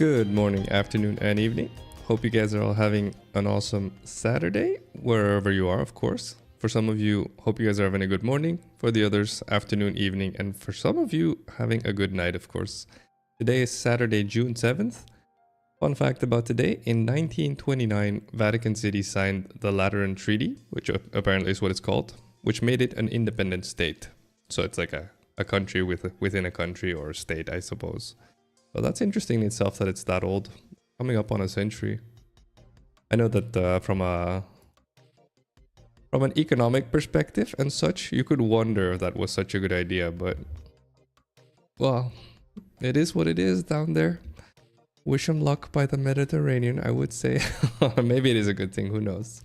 Good morning, afternoon, and evening. Hope you guys are all having an awesome Saturday, wherever you are, of course. For some of you, hope you guys are having a good morning. For the others, afternoon, evening, and for some of you, having a good night, of course. Today is Saturday, June 7th. Fun fact about today, in 1929, Vatican City signed the Lateran Treaty, which apparently is what it's called, which made it an independent state. So it's like a country within a country, or a state, I suppose. So that's interesting in itself that it's that old, coming up on a century. I know that from an economic perspective and such, you could wonder if that was such a good idea, but well, it is what it is down there. Wish them luck by the Mediterranean, I would say. Maybe it is a good thing, who knows.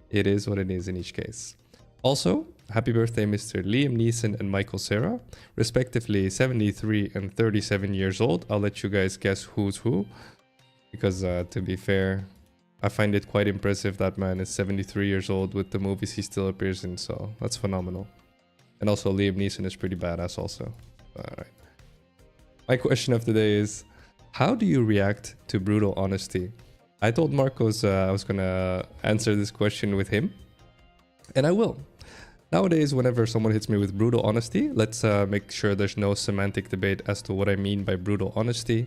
It is what it is in each case. Also, happy birthday Mr. Liam Neeson and Michael Cera, respectively 73 and 37 years old. I'll let you guys guess who's who, because to be fair, I find it quite impressive that man is 73 years old with the movies he still appears in, so that's phenomenal. And also Liam Neeson is pretty badass also. Alright. My question of the day is, how do you react to brutal honesty? I told Marcos I was gonna answer this question with him, and I will. Nowadays, whenever someone hits me with brutal honesty, let's make sure there's no semantic debate as to what I mean by brutal honesty.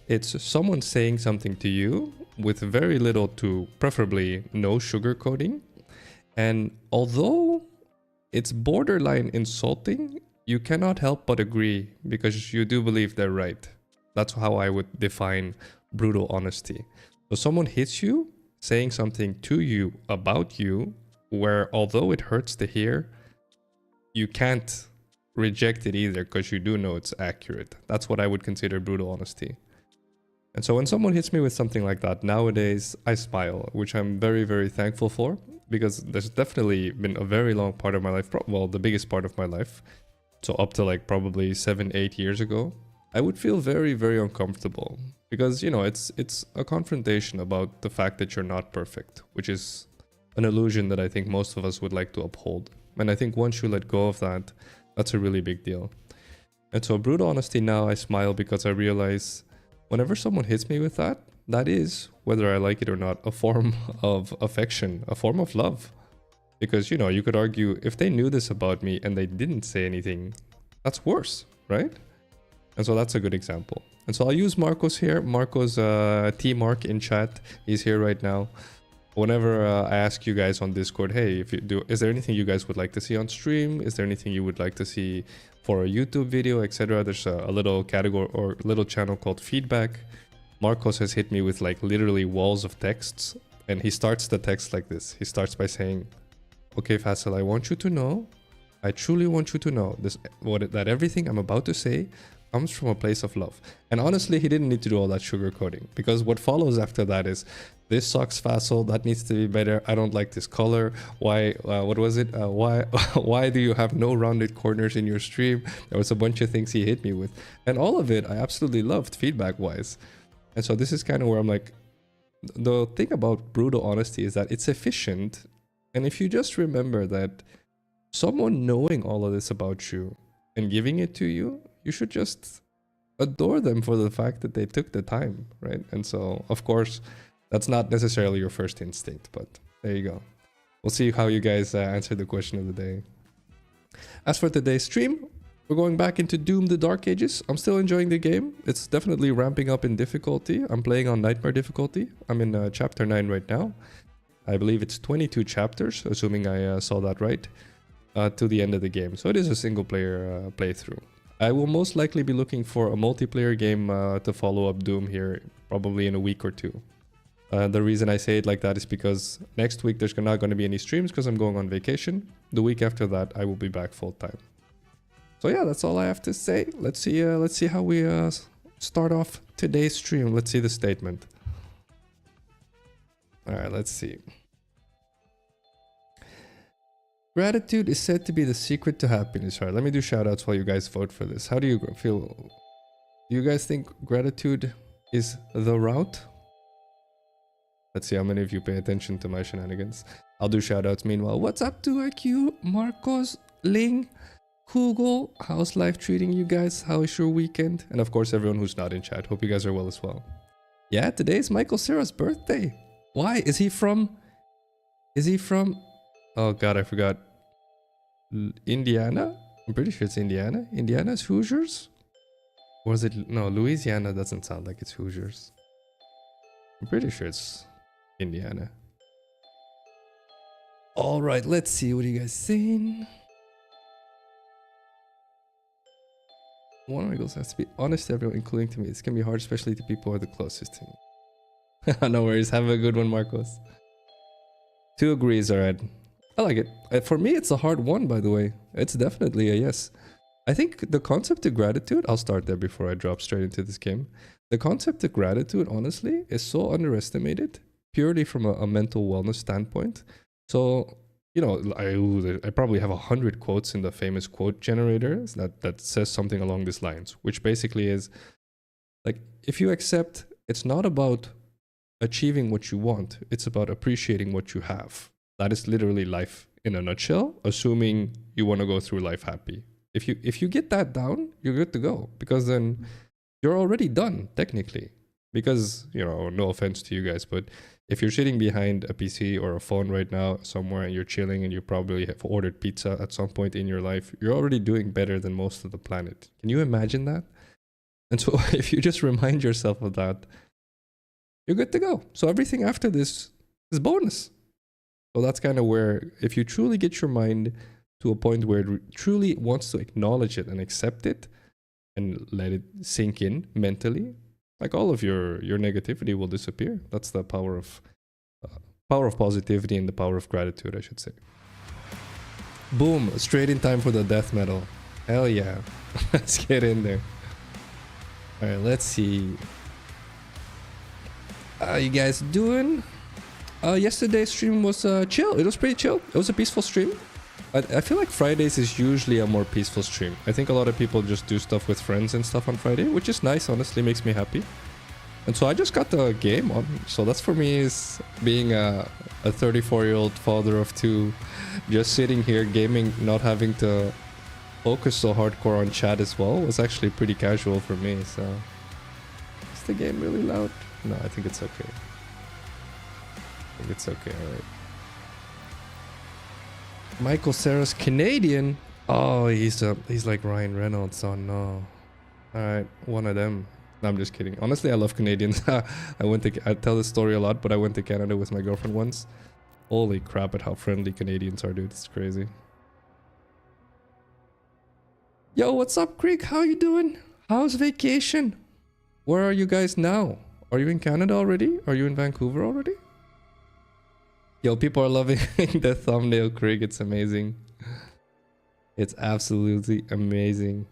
It's someone saying something to you with very little to preferably no sugarcoating. And although it's borderline insulting, you cannot help but agree because you do believe they're right. That's how I would define brutal honesty. So someone hits you saying something to you about you, where although it hurts to hear, you can't reject it either because you do know it's accurate. That's what I would consider brutal honesty. And so when someone hits me with something like that, nowadays I smile, which I'm very, very thankful for, because there's definitely been a very long part of my life, well, the biggest part of my life, so up to like probably 7-8 years ago, I would feel very, very uncomfortable because, you know, it's a confrontation about the fact that you're not perfect, which is an illusion that I think most of us would like to uphold. And I think once you let go of that, that's a really big deal. And so brutal honesty, now I smile because I realize whenever someone hits me with that, that is, whether I like it or not, a form of affection, a form of love. Because, you know, you could argue if they knew this about me and they didn't say anything, that's worse, right? And so that's a good example. And so I'll use Marcos here. Marcos, T-Mark in chat, he's here right now. Whenever I ask you guys on Discord, hey, if you do, is there anything you guys would like to see on stream? Is there anything you would like to see for a YouTube video, etc.? There's a little category or little channel called feedback. Marcos has hit me with like literally walls of texts, and he starts the text like this. He starts by saying, okay, Phacil, I want you to know, I truly want you to know that everything I'm about to say comes from a place of love. And honestly, he didn't need to do all that sugarcoating, because what follows after that is, this sucks, Phacil, that needs to be better, I don't like this color, why, what was it, why do you have no rounded corners in your stream? There was a bunch of things he hit me with, and all of it I absolutely loved feedback wise. And so this is kind of where I'm like, the thing about brutal honesty is that it's efficient, and if you just remember that someone knowing all of this about you and giving it to you, you should just adore them for the fact that they took the time, right? And so, of course, that's not necessarily your first instinct, but there you go. We'll see how you guys answer the question of the day. As for today's stream, we're going back into Doom: The Dark Ages. I'm still enjoying the game. It's definitely ramping up in difficulty. I'm playing on Nightmare difficulty. I'm in chapter 9 right now. I believe it's 22 chapters, assuming I saw that right, to the end of the game. So it is a single player playthrough. I will most likely be looking for a multiplayer game to follow up Doom here, probably in a week or two. The reason I say it like that is because next week there's not going to be any streams because I'm going on vacation. The week after that, I will be back full time. So yeah, that's all I have to say. Let's see how we start off today's stream. Let's see the statement. All right, let's see. Gratitude is said to be the secret to happiness. All right, let me do shoutouts while you guys vote for this. How do you feel? Do you guys think gratitude is the route? Let's see how many of you pay attention to my shenanigans. I'll do shoutouts meanwhile. What's up to IQ, Marcos, Ling, Kugel? How's life treating you guys? How is your weekend? And of course, everyone who's not in chat. Hope you guys are well as well. Yeah, today is Michael Cera's birthday. Why? Is he from... Oh god, I forgot. Indiana? I'm pretty sure it's Indiana. Indiana's Hoosiers? Or is it... No, Louisiana doesn't sound like it's Hoosiers. I'm pretty sure it's Indiana. Alright, let's see. What are you guys saying? One of my goals has to be honest to everyone, including to me. It's gonna be hard, especially to people who are the closest to me. No worries. Have a good one, Marcos. 2 agrees, alright. I like it. For me, it's a hard one, by the way. It's definitely a yes. I think the concept of gratitude, I'll start there before I drop straight into this game. The concept of gratitude, honestly, is so underestimated, purely from a mental wellness standpoint. So, you know, I probably have 100 quotes in the famous quote generators that says something along these lines, which basically is, like, if you accept, it's not about achieving what you want, it's about appreciating what you have. That is literally life in a nutshell, assuming you want to go through life happy. If you get that down, you're good to go, because then you're already done, technically. Because, you know, no offense to you guys, but if you're sitting behind a PC or a phone right now somewhere and you're chilling and you probably have ordered pizza at some point in your life, you're already doing better than most of the planet. Can you imagine that? And so if you just remind yourself of that, you're good to go. So everything after this is bonus. So that's kind of where, if you truly get your mind to a point where it truly wants to acknowledge it and accept it and let it sink in mentally, like all of your negativity will disappear. That's the power of positivity and the power of gratitude, I should say. Boom, straight in time for the death metal. Hell yeah. Let's get in there. All right, let's see. How you guys doing? Yesterday's stream was chill. It was pretty chill. It was a peaceful stream. I feel like Fridays is usually a more peaceful stream. I think a lot of people just do stuff with friends and stuff on Friday, which is nice, honestly, makes me happy. And so I just got the game on. So that's for me is being a 34-year-old father of 2, just sitting here gaming, not having to focus so hardcore on chat as well, was actually pretty casual for me. So is the game really loud? No, I think it's okay. I think it's okay, alright. Michael Cera's Canadian? Oh, he's like Ryan Reynolds. Oh no. Alright, one of them. No, I'm just kidding. Honestly, I love Canadians. I tell this story a lot, but I went to Canada with my girlfriend once. Holy crap at how friendly Canadians are, dude. It's crazy. Yo, what's up, Creek? How you doing? How's vacation? Where are you guys now? Are you in Canada already? Are you in Vancouver already? Yo, people are loving the thumbnail, Krieg. It's amazing. It's absolutely amazing.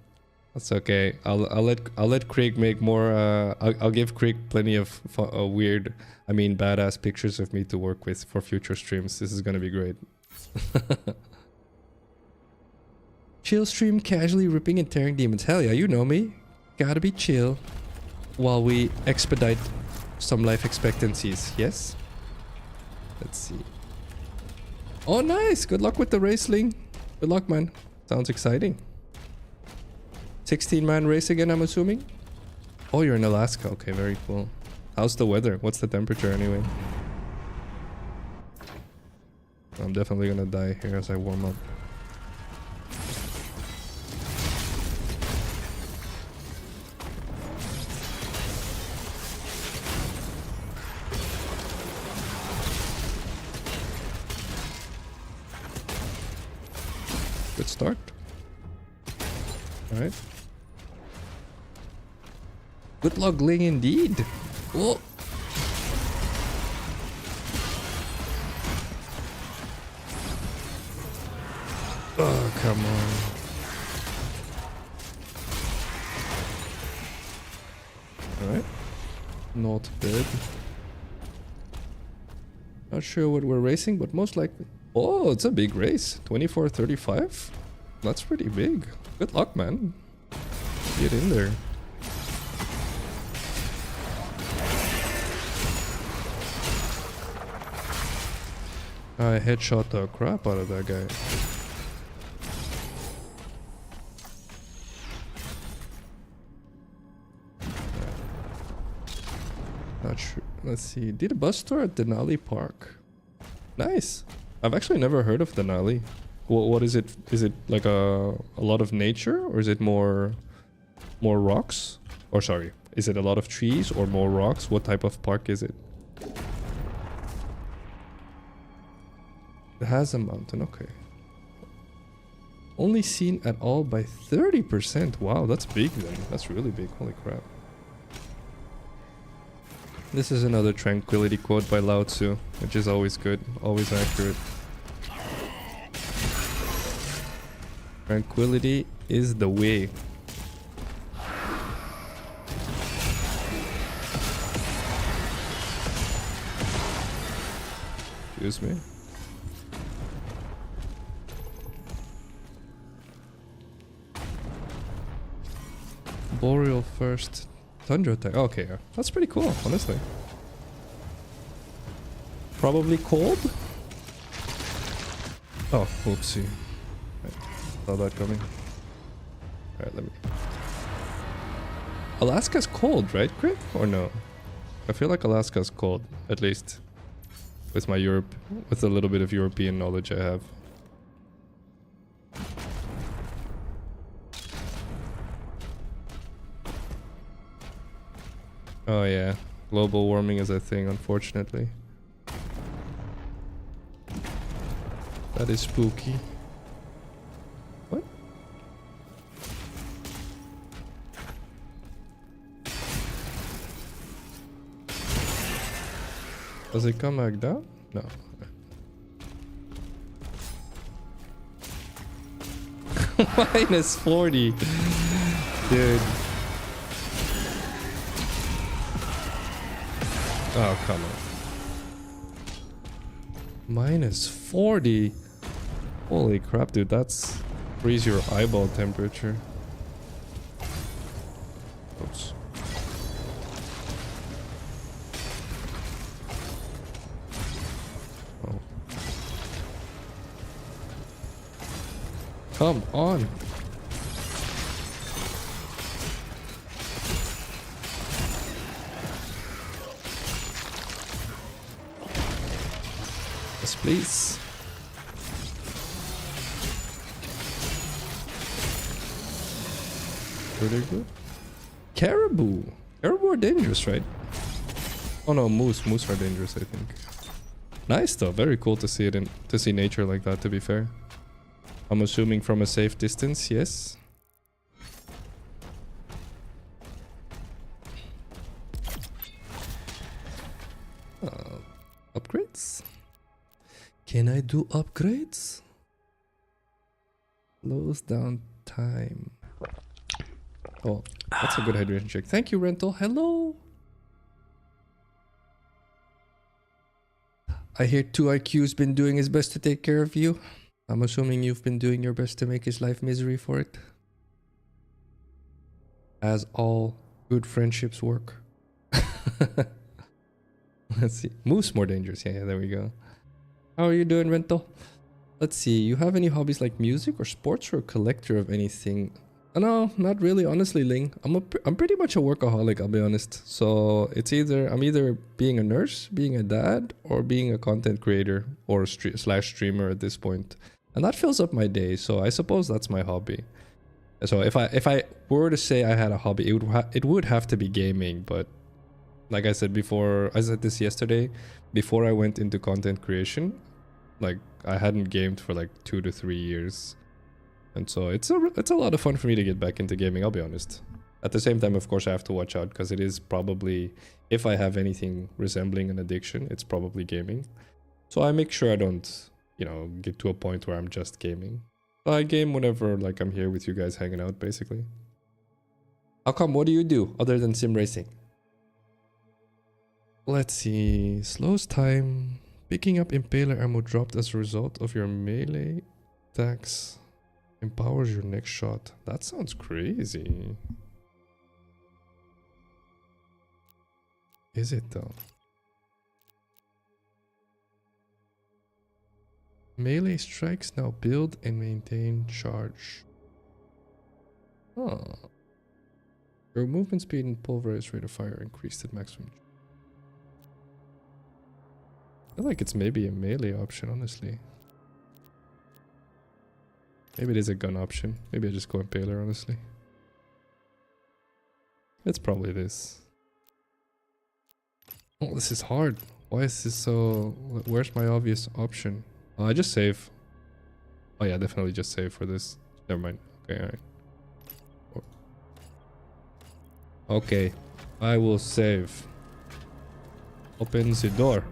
That's okay. I'll let Krieg make more. I'll give Krieg plenty of weird, badass pictures of me to work with for future streams. This is gonna be great. Chill stream, casually ripping and tearing demons. Hell yeah, you know me. Gotta be chill while we expedite some life expectancies. Yes. Let's see. Oh, nice. Good luck with the raceling. Good luck, man. Sounds exciting. 16-man race again, I'm assuming? Oh, you're in Alaska. Okay, very cool. How's the weather? What's the temperature anyway? I'm definitely gonna die here as I warm up. Good start. Alright. Good luck, Ling, indeed. Oh. Oh, come on. Alright. Not bad. Not sure what we're racing, but most likely... Oh, it's a big race. 24:35? That's pretty big. Good luck, man. Get in there. I headshot the crap out of that guy. Not sure. Let's see. Did a bus tour at Denali Park. Nice. I've actually never heard of Denali. What is it? Is it like a lot of nature, or is it more rocks? Or sorry, is it a lot of trees or more rocks? What type of park is it? It has a mountain. Okay. Only seen at all by 30%. Wow, that's big then. That's really big. Holy crap. This is another tranquility quote by Lao Tzu, which is always good, always accurate. Tranquility is the way. Excuse me. Boreal first. Tundra type. Okay, yeah. That's pretty cool, honestly. Probably cold? Oh, oopsie. Right. Saw that coming. Alright, let me... Alaska's cold, right, Crit? Or no? I feel like Alaska's cold, at least. With my with a little bit of European knowledge I have. Oh yeah, global warming is a thing, unfortunately. That is spooky. What? Does it come back down? No. Minus 40. Dude. Oh, come on. Minus 40. Holy crap, dude. That's freeze your eyeball temperature. Oops. Oh. Come on. Yes, please. Pretty good. Caribou. Caribou are dangerous, right? Oh no, moose. Moose are dangerous, I think. Nice though. Very cool to see it to see nature like that, to be fair. I'm assuming from a safe distance, yes. Upgrades? Can I do upgrades? Slows down time. Oh, that's a good hydration check. Thank you, Rental. Hello. I hear 2IQ's been doing his best to take care of you. I'm assuming you've been doing your best to make his life misery for it. As all good friendships work. Let's see. Moose more dangerous. Yeah, there we go. How are you doing, Rental? Let's see. You have any hobbies like music or sports, or a collector of anything? No, not really. Honestly, Ling, I'm pretty much a workaholic. I'll be honest. So it's I'm either being a nurse, being a dad, or being a content creator or slash streamer at this point, and that fills up my day. So I suppose that's my hobby. So if I were to say I had a hobby, it would have to be gaming. But like I said before, I said this yesterday, before I went into content creation, like I hadn't gamed for like 2 to 3 years. And so it's a lot of fun for me to get back into gaming, I'll be honest. At the same time, of course, I have to watch out, because it is probably, if I have anything resembling an addiction, it's probably gaming. So I make sure I don't, you know, get to a point where I'm just gaming. I game whenever, like, I'm here with you guys hanging out, basically. How come? What do you do other than sim racing? Let's see. Slows time. Picking up impaler ammo dropped as a result of your melee attacks. Empowers your next shot. That sounds crazy. Is it though? Melee strikes now build and maintain charge. Oh. Your movement speed and pulverize rate of fire increased at maximum. I feel like it's maybe a melee option, honestly. Maybe it is a gun option. Maybe I just go Impaler, honestly. It's probably this. Oh, this is hard. Why is this so... Where's my obvious option? Oh, I just save. Oh yeah, definitely just save for this. Never mind. Okay, alright. Okay, I will save. Open the door.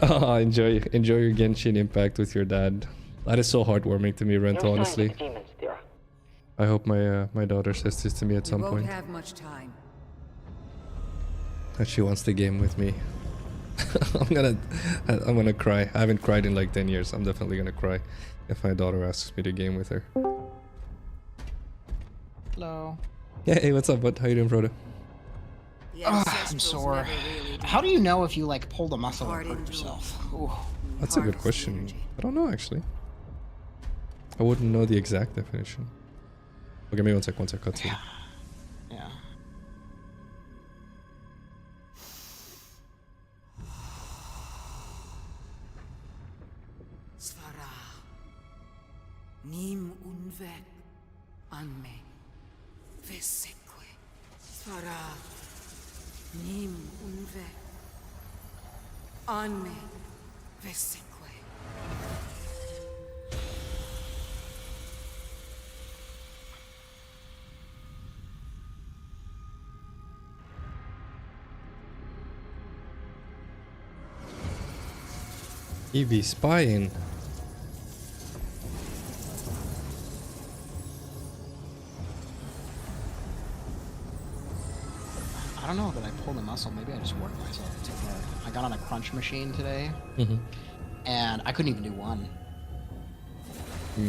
Ah, enjoy your Genshin Impact with your dad. That is so heartwarming to me, Rental, honestly. I hope my daughter says this to me at some point. Won't have much time. That she wants the game with me. I'm gonna cry. I haven't cried in like 10 years. I'm definitely gonna cry if my daughter asks me to game with her. Hello. Hey, what's up, bud? How you doing, Frodo? I'm sore. How do you know if you like pulled a muscle or hurt yourself? Ooh. That's a good question. I don't know, actually. I wouldn't know the exact definition. Oh, give me one sec, cutscene. Yeah. Svara. Nim unvek anme. Vesekwe. Svara. Nim unvek anme. Vesekwe. You be spying. I don't know that I pulled a muscle. Maybe I just worked myself too hard. I got on a crunch machine today, and I couldn't even do one.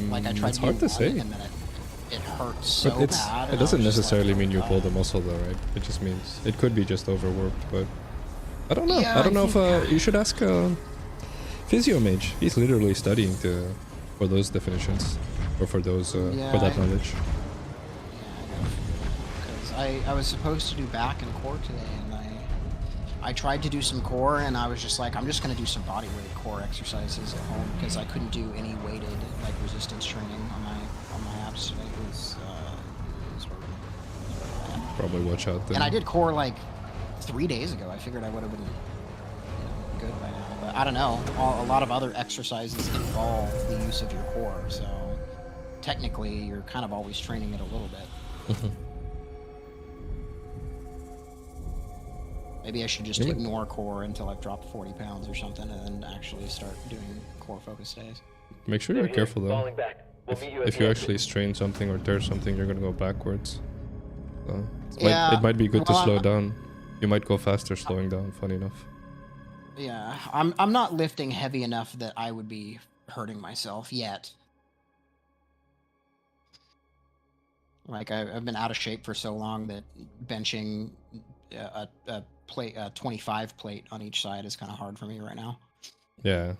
Like I tried it's to do hard to one, say. and then it hurt so But bad. it doesn't necessarily mean you pulled a muscle though, right? It just means it could be just overworked, but I don't know. Yeah, I don't know if you should ask Physio Mage. He's literally studying for those definitions or for those for that knowledge. Because I was supposed to do back and core today, and I tried to do some core, and I was just like, I'm just gonna do some body weight core exercises at home because I couldn't do any weighted like resistance training on my abs today. It was Probably watch out then. And I did core like 3 days ago. I figured I would have been good by now, but I don't know. A lot of other exercises involve the use of your core, so technically you're kind of always training it a little bit. Maybe I should just ignore core until I've dropped 40 pounds or something, and then actually start doing core focus days. Make sure you're careful though. If you actually strain something or tear something, you're gonna go backwards. So it might be good to slow down. You might go faster slowing down, funny enough. Yeah, I'm not lifting heavy enough that I would be hurting myself yet. Like I've been out of shape for so long that benching a plate, 25 plate on each side is kind of hard for me right now. Yeah,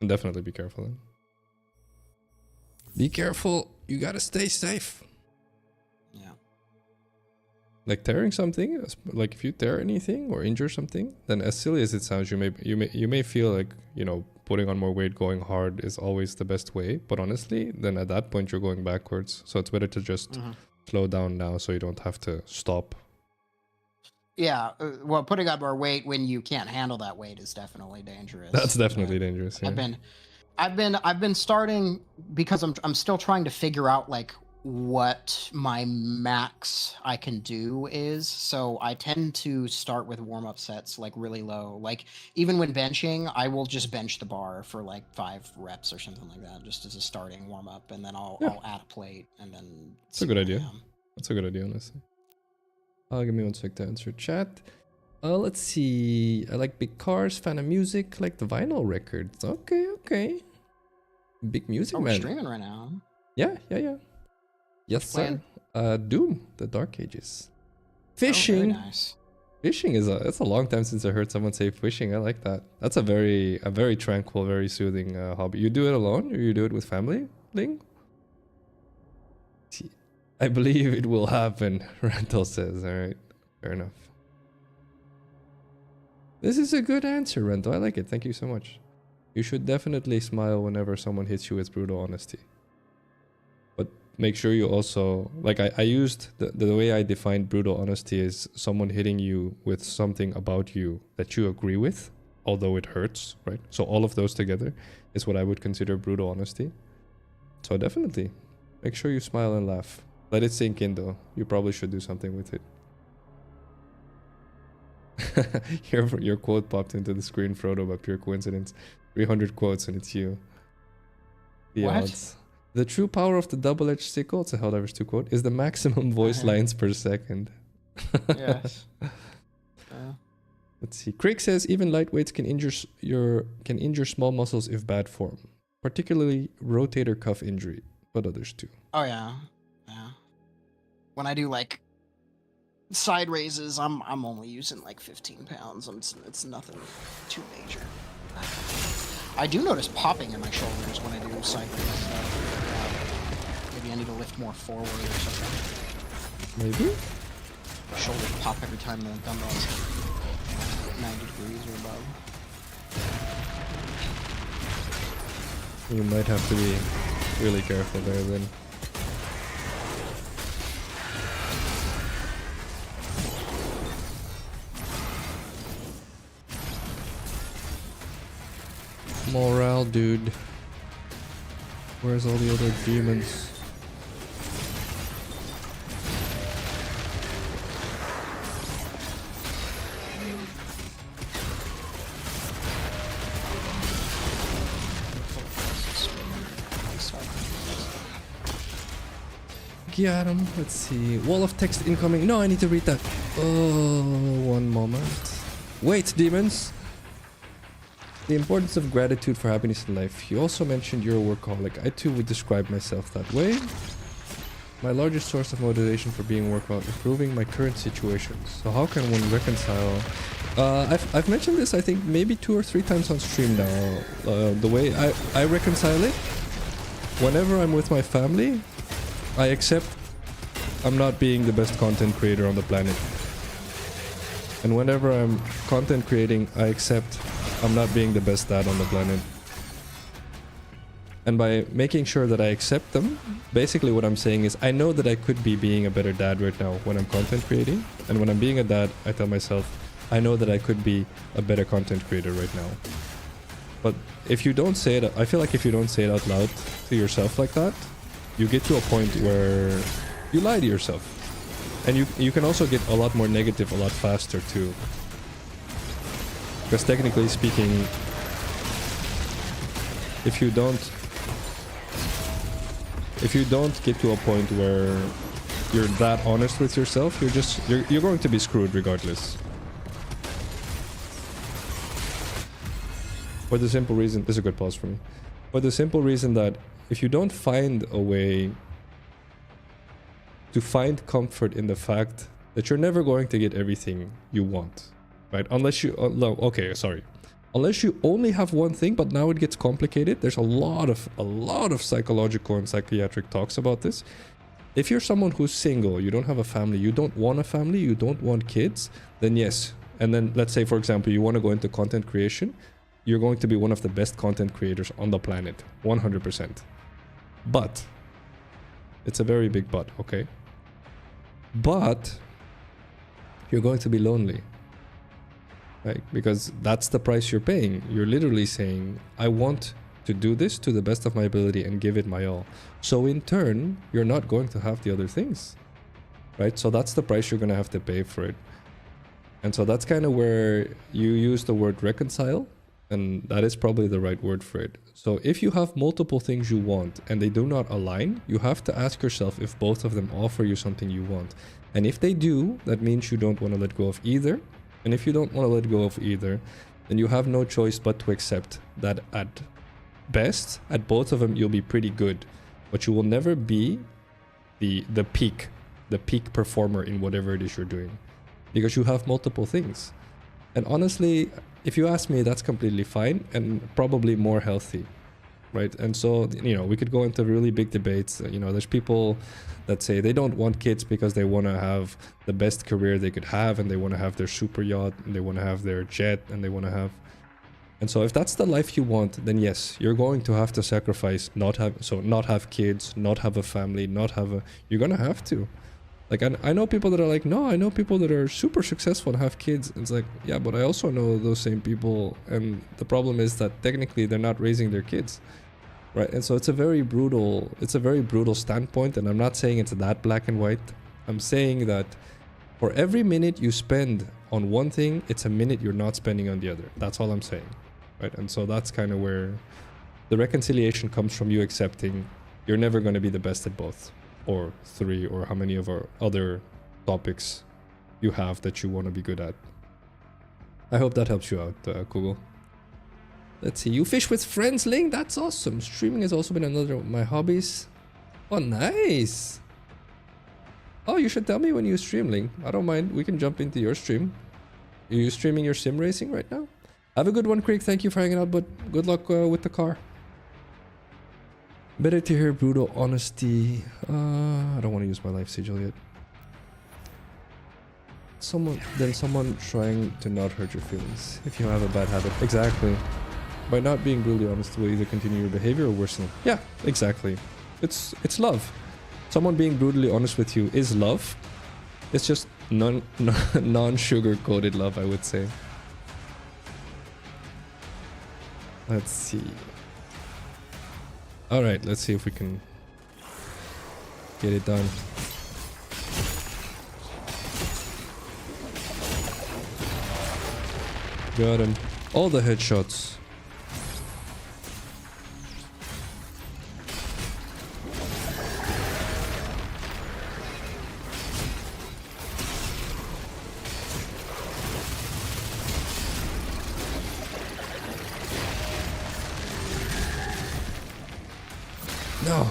definitely be careful then. Be careful. You gotta stay safe. Yeah. Like tearing something, like if you tear anything or injure something, then as silly as it sounds, you may feel like, you know, putting on more weight, going hard is always the best way. But honestly, then at that point you're going backwards. So it's better to just slow down now so you don't have to stop. Yeah, well, putting up more weight when you can't handle that weight is definitely dangerous. That's definitely dangerous. Yeah. I've been starting because I'm still trying to figure out like what my max I can do is. So I tend to start with warm-up sets like really low. Like even when benching, I will just bench the bar for like 5 reps or something like that, just as a starting warm-up, and then I'll add a plate and then. That's a good idea. That's a good idea, honestly. Give me one sec to answer chat. Let's see. I like big cars, fan of music, like the vinyl records. Okay. Big music, man. We're streaming right now. Yeah. Yes, sir. Doom, the Dark Ages. Fishing. Oh, very nice. Fishing it's a long time since I heard someone say fishing. I like that. That's a very tranquil, very soothing hobby. You do it alone or you do it with family, Ling? I believe it will happen, Rental says. Alright, fair enough. This is a good answer, Rento. I like it. Thank you so much. You should definitely smile whenever someone hits you with brutal honesty. But make sure you also... Like, I used... The way I defined brutal honesty is someone hitting you with something about you that you agree with, although it hurts, right? So all of those together is what I would consider brutal honesty. So definitely, make sure you smile and laugh. Let it sink in, though. You probably should do something with it. Your quote popped into the screen, Frodo, by pure coincidence. 300 quotes and it's you. The What? odds. The true power of the double-edged sickle, it's a Helldivers 2 quote, is the maximum voice lines per second. Yes. Let's see. Craig says even lightweights can injure small muscles if bad form, particularly rotator cuff injury, but others too. Oh yeah. Yeah. When I do like side raises, I'm only using like 15 pounds. It's nothing too major. I do notice popping in my shoulders when I do side raises. Maybe I need to lift more forward or something. Maybe? Shoulders pop every time the dumbbells hit 90 degrees or above. You might have to be really careful there then. Morale, dude. Where's all the other demons? Got him. Let's see. Wall of text incoming. No, I need to read that. Oh, one moment. Wait, demons. The importance of gratitude for happiness in life. You also mentioned you're a workaholic. I too would describe myself that way. My largest source of motivation for being a workaholic, improving my current situation. So how can one reconcile? I've mentioned this I think maybe 2 or 3 times on stream now. The way I reconcile it, whenever I'm with my family, I accept I'm not being the best content creator on the planet. And whenever I'm content creating, I accept I'm not being the best dad on the planet. And by making sure that I accept them, basically what I'm saying is I know that I could be being a better dad right now when I'm content creating. And when I'm being a dad, I tell myself, I know that I could be a better content creator right now. But if you don't say it, I feel like if you don't say it out loud to yourself like that, you get to a point where you lie to yourself. And you can also get a lot more negative a lot faster too. Because technically speaking, if you don't get to a point where you're that honest with yourself, you're going to be screwed regardless. For the simple reason, this is a good pause for me. For the simple reason that if you don't find a way to find comfort in the fact that you're never going to get everything you want, right? Unless you, unless you only have one thing, but now it gets complicated. There's a lot of psychological and psychiatric talks about this. If you're someone who's single, you don't have a family, you don't want a family, you don't want kids, then yes. And then let's say, for example, you want to go into content creation, you're going to be one of the best content creators on the planet, 100%. But, it's a very big but, okay? But, you're going to be lonely. Right? Because that's the price you're paying. You're literally saying, I want to do this to the best of my ability and give it my all. So in turn, you're not going to have the other things. Right? So that's the price you're going to have to pay for it. And so that's kind of where you use the word reconcile. And that is probably the right word for it. So if you have multiple things you want and they do not align, you have to ask yourself if both of them offer you something you want. And if they do, that means you don't want to let go of either. And if you don't want to let go of either, then you have no choice but to accept that at best, at both of them, you'll be pretty good. But you will never be the peak performer in whatever it is you're doing. Because you have multiple things. And honestly, if you ask me, that's completely fine and probably more healthy. right? And so, you know, we could go into really big debates. You know, there's people that say they don't want kids because they want to have the best career they could have, and they want to have their super yacht, and they want to have their jet, and they want to have... And so if that's the life you want, then yes, you're going to have to sacrifice not have kids, not have a family, not have a... You're gonna have to. Like, I know people that are like, no, I know people that are super successful and have kids. It's like, yeah, but I also know those same people, and the problem is that technically they're not raising their kids, right? And so it's a very brutal standpoint, and I'm not saying it's that black and white. I'm saying that for every minute you spend on one thing, it's a minute you're not spending on the other. That's all I'm saying, right? And so that's kind of where the reconciliation comes from, you accepting you're never going to be the best at both. Or 3, or how many of our other topics you have that you want to be good at. I hope that helps you out, Google. Let's see. You fish with friends, Ling? That's awesome. Streaming has also been another of my hobbies. Oh, nice. Oh, you should tell me when you stream, Ling. I don't mind. We can jump into your stream. Are you streaming your sim racing right now? Have a good one, Creek. Thank you for hanging out, but good luck with the car. Better to hear brutal honesty. I don't want to use my life sigil yet. Someone trying to not hurt your feelings if you have a bad habit. Exactly. By not being brutally honest, will either continue your behavior or worsen it. Yeah, exactly. It's love. Someone being brutally honest with you is love. It's just non-sugar coated love, I would say. Let's see. Alright, let's see if we can get it done. Got him. All the headshots. No.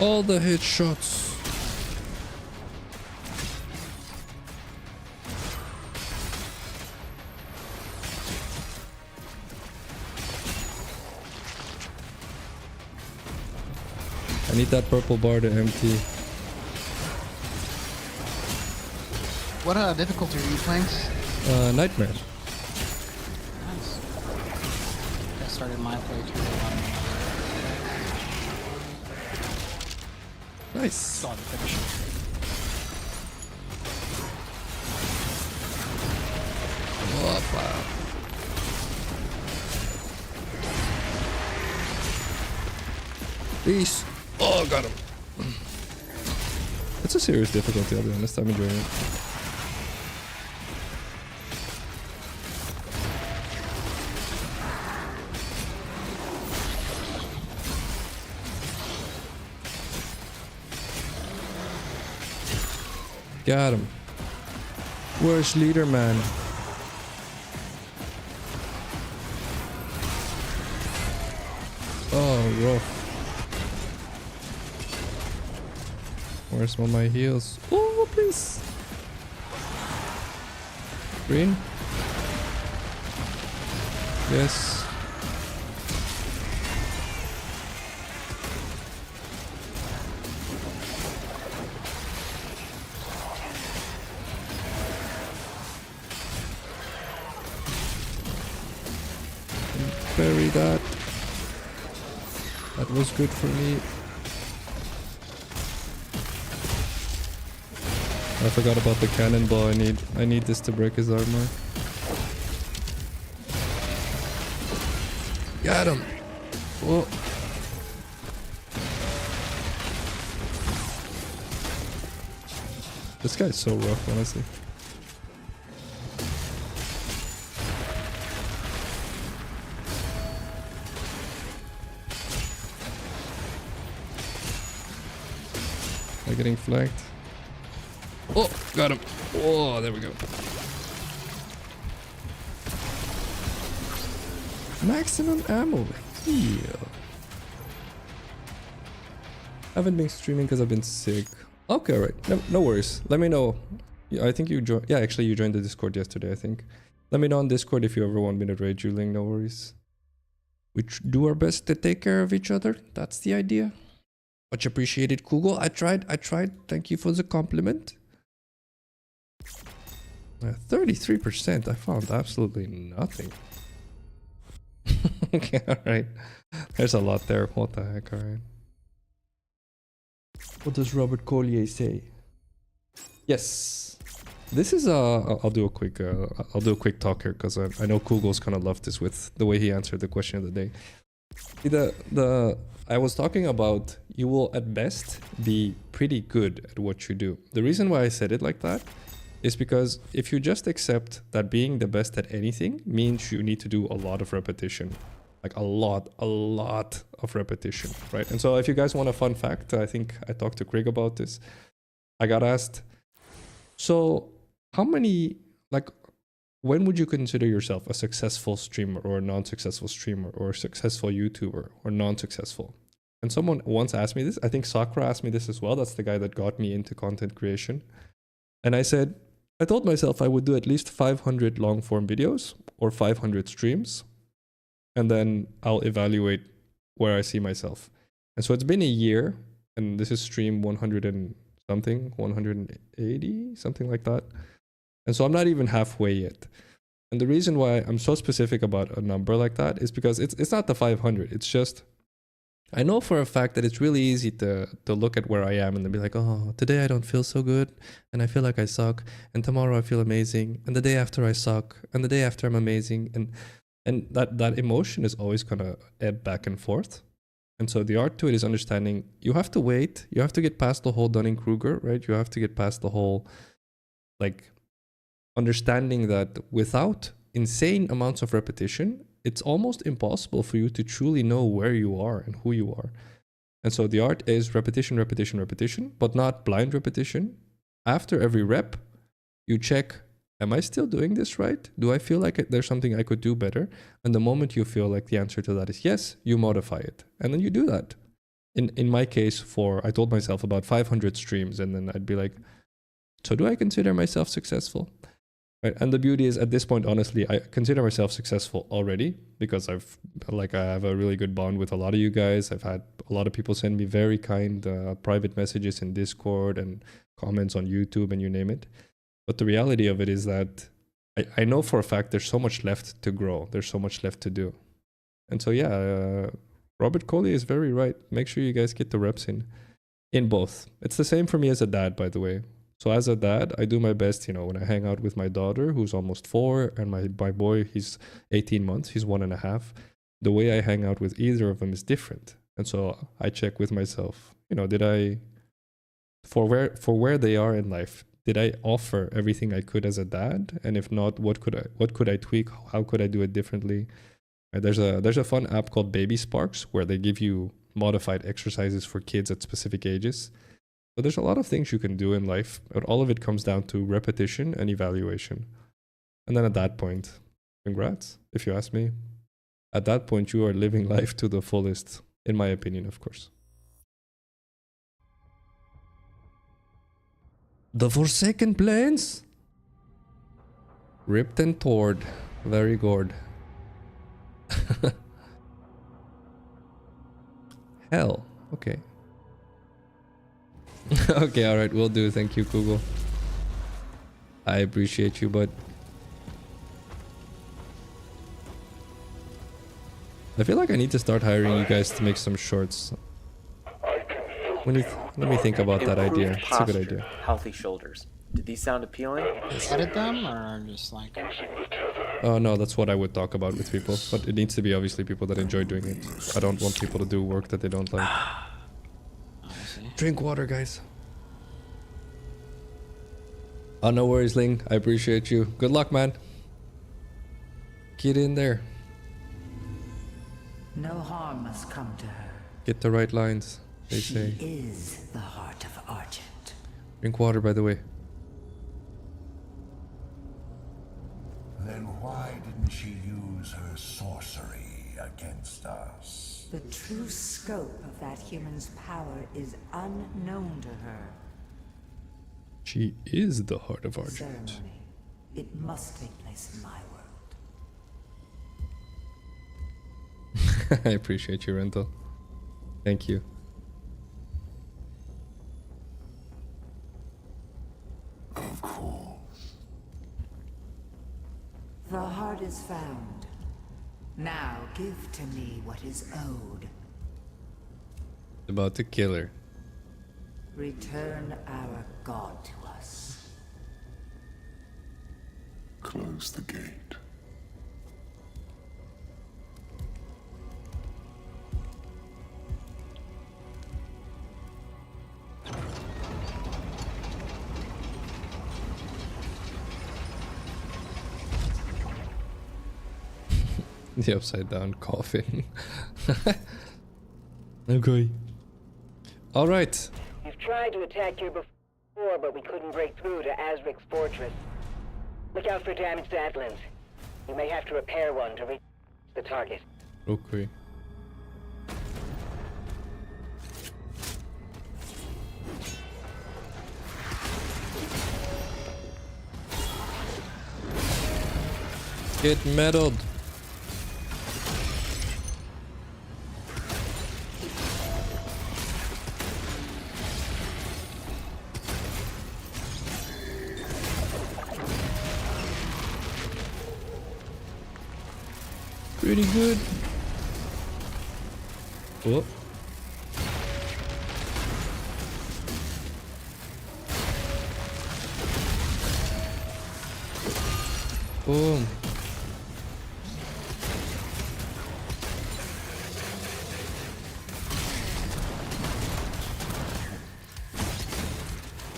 All the headshots. I need that purple bar to empty. What difficulty are you playing? Nightmare. Nice. I started my playthrough on Nice. saw the finish. Opa. Peace. Oh, got him. It's a serious difficulty, I'll be honest. I'm enjoying it. Got him. Where's leader man? Oh, rough. Where's all my heals? Oh, please. Green? Yes. Bury that. That was good for me. I forgot about the cannonball. I need this to break his armor. Got him. Whoa. This guy's so rough, honestly. Am I getting flagged? Oh, got him. Oh, there we go. Maximum ammo. Heal. Haven't been streaming because I've been sick. Okay, alright. No worries. Let me know. Yeah, I think you joined. Yeah, actually, you joined the Discord yesterday, I think. Let me know on Discord if you ever want me to raid you, Ling. No worries. We do our best to take care of each other. That's the idea. Much appreciated, Kugel. I tried. Thank you for the compliment. 33%. I found absolutely nothing. Okay, alright. There's a lot there. What the heck, alright. What does Robert Collier say? Yes. This is I'll do a quick talk here because I know Kugel's kind of loved this with the way he answered the question of the day. See, I was talking about you will at best be pretty good at what you do. The reason why I said it like that is because if you just accept that being the best at anything means you need to do a lot of repetition. Like a lot of repetition, right? And so if you guys want a fun fact, I think I talked to Craig about this. I got asked, so how many, like, when would you consider yourself a successful streamer or a non-successful streamer or a successful YouTuber or non-successful? And someone once asked me this. I think Sakura asked me this as well. That's the guy that got me into content creation. And I said, I told myself I would do at least 500 long form videos or 500 streams. And then I'll evaluate where I see myself. And so it's been a year, and this is stream 100 and something, 180, something like that. And so I'm not even halfway yet. And the reason why I'm so specific about a number like that is because it's not the 500. It's just, I know for a fact that it's really easy to look at where I am and then be like, oh, today I don't feel so good, and I feel like I suck, and tomorrow I feel amazing, and the day after I suck, and the day after I'm amazing, and that emotion is always gonna ebb back and forth. And so the art to it is understanding you have to wait, you have to get past the whole Dunning-Kruger, right? You have to get past the whole, like, understanding that without insane amounts of repetition, it's almost impossible for you to truly know where you are and who you are. And so the art is repetition, repetition, repetition, but not blind repetition. After every rep, you check, am I still doing this right? Do I feel like there's something I could do better? And the moment you feel like the answer to that is yes, you modify it. And then you do that. In my case, I told myself about 500 streams, and then I'd be like, so do I consider myself successful? Right? And the beauty is, at this point, honestly, I consider myself successful already because I have a really good bond with a lot of you guys. I've had a lot of people send me very kind private messages in Discord and comments on YouTube and you name it. But the reality of it is that I know for a fact there's so much left to grow. There's so much left to do. And so, yeah, Robert Collier is very right. Make sure you guys get the reps in both. It's the same for me as a dad, by the way. So as a dad, I do my best, when I hang out with my daughter, who's almost 4, and my boy, he's 18 months, he's 1.5. The way I hang out with either of them is different. And so I check with myself, did I, for where they are in life, did I offer everything I could as a dad? And if not, what could I tweak? How could I do it differently? There's a fun app called Baby Sparks where they give you modified exercises for kids at specific ages. So there's a lot of things you can do in life, but all of it comes down to repetition and evaluation. And then at that point, congrats, if you ask me. At that point, you are living life to the fullest, in my opinion, of course. The Forsaken Plains? Ripped and torn. Very gored. Hell. Okay. Okay, alright, will do. Thank you, Google. I appreciate you, bud. I feel like I need to start hiring you guys to make some shorts. Let me think about that idea. It's a good idea. Healthy shoulders. Did these sound appealing? Edit them or just like... Oh no, that's what I would talk about with people. But it needs to be obviously people that enjoy doing it. I don't want people to do work that they don't like. Drink water, guys. Oh, no worries, Ling. I appreciate you. Good luck, man. Get in there. No harm must come to her. Get the right lines. they say. She is the heart of Argent. Drink water, by the way. Then why didn't she use her sorcery against us? The true scope of that human's power is unknown to her. She is the heart of Argent. Ceremony. It must take place in my world. I appreciate you, Rental. Thank you. Of course. The heart is found. Now give to me what is owed. About to kill her. Return our god to us. Close the gate. The upside down coffin. Okay. Alright. We've tried to attack here before, but we couldn't break through to Azric's fortress. Look out for damaged Atlands. You may have to repair one to reach the target. Okay. Get meddled. Pretty good. Oh. Boom.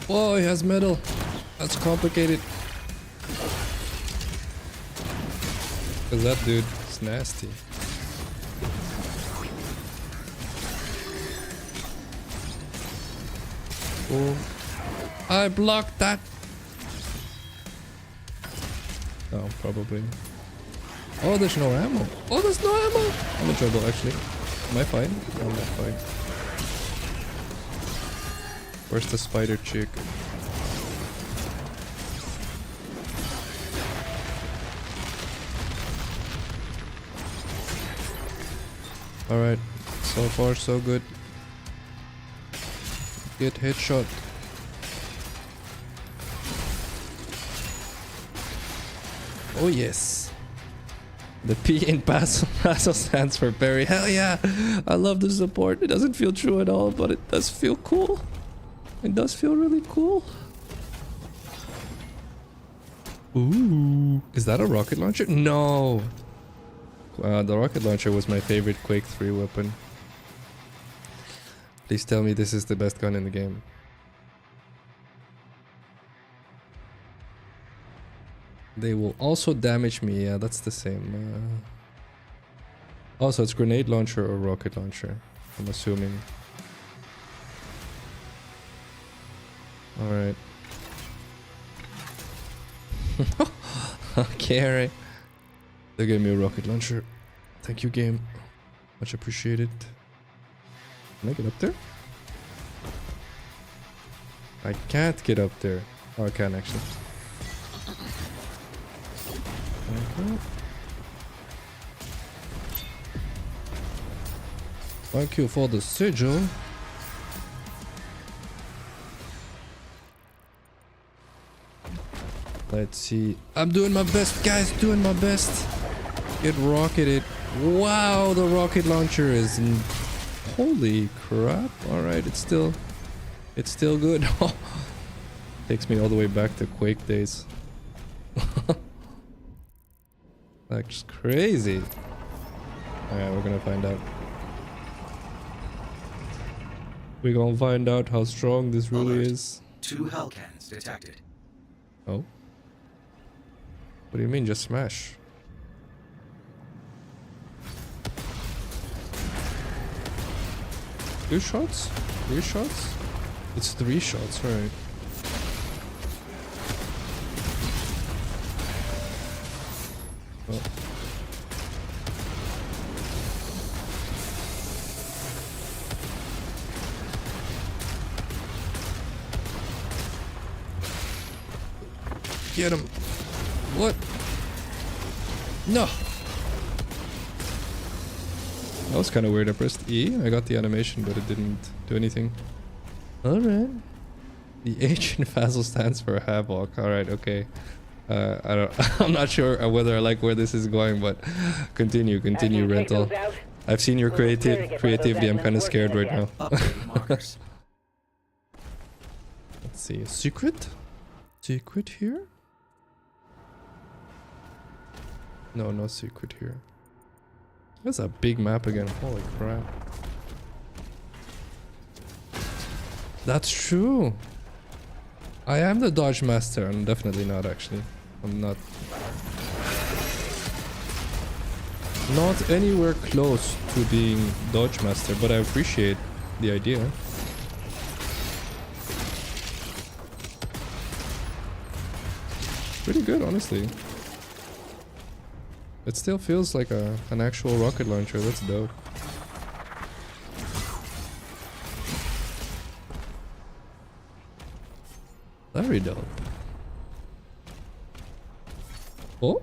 Whoa, he has metal. That's complicated. Cause that dude is nasty. Boom. I blocked that. Oh, probably. Oh, there's no ammo. Oh, there's no ammo. I'm in trouble, actually. Am I fine? I'm not fine. Where's the spider chick? Alright, so far so good. Get headshot. Oh yes. The P in Phacil stands for Barry. Hell yeah! I love the support. It doesn't feel true at all, but it does feel cool. It does feel really cool. Ooh. Is that a rocket launcher? No! The rocket launcher was my favorite Quake 3 weapon. Please tell me this is the best gun in the game. They will also damage me. Yeah, that's the same. Also, it's grenade launcher or rocket launcher, I'm assuming. Alright. Okay, alright. They gave me a rocket launcher. Thank you, game. Much appreciated. Can I get up there? I can't get up there. Oh, I can actually. Okay. Thank you for the sigil. Let's see. I'm doing my best, guys. Doing my best. Get rocketed. Wow, the rocket launcher is... Holy crap. Alright, it's still good. Takes me all the way back to Quake days. That's crazy. Alright, we're gonna find out. We're gonna find out how strong this really is. 2 hell cannons detected. Oh? What do you mean, just smash? 2 shots? 3 shots? It's 3 shots, right? Oh. Get him. What? No. That was kind of weird. I pressed E. I got the animation, but it didn't do anything. Alright. The H in Phacil stands for Havoc. Alright, okay. I don't, I'm not sure whether I like where this is going, but continue, Rental. I've seen your creativity. I'm kind of scared right now. Updating markers. Let's see. Secret? Secret here? No, no secret here. That's a big map again. Holy crap. That's true. I am the dodge master. I'm definitely not, actually. I'm not. Not anywhere close to being dodge master, but I appreciate the idea. Pretty good, honestly. It still feels like an actual rocket launcher. That's dope. Very dope. Oh?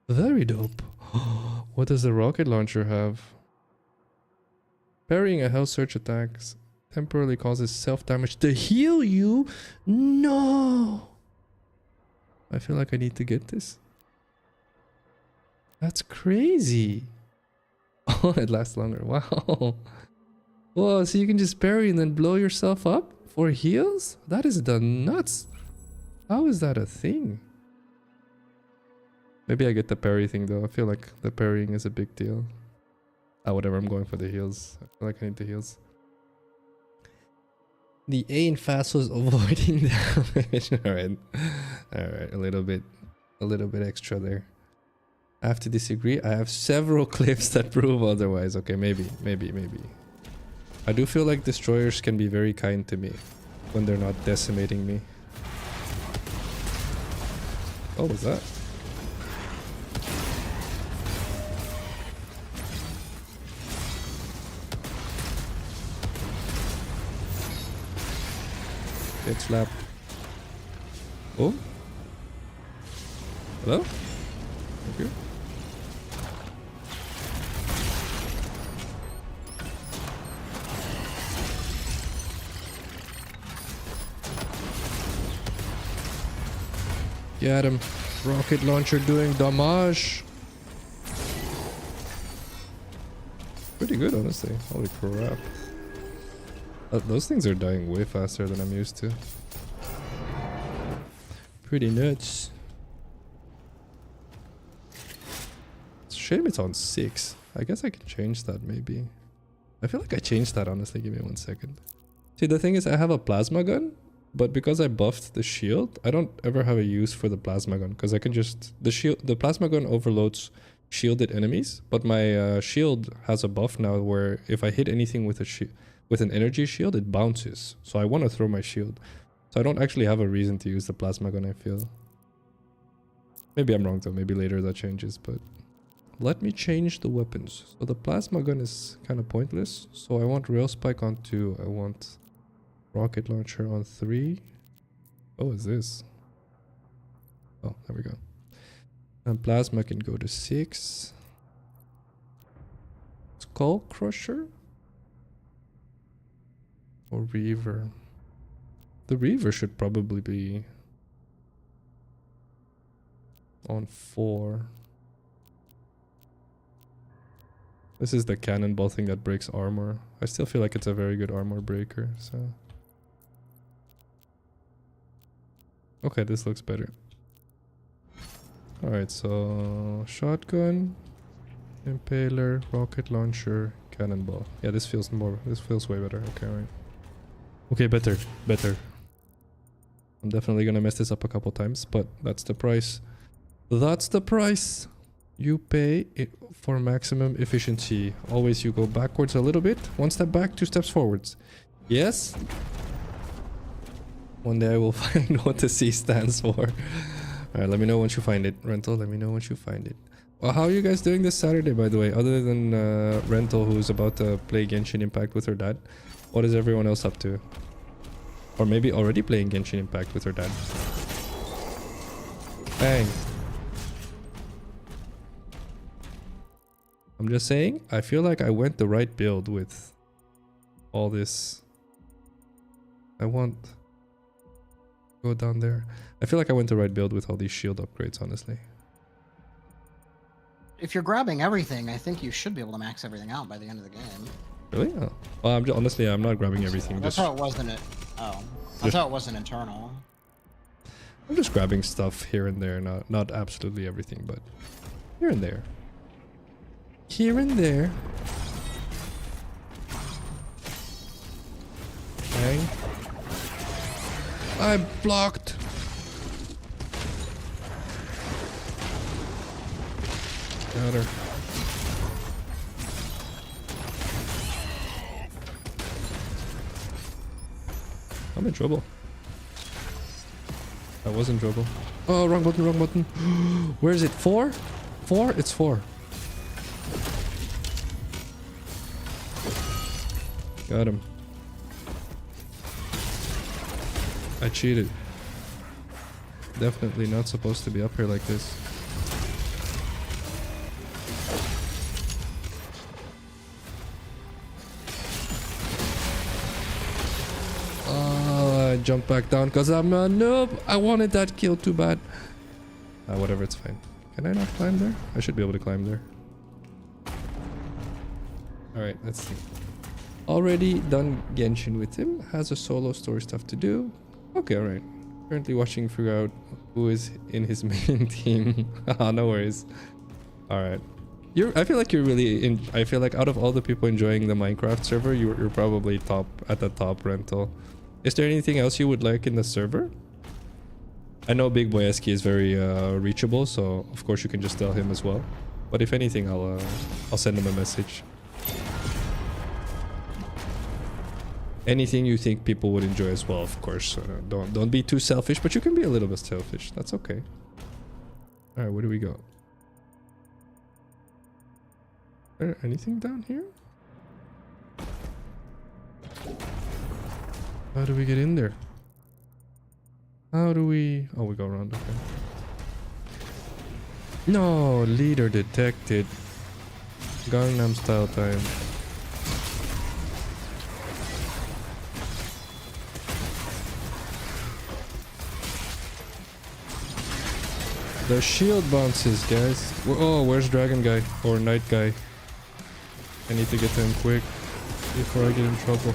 Very dope. What does the rocket launcher have? Parrying a hell surge attacks temporarily causes self-damage to heal you? No! I feel like I need to get this. That's crazy. Oh, it lasts longer. Wow. Whoa, so you can just parry and then blow yourself up for heals? That is the nuts. How is that a thing? Maybe I get the parry thing though. I feel like the parrying is a big deal. Ah, whatever. I'm going for the heals. I feel like I need the heals. The A in Phacil is avoiding damage. Alright. Alright, a little bit extra there. I have to disagree. I have several clips that prove otherwise. Okay, maybe. I do feel like destroyers can be very kind to me when they're not decimating me. What was that? Get slapped. Oh? Hello? Thank you. Get him. Rocket launcher doing damage. Pretty good, honestly. Holy crap. Those things are dying way faster than I'm used to. Pretty nuts. It's a shame it's on 6. I guess I can change that maybe. I feel like I changed that, honestly. Give me 1 second. See, the thing is I have a plasma gun, but because I buffed the shield, I don't ever have a use for the plasma gun because I can just... The plasma gun overloads shielded enemies, but my shield has a buff now where if I hit anything with an energy shield, it bounces. So I want to throw my shield. So I don't actually have a reason to use the plasma gun, I feel. Maybe I'm wrong though, maybe later that changes, but... Let me change the weapons. So the plasma gun is kind of pointless. So I want rail spike on 2. I want rocket launcher on 3. Oh, what is this? Oh, there we go. And plasma can go to 6. Skull crusher? Or Reaver. The Reaver should probably be on 4. This is the cannonball thing that breaks armor. I still feel like it's a very good armor breaker, so... Okay, this looks better. Alright, so... Shotgun, Impaler, rocket launcher, cannonball. Yeah, this feels way better. Okay, right. Okay, better. I'm definitely gonna mess this up a couple times, but that's the price. That's the price you pay for maximum efficiency. Always you go backwards a little bit. One step back, two steps forwards. Yes? One day I will find what the C stands for. Alright, let me know once you find it. Rental, let me know once you find it. Well, how are you guys doing this Saturday, by the way? Other than Rental, who's about to play Genshin Impact with her dad. What is everyone else up to? Or maybe already playing Genshin Impact with her dad. Bang. I'm just saying, I feel like I went the right build with all this. I want... Go down there. I feel like I went the right build with all these shield upgrades, honestly. If you're grabbing everything, I think you should be able to max everything out by the end of the game. Really? Oh. Well, honestly, I'm not grabbing everything. That's how it was in it. Oh, that's how it was in internal. I'm just grabbing stuff here and there, not absolutely everything, but here and there. Here and there. Bang. I blocked. Got her. I'm in trouble. I was in trouble. Oh, wrong button, wrong button. Where is it? 4? 4? It's 4. Got him. I cheated. Definitely not supposed to be up here like this. I jumped back down because I'm a noob. I wanted that kill too bad. Whatever, it's fine. Can I not climb there? I should be able to climb there. Alright, let's see. Already done Genshin with him. Has a solo story stuff to do. Okay, alright. Currently watching, figure out who is in his main team. No worries. Alright. I feel like you're really I feel like out of all the people enjoying the Minecraft server, you're probably at the top, Rental. Is there anything else you would like in the server? I know Big Boy Eski is very reachable, so of course you can just tell him as well. But if anything, I'll send him a message. Anything you think people would enjoy as well, of course. Don't be too selfish, but you can be a little bit selfish. That's okay. All right, where do we go? Is there anything down here? How do we get in there? How do we... Oh, we go around. Okay. No, leader detected. Gangnam Style time. The shield bounces, guys. Oh, where's Dragon Guy? Or Knight Guy? I need to get to him quick before I get in trouble.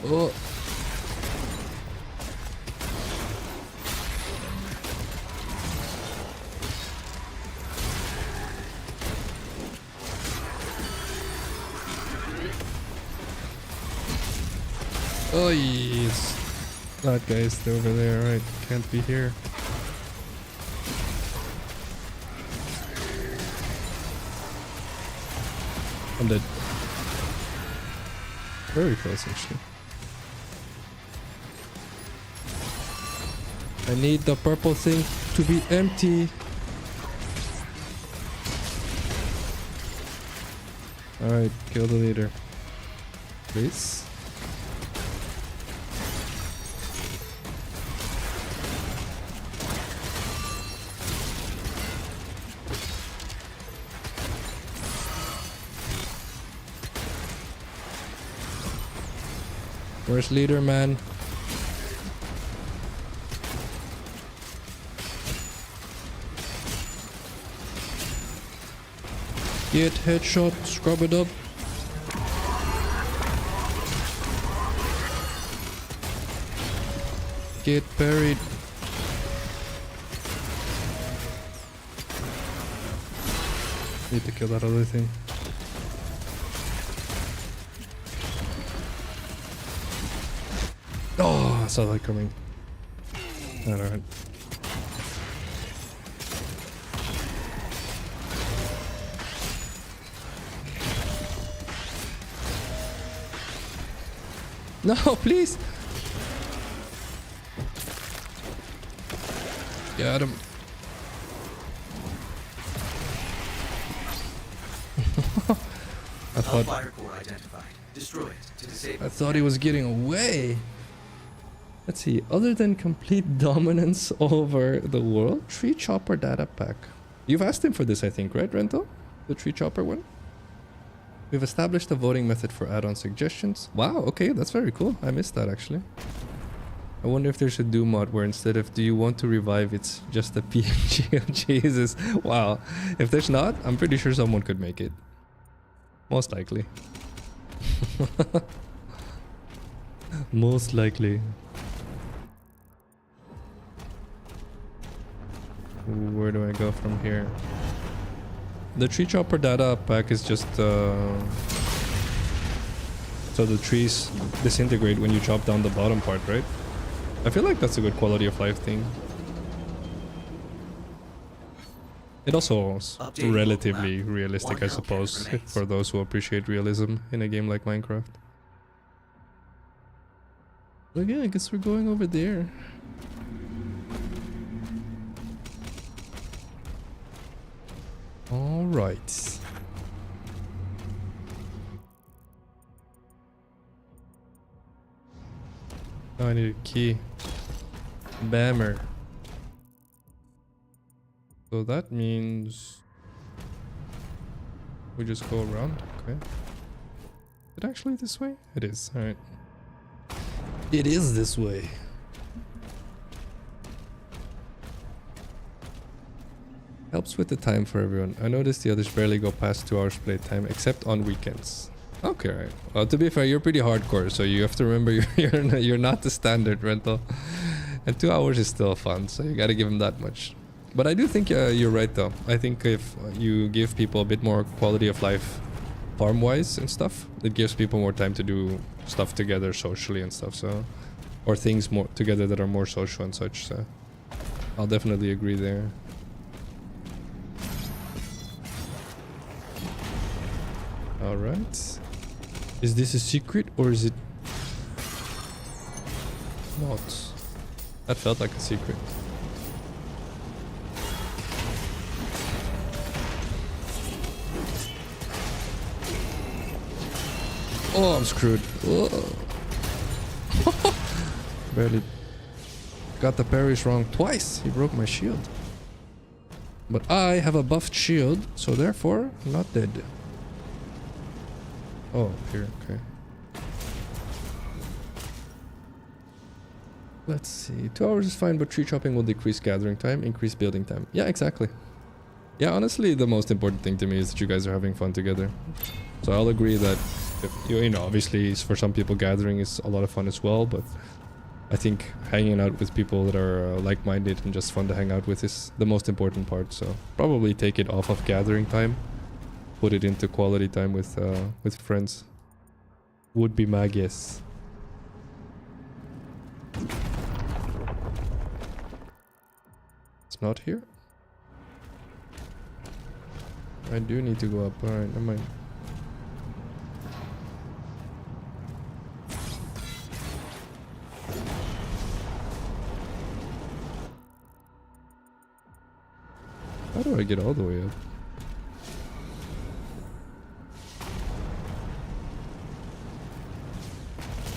Oh. Oh, yes. That guy's over there. Alright, can't be here. I'm dead. Very close, actually. I need the purple thing to be empty. Alright, kill the leader. Please. Where's leader, man? Get headshot, scrub it up. Get buried. Need to kill that other thing. Oh, I saw that coming. Alright. No, please! Got him. Fire core identified. Destroy it to disable. I thought he was getting away. Let's see. Other than complete dominance over the world, tree chopper data pack. You've asked him for this, I think, right, Rento? The tree chopper one? We've established a voting method for add-on suggestions. Wow, okay, that's very cool. I missed that, actually. I wonder if there's a do mod where instead of do you want to revive, it's just a PNG of Jesus. Wow. If there's not, I'm pretty sure someone could make it. Most likely. Most likely. Where do I go from here? The tree chopper data pack is just so the trees disintegrate when you chop down the bottom part, right? I feel like that's a good quality of life thing. It also is relatively realistic, I suppose, for those who appreciate realism in a game like Minecraft. But yeah, I guess we're going over there. All right. Oh, I need a key. Bammer. So that means we just go around. Okay. Is it actually this way? It is. All right. It is this way. Helps with the time for everyone. I noticed the others barely go past 2 hours playtime, except on weekends. Okay, right. Well, to be fair, you're pretty hardcore, so you have to remember you're not the standard Rental. And 2 hours is still fun, so you gotta give them that much. But I do think you're right, though. I think if you give people a bit more quality of life farm-wise and stuff, it gives people more time to do stuff together socially and stuff, so... Or things more together that are more social and such, so... I'll definitely agree there. Alright. Is this a secret or is it not? That felt like a secret. Oh, I'm screwed. Oh. Barely got the parries wrong twice. He broke my shield. But I have a buffed shield, so therefore I'm not dead. Oh, here, okay. Let's see. 2 hours is fine, but tree chopping will decrease gathering time, increase building time. Yeah, exactly. Yeah, honestly, the most important thing to me is that you guys are having fun together. So I'll agree that, you know, obviously for some people gathering is a lot of fun as well, but I think hanging out with people that are like-minded and just fun to hang out with is the most important part. So probably take it off of gathering time. Put it into quality time with friends. Would be my guess. It's not here? I do need to go up. Alright, never mind. How do I get all the way up?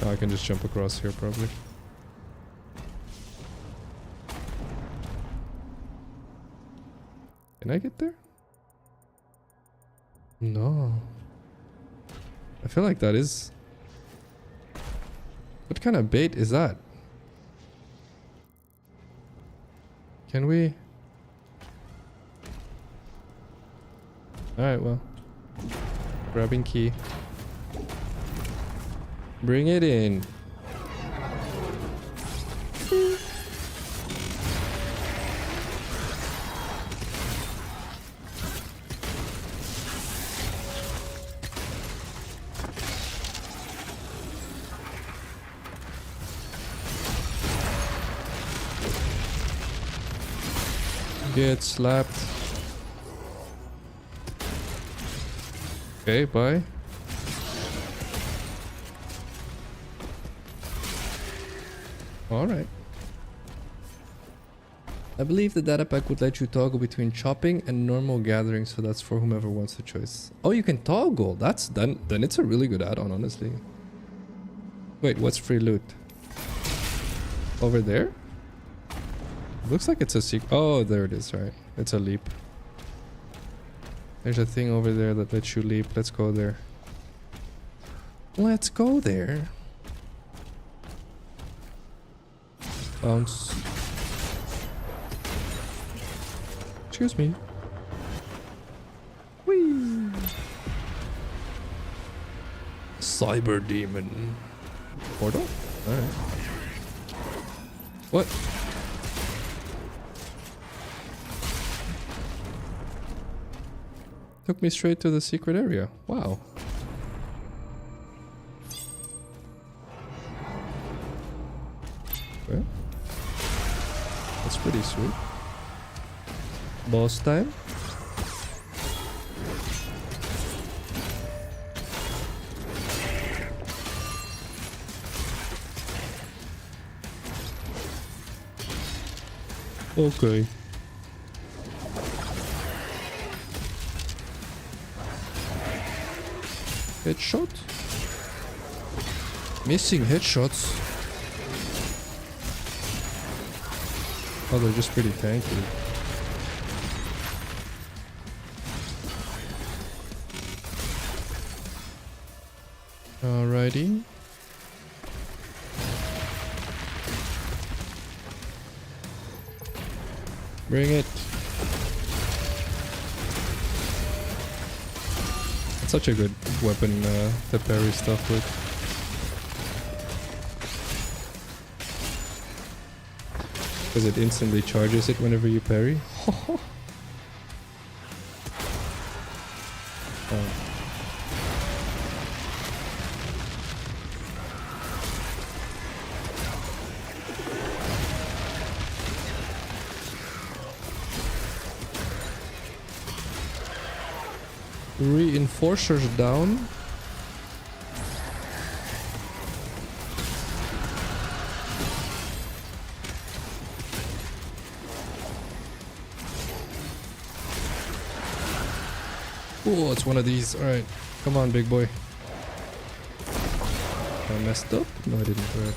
Oh, I can just jump across here probably. Can I get there? No. I feel like that is... What kind of bait is that? Can we... Alright, well. Grabbing key. Bring it in. Get slapped. Okay, bye. Alright. I believe the data pack would let you toggle between chopping and normal gathering, so that's for whomever wants the choice. Oh, you can toggle. That's then it's a really good add-on, honestly. Wait, what's free loot? Over there? Looks like it's a secret. Oh, there it is, right. It's a leap. There's a thing over there that lets you leap. Let's go there. Let's go there. Bounce. Excuse me. Whee! Cyber demon. Portal? Alright. What? Took me straight to the secret area. Wow. Okay. That's pretty sweet. Boss time. Okay. Headshot? Missing headshots. Oh, they're just pretty tanky. Alrighty. Bring it. It's such a good weapon to parry stuff with. Because it instantly charges it whenever you parry. Oh. Reinforcers down. Oh, it's one of these. Alright. Come on, big boy. I messed up? No, I didn't. Right.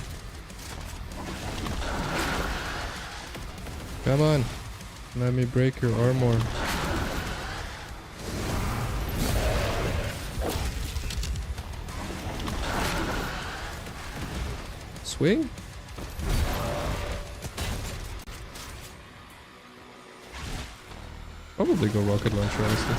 Come on. Let me break your armor. Swing? Probably go rocket launcher, honestly.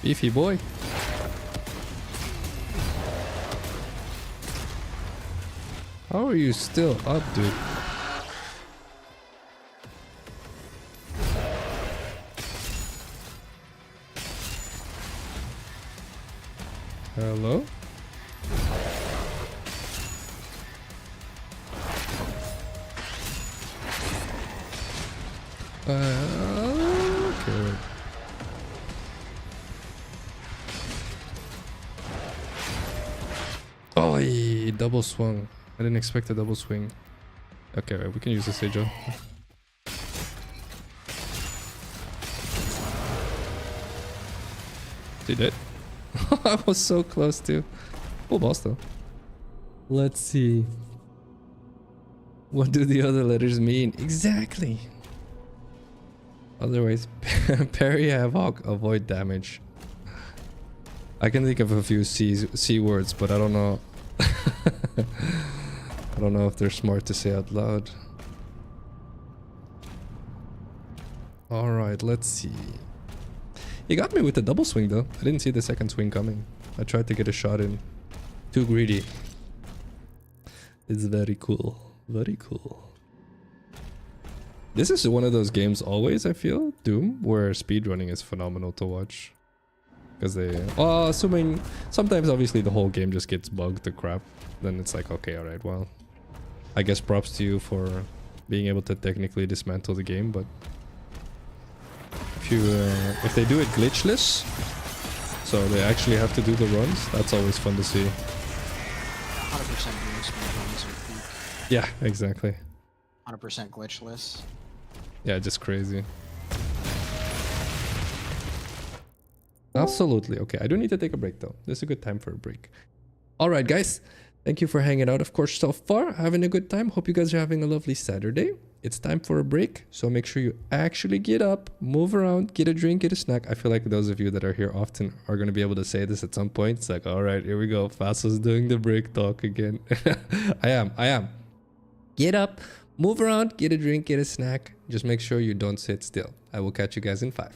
Beefy boy. How are you still up, dude? Hello? Okay. Oh, he double swung. I didn't expect a double swing. Okay, right, we can use the Sigil. Did it? I was so close to. Cool boss though. Let's see. What do the other letters mean? Exactly. Otherwise, parry, havoc, avoid damage. I can think of a few C words, but I don't know. I don't know if they're smart to say out loud. Alright, let's see. He got me with the double swing though. I didn't see the second swing coming. I tried to get a shot in. Too greedy. It's very cool. Very cool. This is one of those games always, I feel, Doom, where speedrunning is phenomenal to watch. Because they... Well, assuming... Sometimes, obviously, the whole game just gets bugged to crap. Then it's like, okay, alright, well... I guess props to you for being able to technically dismantle the game, but... If they do it glitchless, so they actually have to do the runs, that's always fun to see. 100% doing speedruns are peak. Yeah, exactly. 100% glitchless. Yeah, just crazy. Absolutely. Okay, I do need to take a break though. This is a good time for a break. Alright guys, thank you for hanging out of course so far. Having a good time. Hope you guys are having a lovely Saturday. It's time for a break, so make sure you actually get up, move around, get a drink, get a snack. I feel like those of you that are here often are going to be able to say this at some point. It's like, alright, here we go. Phacil's doing the break talk again. I am. Get up, move around, get a drink, get a snack. Just make sure you don't sit still. I will catch you guys in 5.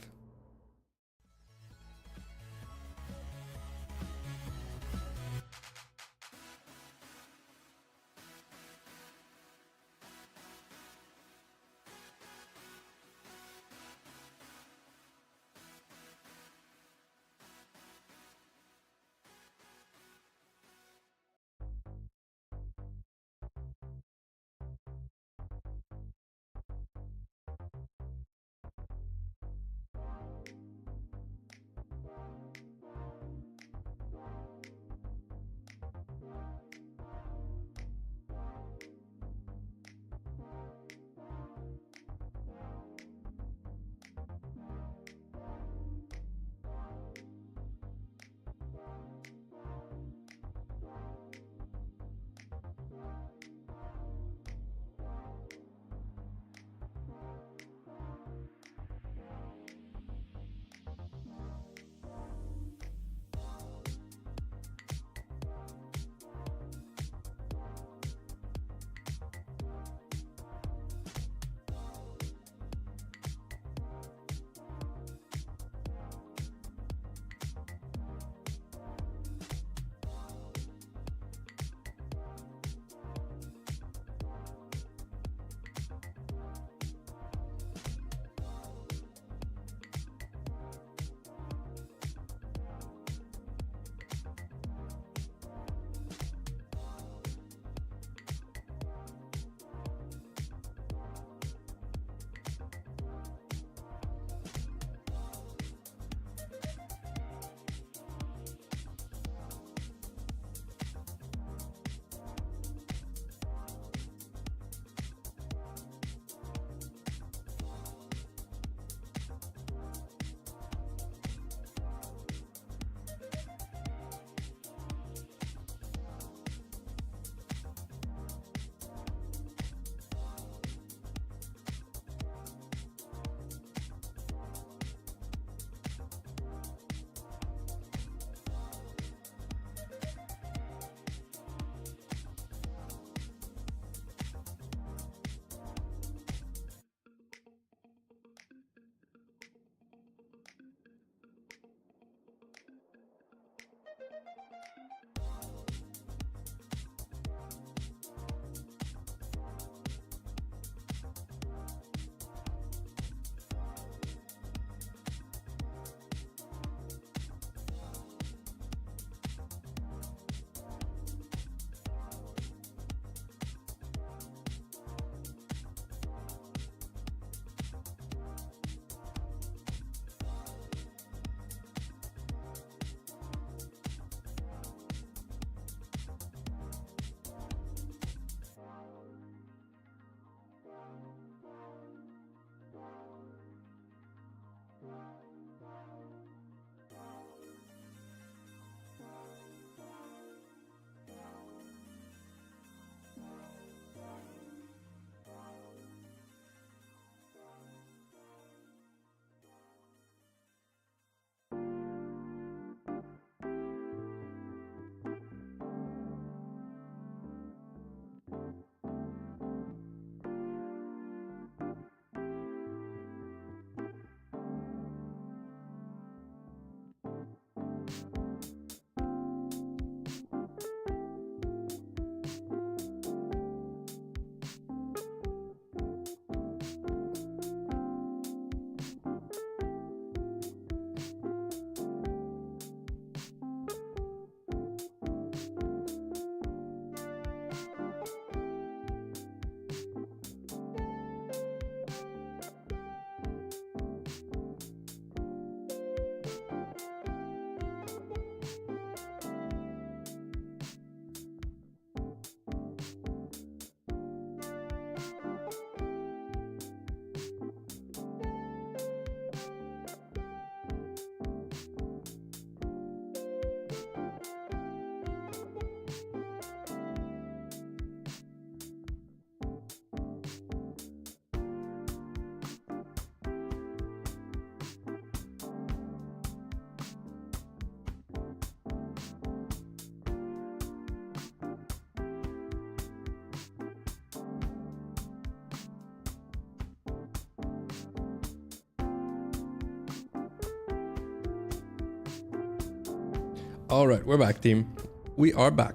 All right, we're back, team. We are back.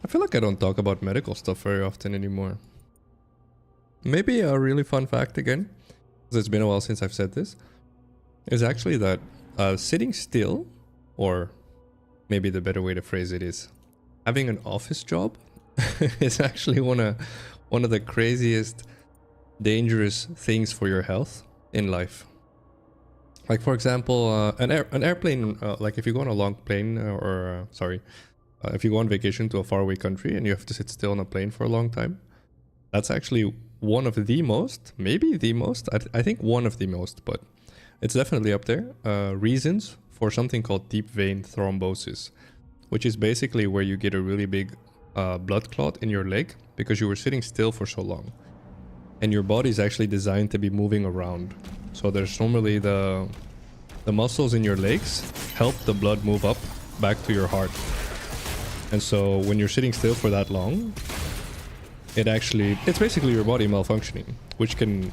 I feel like I don't talk about medical stuff very often anymore. Maybe a really fun fact again, because it's been a while since I've said this, is actually that sitting still, or maybe the better way to phrase it is having an office job is actually one of the craziest, dangerous things for your health in life. Like, for example, an airplane, like if you go on a long plane if you go on vacation to a faraway country and you have to sit still on a plane for a long time, that's actually one of the most, maybe the most, I think one of the most, but it's definitely up there, reasons for something called deep vein thrombosis, which is basically where you get a really big blood clot in your leg because you were sitting still for so long. And your body is actually designed to be moving around. So there's normally the muscles in your legs help the blood move up back to your heart. And so when you're sitting still for that long, it's basically your body malfunctioning, which can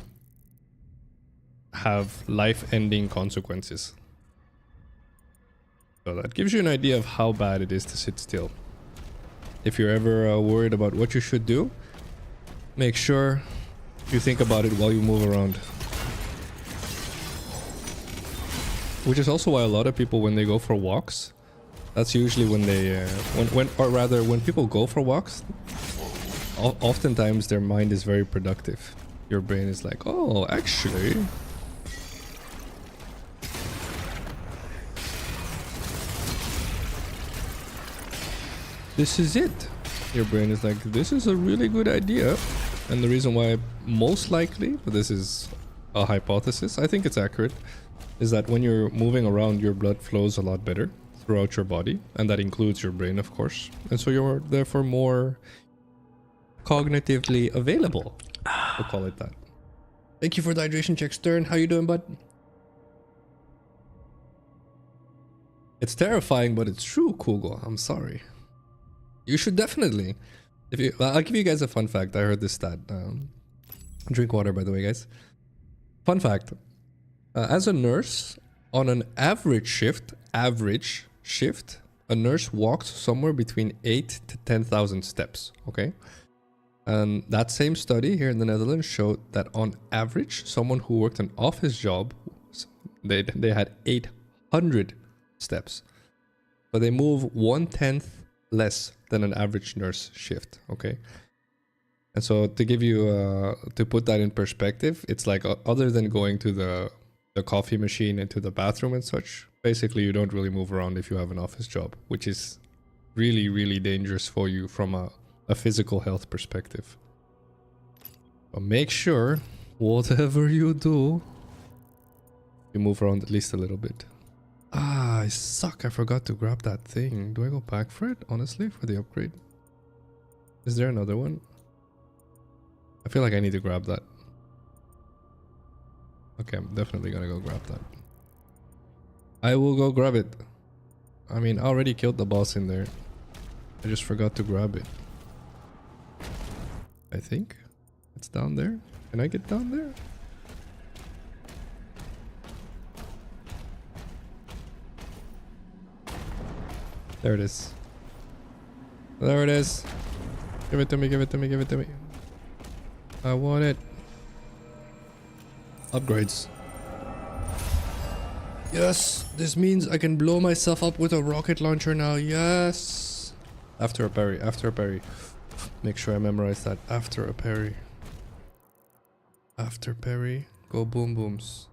have life-ending consequences. So that gives you an idea of how bad it is to sit still. If you're ever worried about what you should do, make sure you think about it while you move around. Which is also why a lot of people, when they go for walks, that's usually when they, when people go for walks, oftentimes their mind is very productive. Your brain is like, oh, actually, this is it. Your brain is like, this is a really good idea. And the reason why, most likely, but this is a hypothesis, I think it's accurate, is that when you're moving around, your blood flows a lot better throughout your body, and that includes your brain, of course. And so you're therefore more cognitively available, we'll call it that. Thank you for the hydration check, Stern. How you doing, bud? It's terrifying, but it's true, Kugo. I'm sorry. You should definitely. I'll give you guys a fun fact. I heard this stat. Drink water, by the way, guys. Fun fact. As a nurse, on an average shift, a nurse walks somewhere between 8 to 10,000 steps, okay? And that same study here in the Netherlands showed that on average, someone who worked an office job, they had 800 steps. But they move 1/10 less than an average nurse shift, okay? And so to give you, to put that in perspective, it's like other than going to the coffee machine and to the bathroom and such, basically you don't really move around if you have an office job, which is really, really dangerous for you from a physical health perspective. But make sure, whatever you do, you move around at least a little bit. Ah, I suck. I forgot to grab that thing. Do I go back for it, honestly, for the upgrade? Is there another one? I feel like I need to grab that. Okay, I'm definitely gonna go grab that. I will go grab it. I mean, I already killed the boss in there. I just forgot to grab it. I think it's down there. Can I get down there? There it is. There it is. Give it to me, give it to me, give it to me. I want it. Upgrades. Yes, this means I can blow myself up with a rocket launcher now. Yes. After a parry, after a parry. Make sure I memorize that. After a parry. After parry, go boom booms.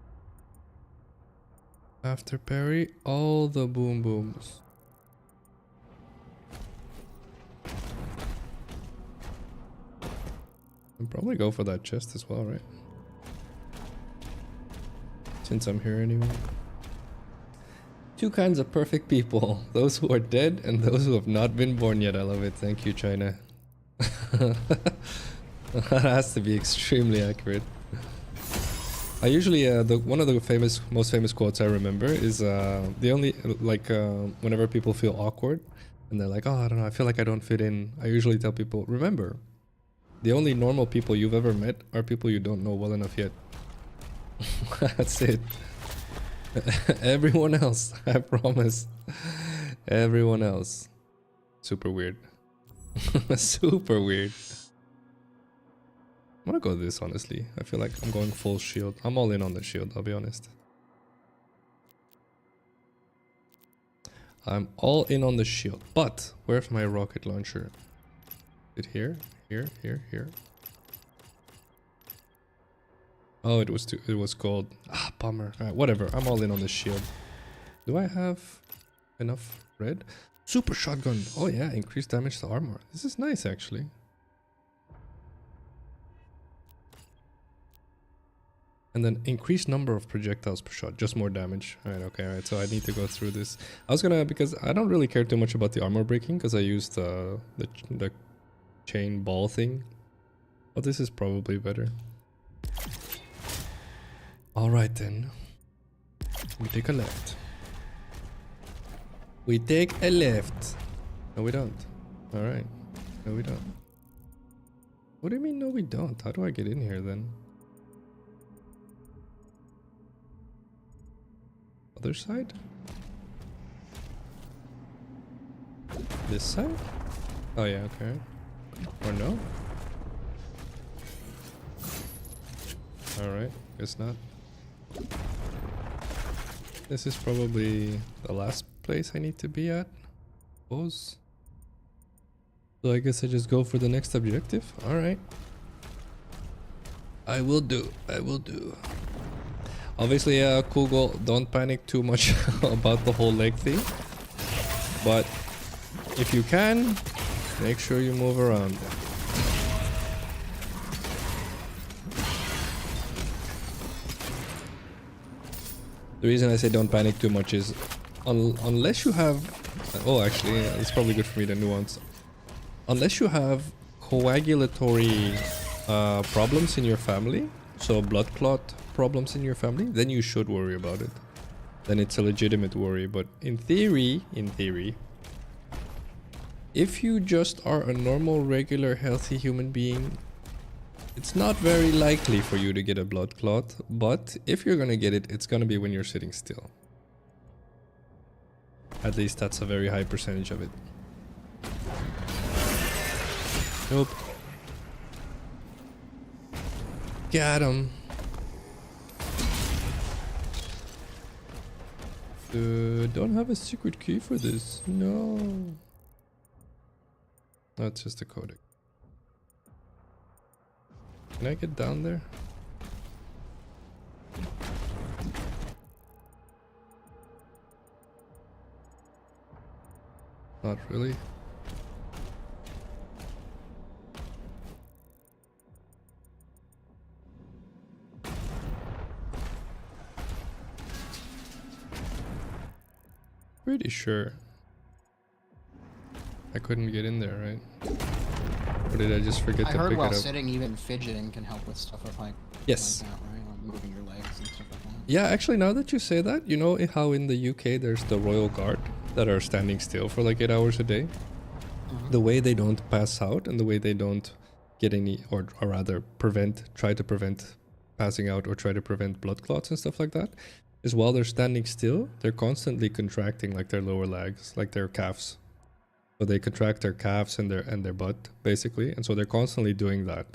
After parry, all the boom booms. I'll probably go for that chest as well, right? Since I'm here anyway. Two kinds of perfect people. Those who are dead and those who have not been born yet. I love it. Thank you, China. That has to be extremely accurate. I usually, one of the most famous quotes I remember is the only, whenever people feel awkward and they're like, oh, I don't know, I feel like I don't fit in. I usually tell people, remember, the only normal people you've ever met are people you don't know well enough yet. That's it. Everyone else, I promise. Everyone else. Super weird. Super weird. I'm gonna go this, honestly. I feel like I'm going full shield. I'm all in on the shield, I'll be honest. I'm all in on the shield. But where's my rocket launcher? Is it here? Here? Here? Here? Oh, it was gold. Ah, bummer. Alright, whatever. I'm all in on the shield. Do I have enough red? Super shotgun. Oh yeah, increased damage to armor. This is nice, actually. And then increased number of projectiles per shot. Just more damage. Alright, okay, alright. So I need to go through this. I was gonna, because I don't really care too much about the armor breaking, because I used the chain ball thing. But this is probably better. Alright then. We take a left. We take a left. No, we don't. Alright. No, we don't. What do you mean, no, we don't? How do I get in here then? Other side? This side? Oh yeah, okay. Or no? Alright, guess not. This is probably the last place I need to be at. Suppose. So I guess I just go for the next objective. Alright. I will do. I will do. Obviously, yeah, cool goal. Don't panic too much about the whole leg thing. But if you can, make sure you move around. The reason I say don't panic too much is unless you have... Oh, actually, it's probably good for me to nuance. Unless you have coagulatory problems in your family, so blood clot problems in your family, then you should worry about it. Then it's a legitimate worry. But in theory, if you just are a normal, regular, healthy human being, it's not very likely for you to get a blood clot, but if you're gonna get it, it's gonna be when you're sitting still. At least that's a very high percentage of it. Nope. Got him. Don't have a secret key for this. No. That's just a codec. Can I get down there? Not really. Pretty sure I couldn't get in there, right? Or did I just forget to pick it up? I heard while sitting, even fidgeting can help with stuff like yes. like that, right? Like moving your legs and stuff like that. Yeah, actually, now that you say that, you know how in the UK there's the Royal Guard that are standing still for like 8 hours a day? The way they don't pass out and the way they don't get any, or rather try to prevent passing out or try to prevent blood clots and stuff like that, is while they're standing still, they're constantly contracting like their lower legs, like their calves. So they contract their calves and their butt, basically. And so they're constantly doing that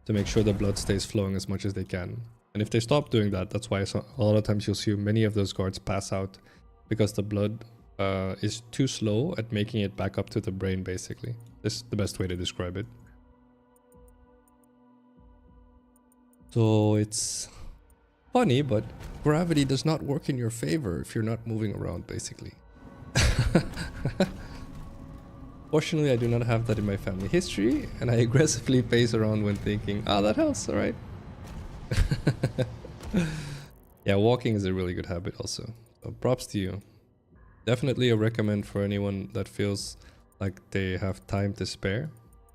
to make sure the blood stays flowing as much as they can. And if they stop doing that, that's why a lot of times you'll see many of those guards pass out, because the blood is too slow at making it back up to the brain, basically. This is the best way to describe it. So it's funny, but gravity does not work in your favor if you're not moving around, basically. Fortunately, I do not have that in my family history, and I aggressively pace around when thinking, ah, that helps, alright. Yeah, walking is a really good habit also. So props to you. Definitely a recommend for anyone that feels like they have time to spare.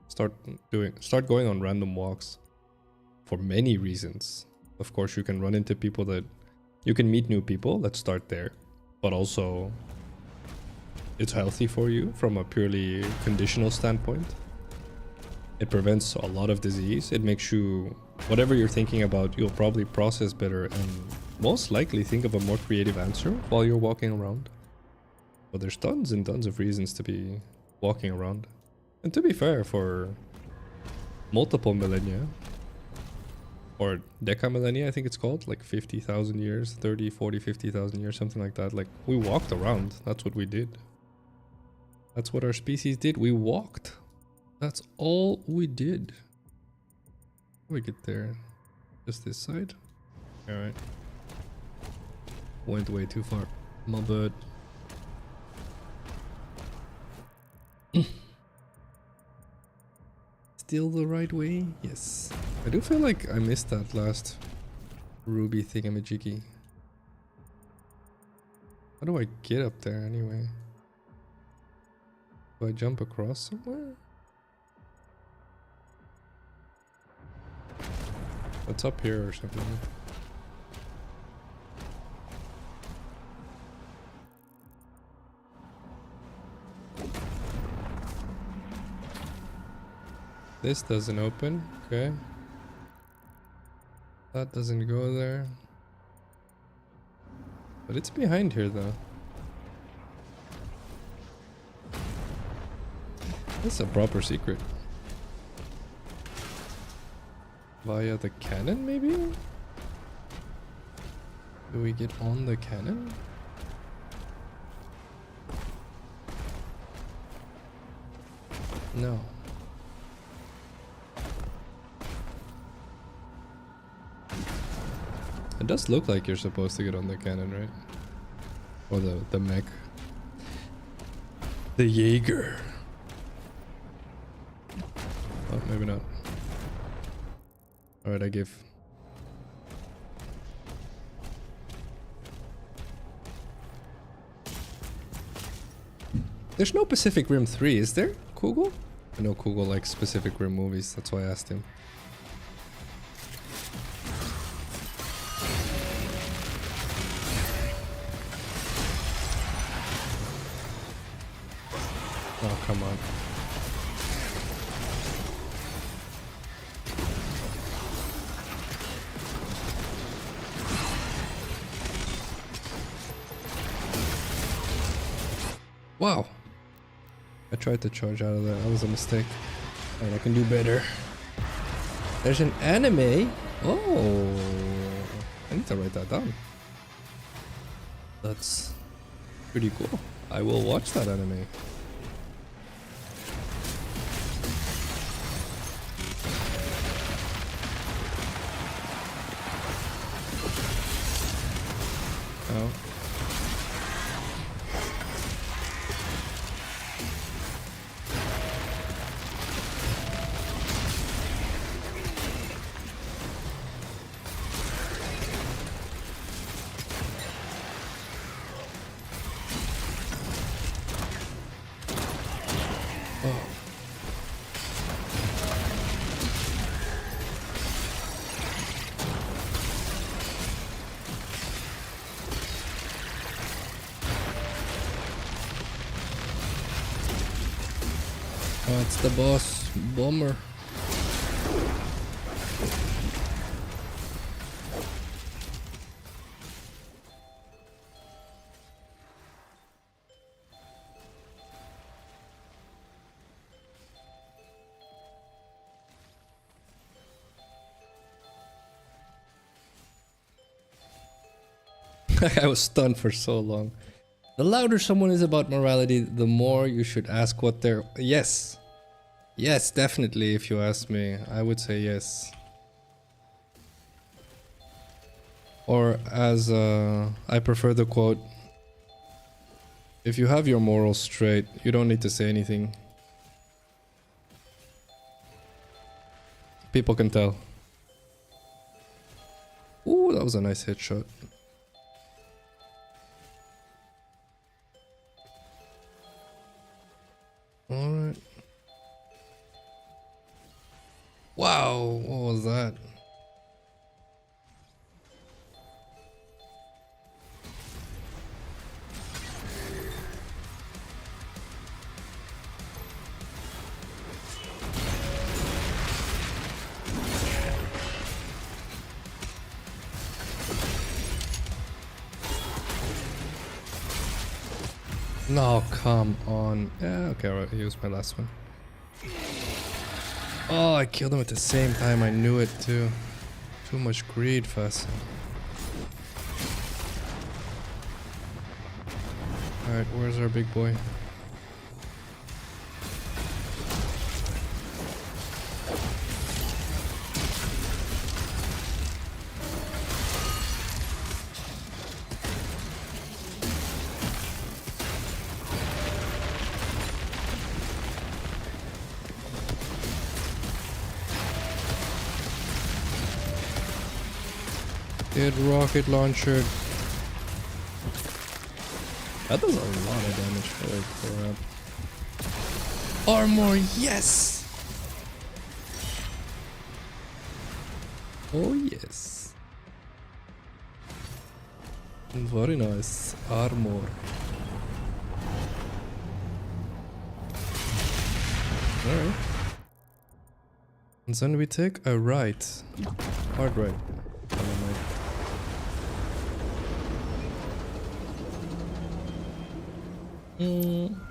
Start going on random walks for many reasons. Of course, you can run into people you can meet new people, let's start there. But also, it's healthy for you from a purely conditional standpoint. It prevents a lot of disease. It makes you, whatever you're thinking about, you'll probably process better and most likely think of a more creative answer while you're walking around. But there's tons and tons of reasons to be walking around. And to be fair, for multiple millennia, or decamillennia I think it's called, like 50,000 years, 30, 40, 50,000 years, something like that. Like, we walked around. That's what we did. That's what our species did. We walked. That's all we did. How do we get there? Just this side? Alright. Went way too far. My bad. Still the right way? Yes. I do feel like I missed that last ruby thingamajiggy. How do I get up there anyway? Do I jump across somewhere? What's up here or something? This doesn't open, okay. That doesn't go there. But it's behind here though. This is a proper secret. Via the cannon, maybe? Do we get on the cannon? No. It does look like you're supposed to get on the cannon, right? Or the mech. The Jaeger. Oh, maybe not. Alright, I give. There's no Pacific Rim 3, is there, Kugel? I know Kugel likes Pacific Rim movies, that's why I asked him. Oh, come on. Wow. I tried to charge out of that. That was a mistake. Alright, I can do better. There's an anime. Oh. I need to write that down. That's pretty cool. I will watch that anime. Oh. Oh, it's the boss. Bomber. I was stunned for so long. The louder someone is about morality, the more you should ask what they're... Yes. Yes, definitely, if you ask me. I would say yes. Or as I prefer the quote, if you have your morals straight, you don't need to say anything. People can tell. Ooh, that was a nice headshot. Alright. Wow, what was that? No, come on. Yeah, okay, I'll use my last one. Oh, I killed him at the same time. I knew it too. Too much greed, Phacil. Alright, where's our big boy? Get rocket launcher. That does a lot of damage. Holy crap. Armor, yes! Oh yes. Very nice. Armor. Alright. And then we take a right. Hard right.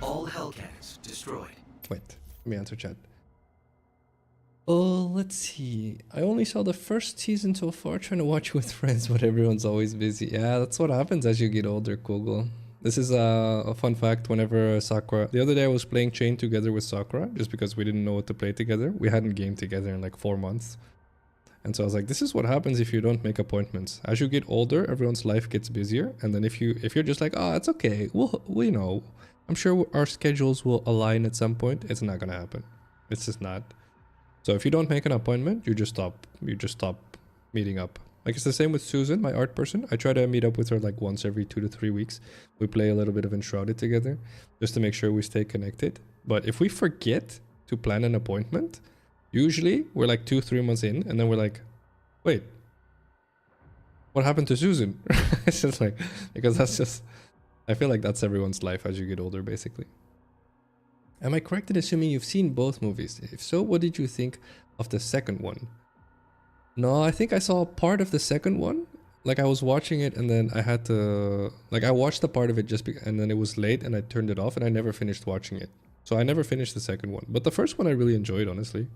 All Hellcats destroyed. Wait, let me answer chat. Oh, let's see. I only saw the first season so far, trying to watch with friends, but everyone's always busy. Yeah, that's what happens as you get older, Kugel. This is a fun fact. Whenever Sakura... The other day I was playing Chain together with Sakura, just because we didn't know what to play together. We hadn't gamed together in like 4 months. And so I was like, this is what happens if you don't make appointments. As you get older, everyone's life gets busier. And then if you're just like, oh, it's okay. We'll you know, I'm sure our schedules will align at some point. It's not going to happen. It's just not. So if you don't make an appointment, you just stop meeting up. Like it's the same with Susan, my art person. I try to meet up with her like once every 2 to 3 weeks. We play a little bit of Enshrouded together just to make sure we stay connected. But if we forget to plan an appointment, usually we're like 2-3 months in and then we're like, wait, what happened to Susan? It's just like, because that's just, I feel like that's everyone's life as you get older, basically. Am I correct in assuming you've seen both movies? If so, what did you think of the second one? No, I think I saw part of the second one. Like I was watching it and then I had to, like I watched the part of it and then it was late and I turned it off and I never finished watching it. So I never finished the second one. But the first one I really enjoyed, honestly.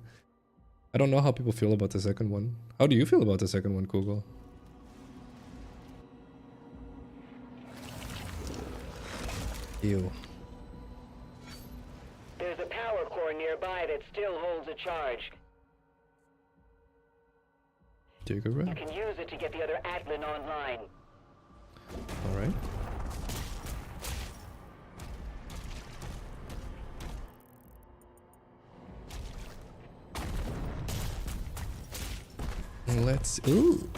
I don't know how people feel about the second one. How do you feel about the second one, Kugel? Ew. There's a power core nearby that still holds a charge. Take a You run. can use it to get the other Atlan online. Alright. Let's... Ooh!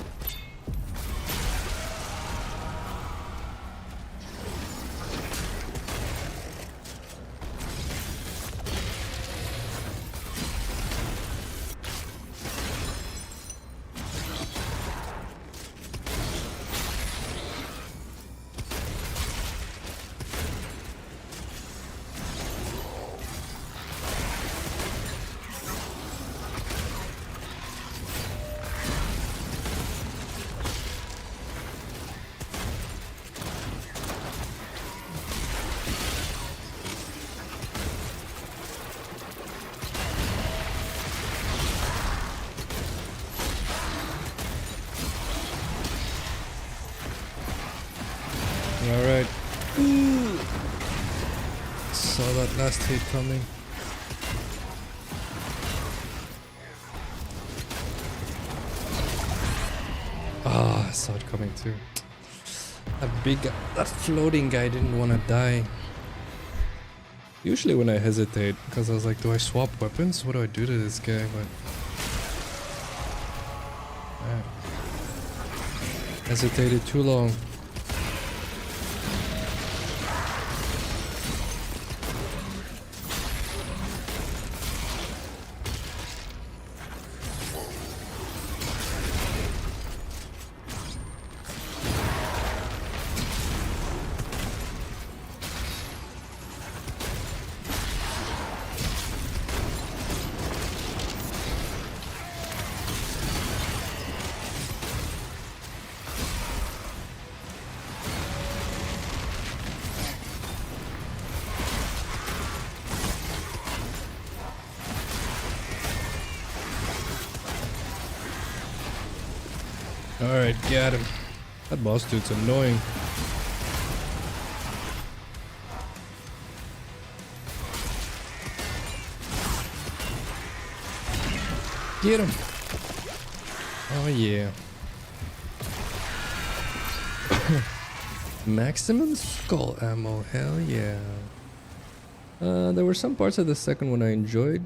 Alright. Saw that last hit coming. Ah, I saw it coming too. That floating guy didn't want to die. Usually when I hesitate, because I was like, do I swap weapons? What do I do to this guy? But hesitated too long. Alright, get him. That boss dude's annoying. Get him. Oh yeah. Maximum skull ammo, hell yeah. There were some parts of the second one I enjoyed,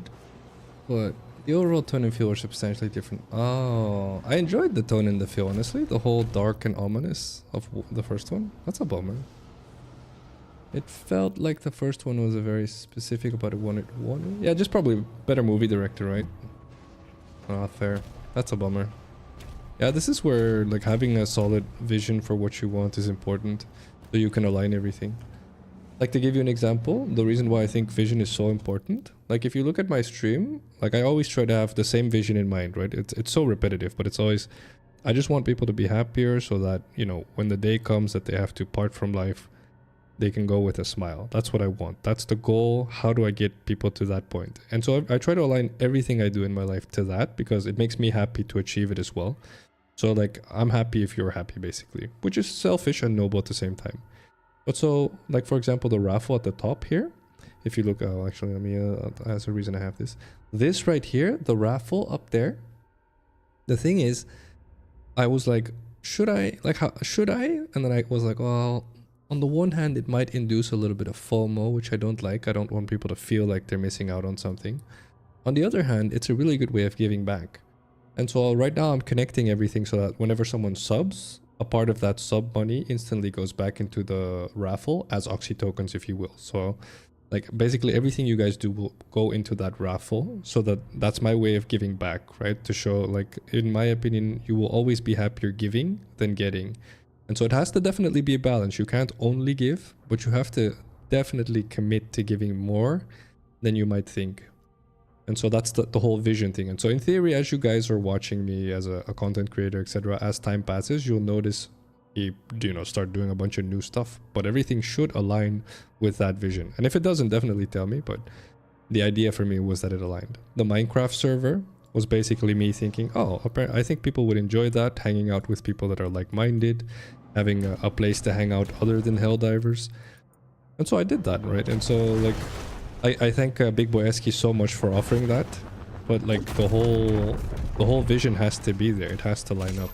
but the overall tone and feel were substantially different. Oh, I enjoyed the tone and the feel, honestly. The whole dark and ominous of the first one. That's a bummer. It felt like the first one was a very specific about what it wanted. Yeah, just probably better movie director, right? Ah, fair. That's a bummer. Yeah, this is where like having a solid vision for what you want is important, so you can align everything. Like, to give you an example, the reason why I think vision is so important, like if you look at my stream, like I always try to have the same vision in mind, right? It's so repetitive, but it's always, I just want people to be happier so that, you know, when the day comes that they have to part from life, they can go with a smile. That's what I want. That's the goal. How do I get people to that point? And so I try to align everything I do in my life to that, because it makes me happy to achieve it as well. So like, I'm happy if you're happy, basically, which is selfish and noble at the same time. But so, like, for example, the raffle at the top here, if you look, oh, actually, let me, that's the reason I have this. This right here, the raffle up there, the thing is, I was like, should I, like, how, should I? And then I was like, well, on the one hand, it might induce a little bit of FOMO, which I don't like. I don't want people to feel like they're missing out on something. On the other hand, it's a really good way of giving back. And so right now I'm connecting everything so that whenever someone subs, a part of that sub money instantly goes back into the raffle as Oxy tokens, if you will. So like basically everything you guys do will go into that raffle, so that's my way of giving back, right? To show, like, in my opinion, you will always be happier giving than getting. And so it has to definitely be a balance. You can't only give, but you have to definitely commit to giving more than you might think. And so that's the whole vision thing. And so in theory, as you guys are watching me as a content creator, etc., as time passes, you'll notice me, you know, start doing a bunch of new stuff. But everything should align with that vision. And if it doesn't, definitely tell me. But the idea for me was that it aligned. The Minecraft server was basically me thinking, oh, I think people would enjoy that, hanging out with people that are like-minded, having a place to hang out other than Helldivers. And so I did that, right? And so, like, I thank Big Boy Esky so much for offering that, but like the whole vision has to be there. It has to line up.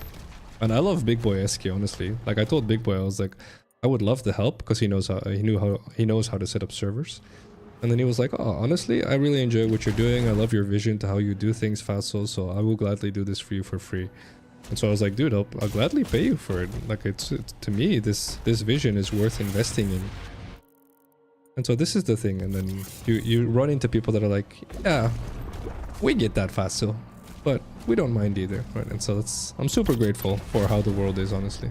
And I love Big Boy Esky, honestly. Like, I told Big Boy, I was like, I would love to help, because he knows how to set up servers. And then he was like, oh, honestly, I really enjoy what you're doing. I love your vision to how you do things, Phacil, so I will gladly do this for you for free. And so I was like, dude, I'll gladly pay you for it. Like, it's to me, this vision is worth investing in. And so this is the thing, and then you run into people that are like, yeah, we get that, Phacil, but we don't mind either, right? And so I'm super grateful for how the world is, honestly.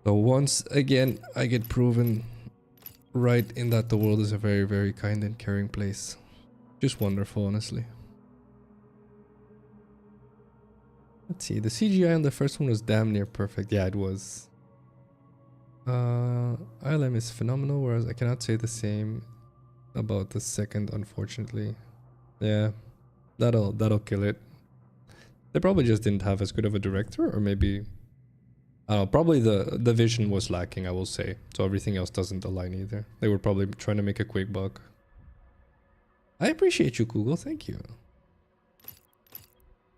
So once again, I get proven right in that the world is a very, very kind and caring place. Just wonderful, honestly. Let's see, the CGI on the first one was damn near perfect. Yeah, it was. ILM is phenomenal, whereas I cannot say the same about the second, unfortunately. Yeah, that'll kill it. They probably just didn't have as good of a director, or maybe, I don't know, probably the vision was lacking, I will say. So everything else doesn't align either. They were probably trying to make a quick buck. I appreciate you, Google. Thank you.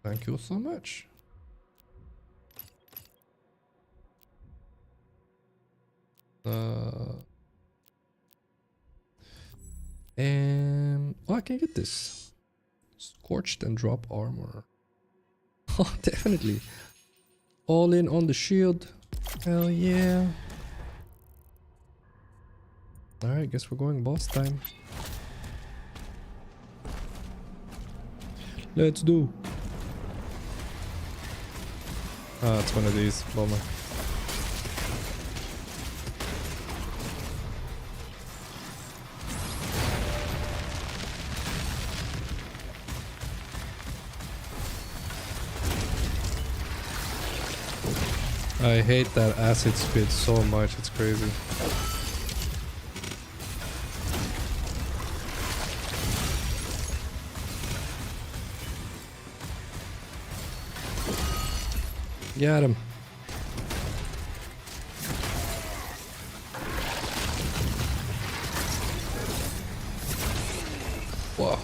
Thank you so much. And oh, I can get this scorched and drop armor. Oh, definitely all in on the shield. Hell yeah. All right, guess we're going boss time. Let's do. Ah, it's one of these. Bummer. I hate that acid spit so much, it's crazy. Get him. Whoa.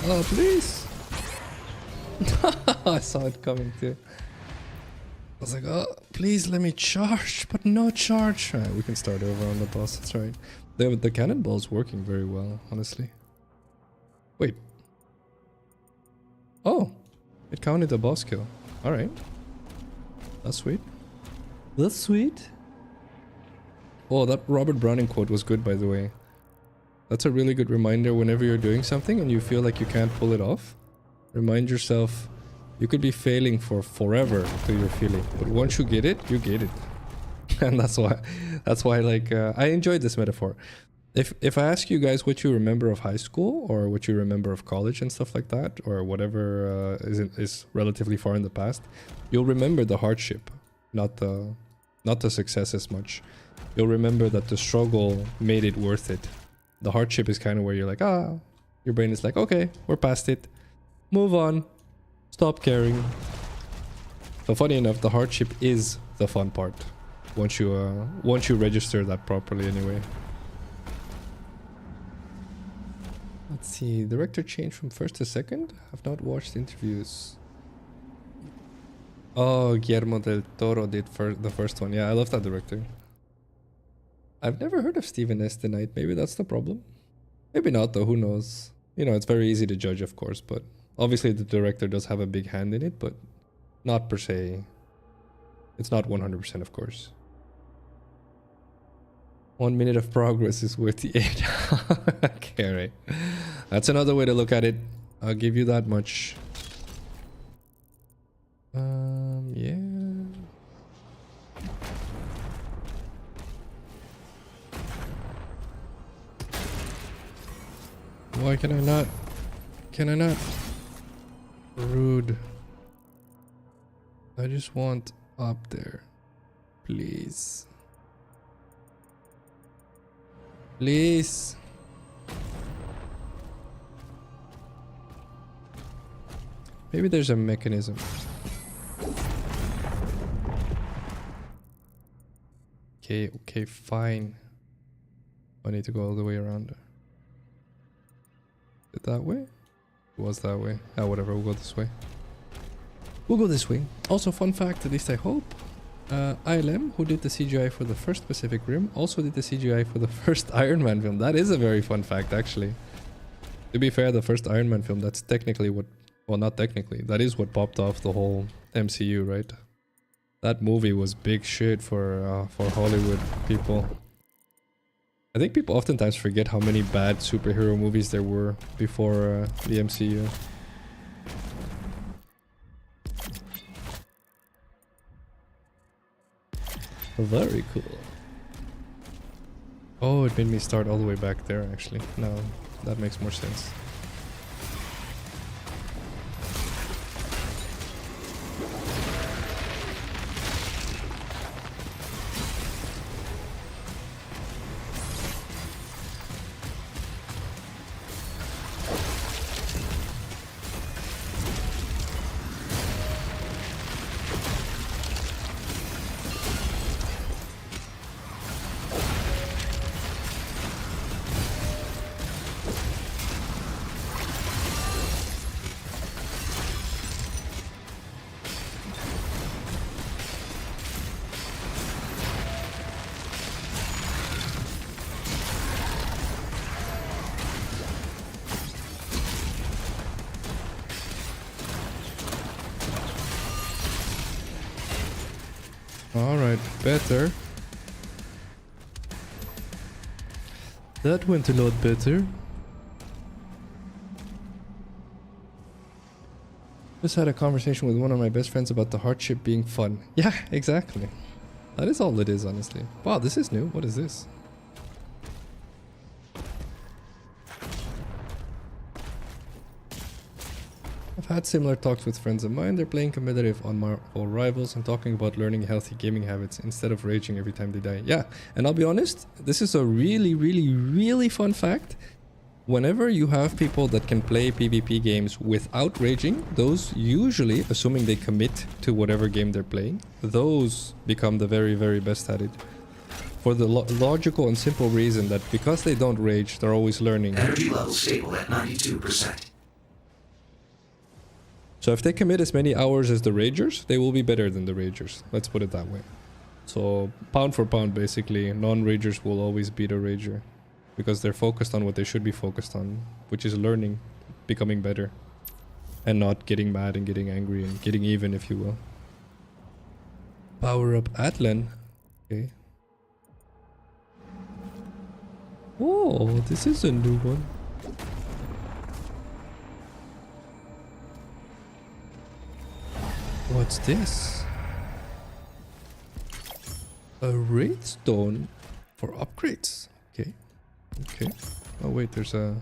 Oh, please. I saw it coming too. I was like, oh, please let me charge, but no charge. Alright, we can start over on the boss, that's right. The cannonball's working very well, honestly. Wait. Oh, it counted the boss kill. Alright. That's sweet. That's sweet. Oh, that Robert Browning quote was good, by the way. That's a really good reminder whenever you're doing something and you feel like you can't pull it off. Remind yourself, you could be failing for forever till you're feeling, but once you get it, you get it. And that's why like, I enjoyed this metaphor. If I ask you guys what you remember of high school or what you remember of college and stuff like that, or whatever is relatively far in the past, you'll remember the hardship, not the success as much. You'll remember that the struggle made it worth it. The hardship is kind of where you're like, your brain is like, okay, we're past it. Move on. Stop caring. So funny enough, the hardship is the fun part. Once you register that properly anyway. Let's see, director changed from first to second? I've not watched interviews. Oh, Guillermo del Toro did the first one. Yeah, I love that director. I've never heard of Steven S. the Knight. Maybe that's the problem. Maybe not though, who knows. You know, it's very easy to judge, of course, but obviously the director does have a big hand in it, but not per se. It's not 100%, of course. 1 minute of progress is worth the 8. Okay, right. That's another way to look at it. I'll give you that much. Yeah. Why can I not? Can I not? Rude. I just want up there. Please. Please. Maybe there's a mechanism. Okay, fine. I need to go all the way around. Is it that way? It was that way. Ah, whatever, we'll go this way. We'll go this way. Also, fun fact, at least I hope. ILM, who did the CGI for the first Pacific Rim, also did the CGI for the first Iron Man film. That is a very fun fact, actually. To be fair, the first Iron Man film, that's technically what... Well, not technically. That is what popped off the whole MCU, right? That movie was big shit for Hollywood people. I think people oftentimes forget how many bad superhero movies there were before the MCU. Very cool. Oh, it made me start all the way back there, actually. No, that makes more sense. Alright, better. That went a lot better. Just had a conversation with one of my best friends about the hardship being fun. Yeah, exactly. That is all it is, honestly. Wow, this is new. What is this? I've had similar talks with friends of mine. They're playing competitive on Marvel Rivals and talking about learning healthy gaming habits instead of raging every time they die. Yeah, and I'll be honest, this is a really fun fact. Whenever you have people that can play PvP games without raging, those usually, assuming they commit to whatever game they're playing, those become the very best at it. For the logical and simple reason that because they don't rage, they're always learning. Energy level stable at 92%. So if they commit as many hours as the ragers, they will be better than the ragers. Let's put it that way. So pound for pound, basically, non-ragers will always beat a rager. Because they're focused on what they should be focused on, which is learning, becoming better. And not getting mad and getting angry and getting even, if you will. Power up Atlan. Okay. Oh, this is a new one. What's this? A raid stone for upgrades. Okay. Okay. Oh wait, there's a...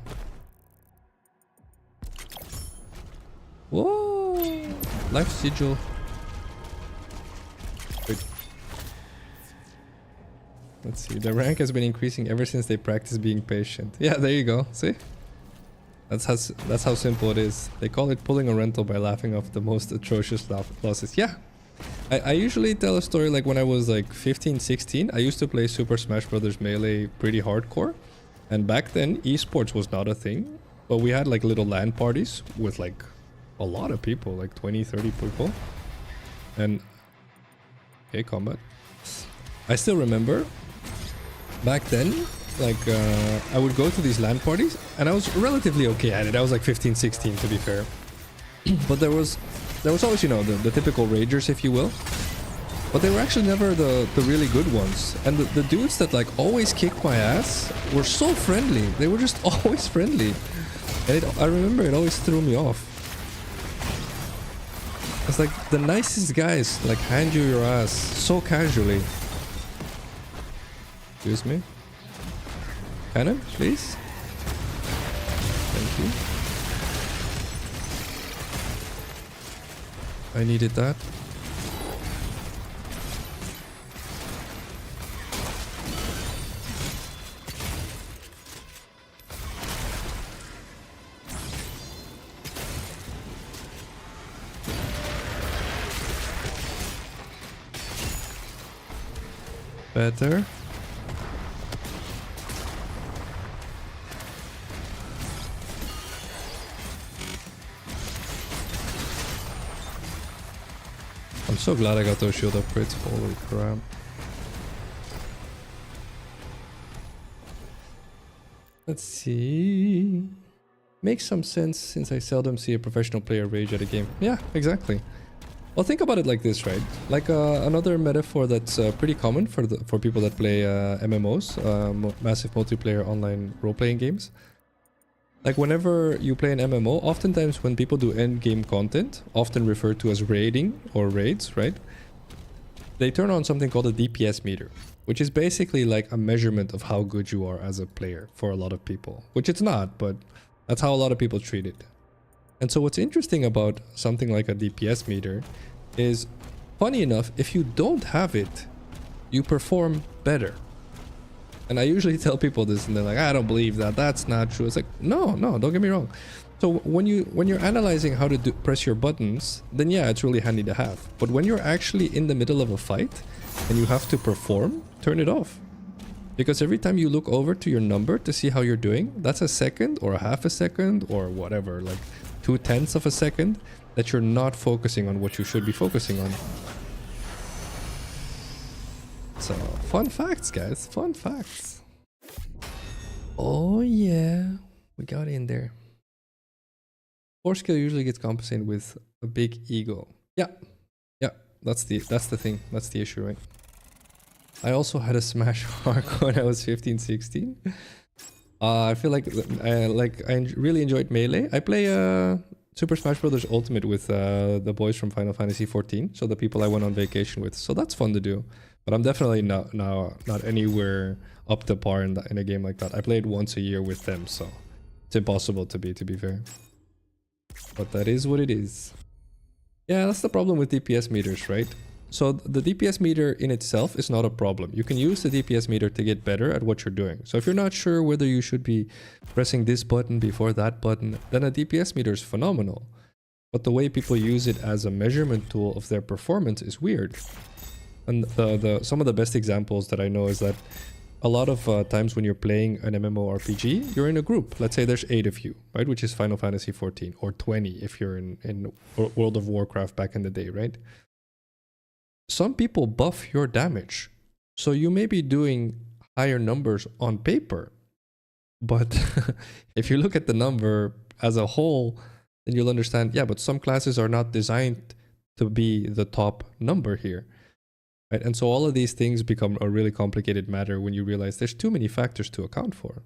Whoa! Life sigil. Wait. Let's see. The rank has been increasing ever since they practiced being patient. Yeah, there you go. See? That's how simple it is. They call it pulling a rental by laughing off the most atrocious losses. Yeah. I usually tell a story like when I was like 15, 16. I used to play Super Smash Bros. Melee pretty hardcore. And back then, esports was not a thing. But we had like little LAN parties with like a lot of people, like 20, 30 people. And... Okay, combat. I still remember back then, like I would go to these LAN parties and I was relatively okay at it. I was like 15, 16 to be fair. But there was always, you know, the typical ragers, if you will. But they were actually never the really good ones. And the dudes that like always kicked my ass were so friendly. They were just always friendly. And I remember it always threw me off. It's like the nicest guys like hand you your ass so casually. Excuse me. Cannon, please. Thank you. I needed that. Better. I'm so glad I got those shield upgrades. Holy crap. Let's see. Makes some sense since I seldom see a professional player rage at a game. Yeah, exactly. Well, think about it like this, right? Like another metaphor that's pretty common for people that play MMOs, massive multiplayer online role-playing games. Like whenever you play an MMO, oftentimes when people do end-game content, often referred to as raiding or raids, right? They turn on something called a DPS meter, which is basically like a measurement of how good you are as a player for a lot of people. Which it's not, but that's how a lot of people treat it. And so what's interesting about something like a DPS meter is, funny enough, if you don't have it, you perform better. And I usually tell people this and they're like, I don't believe that, that's not true. It's like, no, don't get me wrong. So when you're analyzing how to press your buttons, then yeah, it's really handy to have. But when you're actually in the middle of a fight and you have to perform, turn it off. Because every time you look over to your number to see how you're doing, that's a second or a half a second or whatever, like 0.2 of a second that you're not focusing on what you should be focusing on. So, fun facts, guys. Fun facts. Oh, yeah. We got in there. Force skill usually gets compensated with a big ego. Yeah. Yeah. That's the thing. That's the issue, right? I also had a Smash arc when I was 15, 16. I feel like I really enjoyed Melee. I play Super Smash Bros. Ultimate with the boys from Final Fantasy 14. So the people I went on vacation with. So that's fun to do. But I'm definitely not anywhere up to par in a game like that. I played once a year with them, so it's impossible to be fair. But that is what it is. Yeah, that's the problem with DPS meters, right? So the DPS meter in itself is not a problem. You can use the DPS meter to get better at what you're doing. So if you're not sure whether you should be pressing this button before that button, then a DPS meter is phenomenal. But the way people use it as a measurement tool of their performance is weird. And some of the best examples that I know is that a lot of times when you're playing an MMORPG, you're in a group. Let's say there's 8 of you, right? Which is Final Fantasy 14, or 20 if you're in World of Warcraft back in the day, right? Some people buff your damage. So you may be doing higher numbers on paper. But if you look at the number as a whole, then you'll understand, yeah, but some classes are not designed to be the top number here. Right? And so all of these things become a really complicated matter when you realize there's too many factors to account for.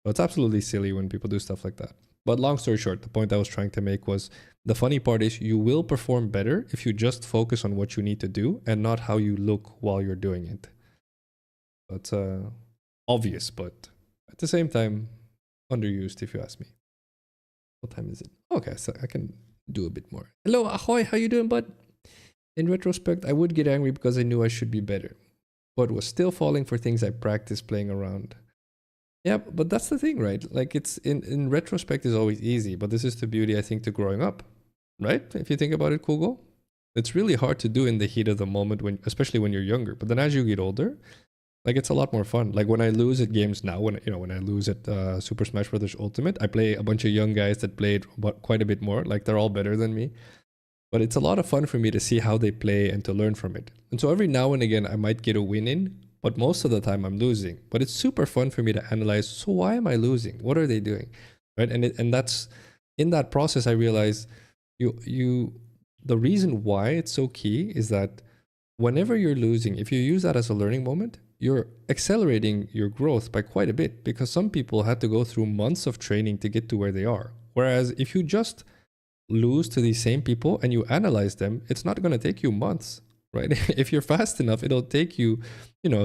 So it's absolutely silly when people do stuff like that. But long story short, the point I was trying to make was the funny part is you will perform better if you just focus on what you need to do and not how you look while you're doing it. That's obvious, but at the same time, underused if you ask me. What time is it? Okay, so I can do a bit more. Hello, Ahoy, how you doing, bud? In retrospect, I would get angry because I knew I should be better, but was still falling for things I practiced playing around. Yeah, but that's the thing, right? Like it's in retrospect is always easy, but this is the beauty, I think, to growing up, right? If you think about it, Kugo, it's really hard to do in the heat of the moment, especially when you're younger. But then as you get older, like it's a lot more fun. Like when I lose at games now, when I lose at Super Smash Bros. Ultimate, I play a bunch of young guys that played quite a bit more. Like they're all better than me. But it's a lot of fun for me to see how they play and to learn from it. And so every now and again, I might get a win in, but most of the time I'm losing. But it's super fun for me to analyze, so why am I losing? What are they doing? Right? And that's, in that process, I realize the reason why it's so key is that whenever you're losing, if you use that as a learning moment, you're accelerating your growth by quite a bit, because some people had to go through months of training to get to where they are. Whereas if you just lose to these same people and you analyze them, it's not going to take you months, right? If you're fast enough, it'll take you,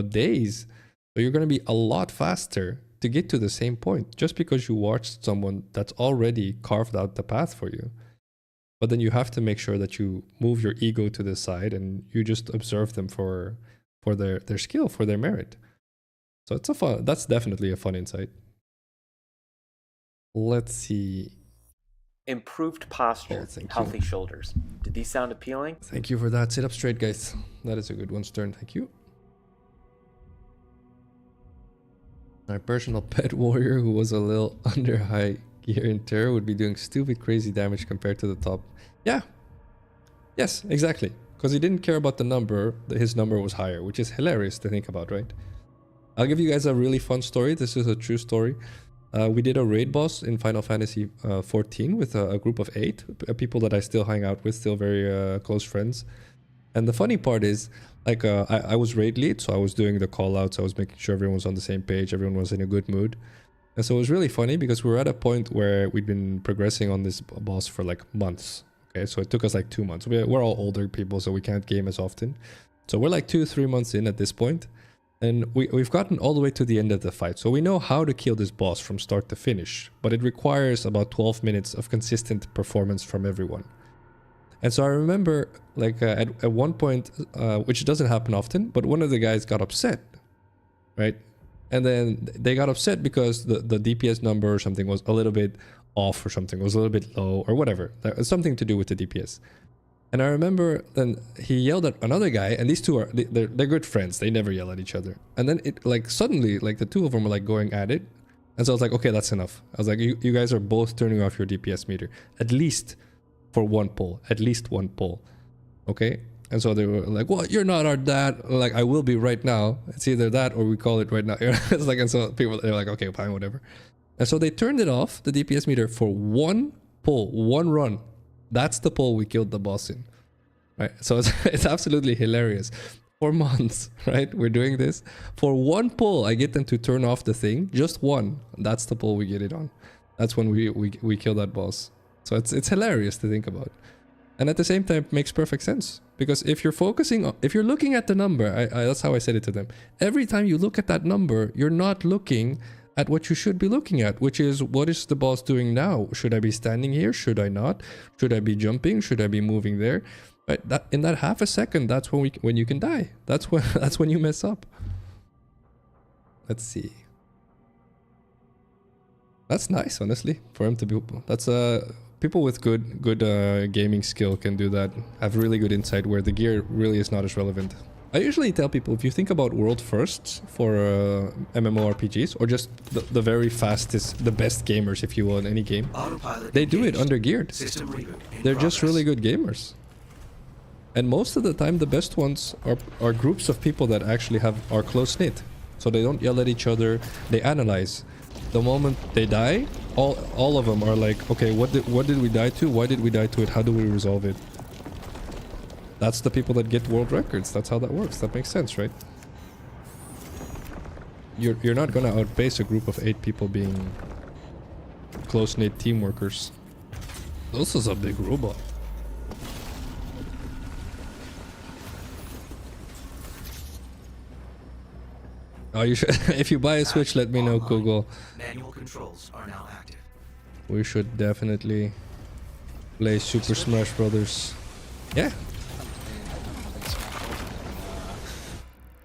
days. So you're going to be a lot faster to get to the same point just because you watched someone that's already carved out the path for you. But then you have to make sure that you move your ego to the side and you just observe them for their skill, for their merit. So that's definitely a fun insight. Let's see. Improved posture, healthy shoulders. Did these sound appealing? Thank you for that. Sit up straight, guys. That is a good one, Stern. Thank you. My personal pet warrior who was a little under high gear in terror would be doing stupid crazy damage compared to the top. Yeah. Yes, exactly. Because he didn't care about the number, his number was higher, which is hilarious to think about, right? I'll give you guys a really fun story. This is a true story. We did a raid boss in Final Fantasy 14 with a group of 8 people that I still hang out with, still very close friends. And the funny part is, like, I was raid lead, so I was doing the call outs, I was making sure everyone was on the same page, everyone was in a good mood. And so it was really funny because we were at a point where we'd been progressing on this boss for like months. Okay, so it took us like 2 months. We're all older people, so we can't game as often. So we're like 2-3 months in at this point. And we've gotten all the way to the end of the fight. So we know how to kill this boss from start to finish. But it requires about 12 minutes of consistent performance from everyone. And so I remember, like, at one point, which doesn't happen often, but one of the guys got upset, right? And then they got upset because the DPS number or something was a little bit off or something. It was a little bit low or whatever. There was something to do with the DPS. And I remember then he yelled at another guy, and these two they're good friends. They never yell at each other. And then it, like, suddenly, like, the two of them were like going at it. And so I was like, okay, that's enough. I was like, you guys are both turning off your DPS meter. At least for one pull. At least one pull. Okay? And so they were like, well, you're not our dad. Like, I will be right now. It's either that or we call it right now. It's like, and so people, they're like, okay, fine, whatever. And so they turned it off, the DPS meter, for one pull, one run. That's the pull we killed the boss in, right? So it's absolutely hilarious. For months, right? We're doing this. For one pull, I get them to turn off the thing. Just one. That's the pull we get it on. That's when we kill that boss. So it's hilarious to think about. And at the same time, it makes perfect sense. Because if you're focusing on, if you're looking at the number, that's how I said it to them. Every time you look at that number, you're not looking at what you should be looking at, which is, what is the boss doing now? Should I be standing here? Should I not? Should I be jumping? Should I be moving there? Right, that in that half a second, that's when you can die. That's when you mess up. Let's see. That's nice, honestly, for him to be. That's people with good gaming skill can do that. Have really good insight where the gear really is not as relevant. I usually tell people, if you think about world firsts for MMORPGs, or just the very fastest, the best gamers, if you will, in any game, they do it under geared. They're just really good gamers. And most of the time, the best ones are groups of people that actually are close-knit. So they don't yell at each other, they analyze. The moment they die, all of them are like, okay, what did we die to? Why did we die to it? How do we resolve it? That's the people that get world records. That's how that works. That makes sense, right? You're not gonna outpace a group of 8 people being close-knit team workers. This is a big robot. Oh, you should. If you buy a Switch, let me know, Google. Manual controls are now active. We should definitely play Super Smash Brothers. Yeah.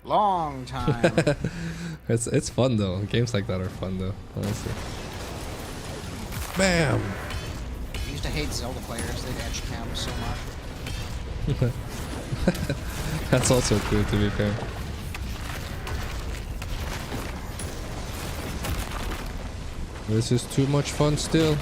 Long time. It's fun though. Games like that are fun though, honestly. Bam! I used to hate Zelda players. They'd edge cam so much. That's also true, to be fair. This is too much fun still.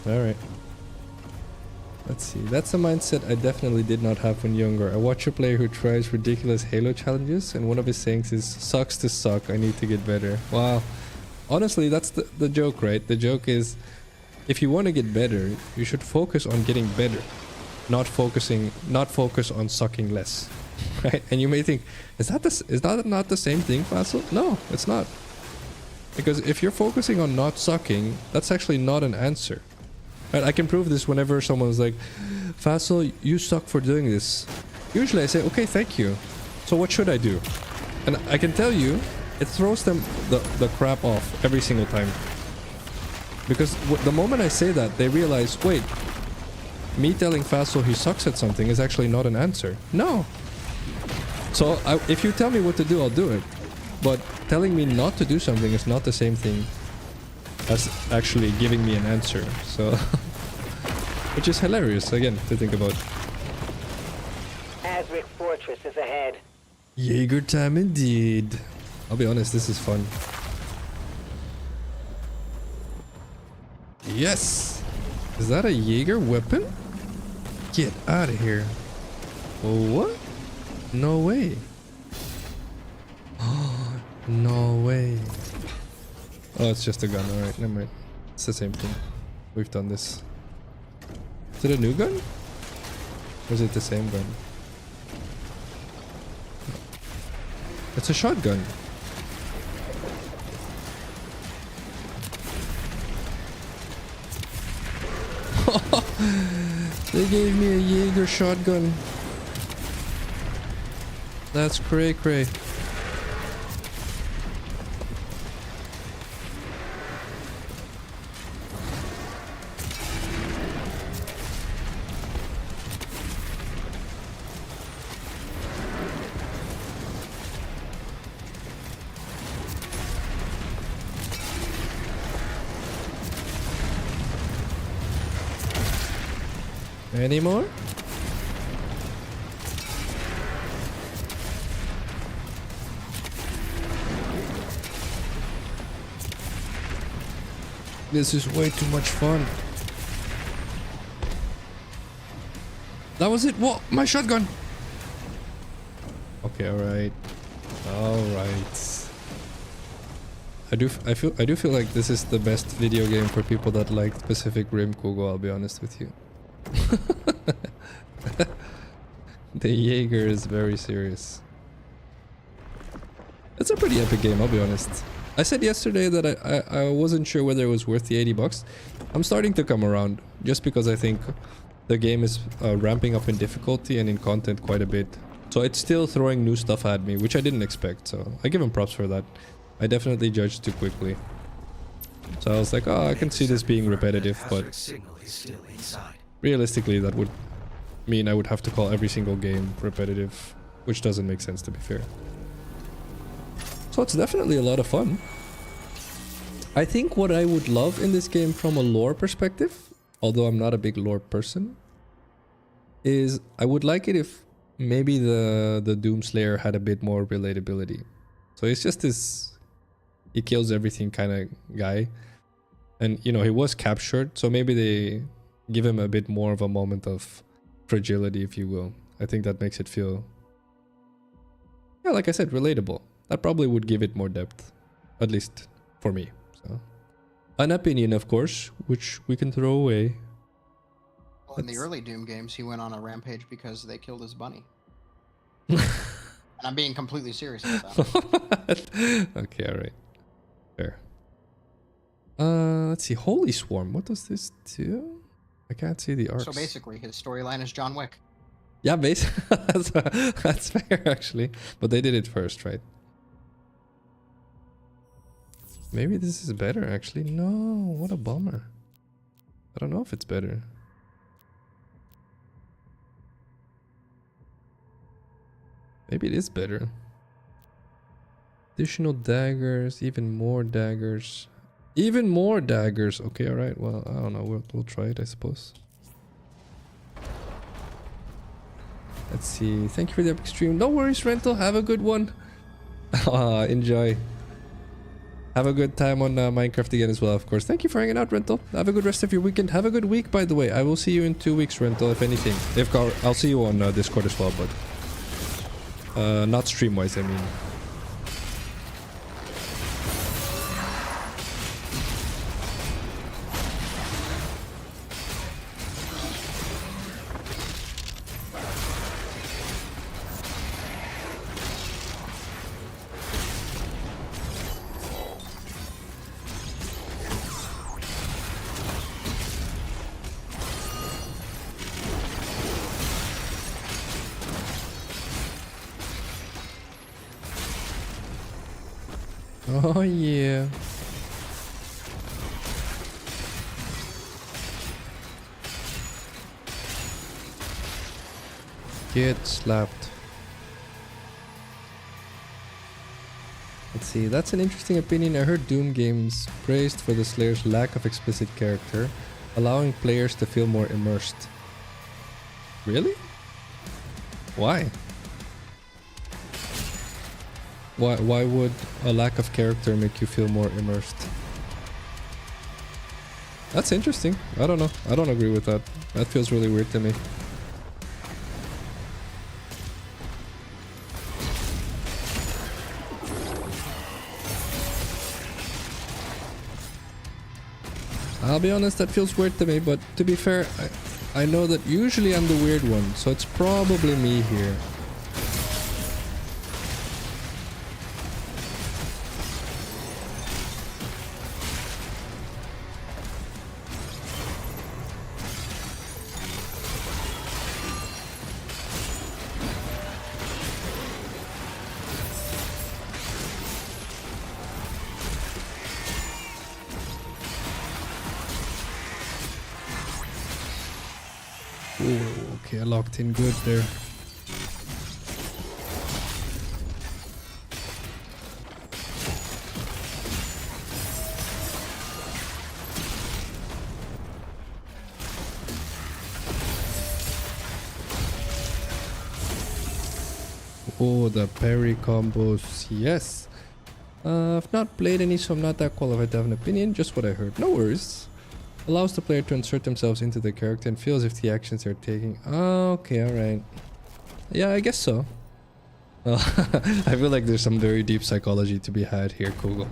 Alright. Let's see. That's a mindset I definitely did not have when younger. I watch a player who tries ridiculous Halo challenges, and one of his sayings is, "Sucks to suck, I need to get better." Wow. Honestly, that's the joke, right? The joke is, if you want to get better, you should focus on getting better. Not focus on sucking less. Right? And you may think, is that not the same thing, Phacil? No, it's not. Because if you're focusing on not sucking, that's actually not an answer. Right, I can prove this whenever someone's like, "Phacil, you suck for doing this." Usually I say, "Okay, thank you. So what should I do?" And I can tell you, it throws them the crap off every single time. Because the moment I say that, they realize, wait, me telling Phacil he sucks at something is actually not an answer. No. So if you tell me what to do, I'll do it. But telling me not to do something is not the same thing as actually giving me an answer. So, which is hilarious, again, to think about. Azric Fortress is ahead. Jaeger time indeed. I'll be honest, this is fun. Yes! Is that a Jaeger weapon? Get out of here. What? No way. No way. Oh, it's just a gun. Alright, never mind. It's the same thing. We've done this. Is it a new gun? Or is it the same gun? It's a shotgun. They gave me a Jaeger shotgun. That's cray cray. Any more? This is way too much fun. That was it. What? My shotgun. Okay, alright. Alright. I do feel like this is the best video game for people that like Pacific Rim, Google, I'll be honest with you. The Jaeger is very serious. It's a pretty epic game, I'll be honest. I said yesterday that I wasn't sure whether it was worth the $80. I'm starting to come around, just because I think the game is ramping up in difficulty and in content quite a bit. So it's still throwing new stuff at me, which I didn't expect, so I give him props for that. I definitely judged too quickly. So I was like, oh, I can see this being repetitive, but realistically that would mean I would have to call every single game repetitive, which doesn't make sense, to be fair. So it's definitely a lot of fun. I think what I would love in this game from a lore perspective, although I'm not a big lore person, is I would like it if maybe the Doomslayer had a bit more relatability. So he's just this, he kills everything kind of guy. And, you know, he was captured, so maybe they give him a bit more of a moment of fragility, if you will. I think that makes it feel, yeah, like I said, relatable. That probably would give it more depth, at least for me. So, an opinion, of course, which we can throw away. Well, in the early Doom games, he went on a rampage because they killed his bunny. And I'm being completely serious about that. Okay, alright. Fair. Let's see. Holy Swarm. What does this do? I can't see the arcs. So basically, his storyline is John Wick. Yeah, basically. That's fair, actually. But they did it first, right? Maybe this is better, actually. No, what a bummer. I don't know if it's better. Maybe it is better. Additional daggers, even more daggers. Even more daggers. Okay, alright. Well, I don't know. We'll try it, I suppose. Let's see. Thank you for the epic stream. No worries, Rental. Have a good one. Enjoy. Have a good time on Minecraft again as well, of course. Thank you for hanging out, Rental. Have a good rest of your weekend. Have a good week, by the way. I will see you in 2 weeks, Rental, if anything. I'll see you on Discord as well, but not stream-wise, I mean. Oh yeah. Get slapped. Let's see, that's an interesting opinion. I heard Doom games praised for the Slayer's lack of explicit character, allowing players to feel more immersed. Really? Why? Why would a lack of character make you feel more immersed? That's interesting. I don't know. I don't agree with that. That feels really weird to me. I'll be honest, that feels weird to me, but to be fair, I know that usually I'm the weird one, so it's probably me here. Okay, I locked in good there. Oh, the parry combos, yes. I've not played any, so I'm not that qualified to have an opinion, just what I heard. No worries. Allows the player to insert themselves into the character and feels if the actions they're taking. Oh, okay, alright. Yeah, I guess so. I feel like there's some very deep psychology to be had here, Kugel.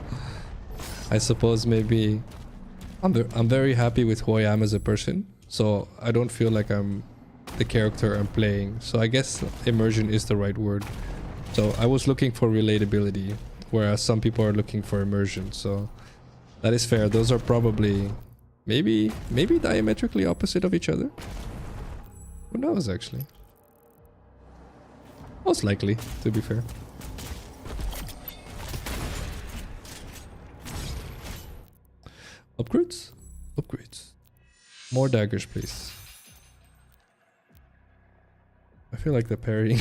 I suppose maybe I'm very happy with who I am as a person, so I don't feel like I'm the character I'm playing. So I guess immersion is the right word. So I was looking for relatability whereas some people are looking for immersion. So that is fair. Those are probably maybe diametrically opposite of each other. Who knows, actually? Most likely, to be fair. Upgrades? Upgrades. More daggers, please. I feel like the parrying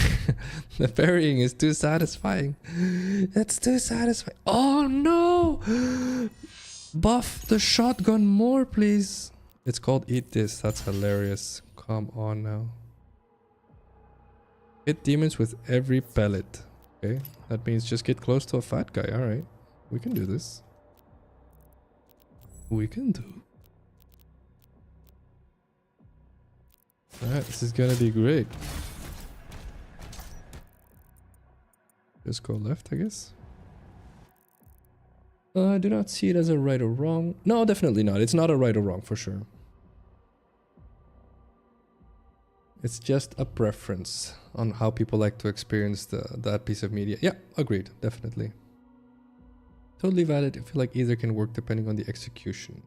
the parrying is too satisfying. It's too satisfying. Oh no! Buff the shotgun more, please. It's called Eat This. That's hilarious. Come on now. Hit demons with every pellet. Okay, that means just get close to a fat guy. Alright, we can do this. We can do. Alright, this is gonna be great. Just go left, I guess. I do not see it as a right or wrong. No, definitely not. It's not a right or wrong for sure. It's just a preference on how people like to experience that piece of media. Yeah, agreed. Definitely. Totally valid. I feel like either can work depending on the execution.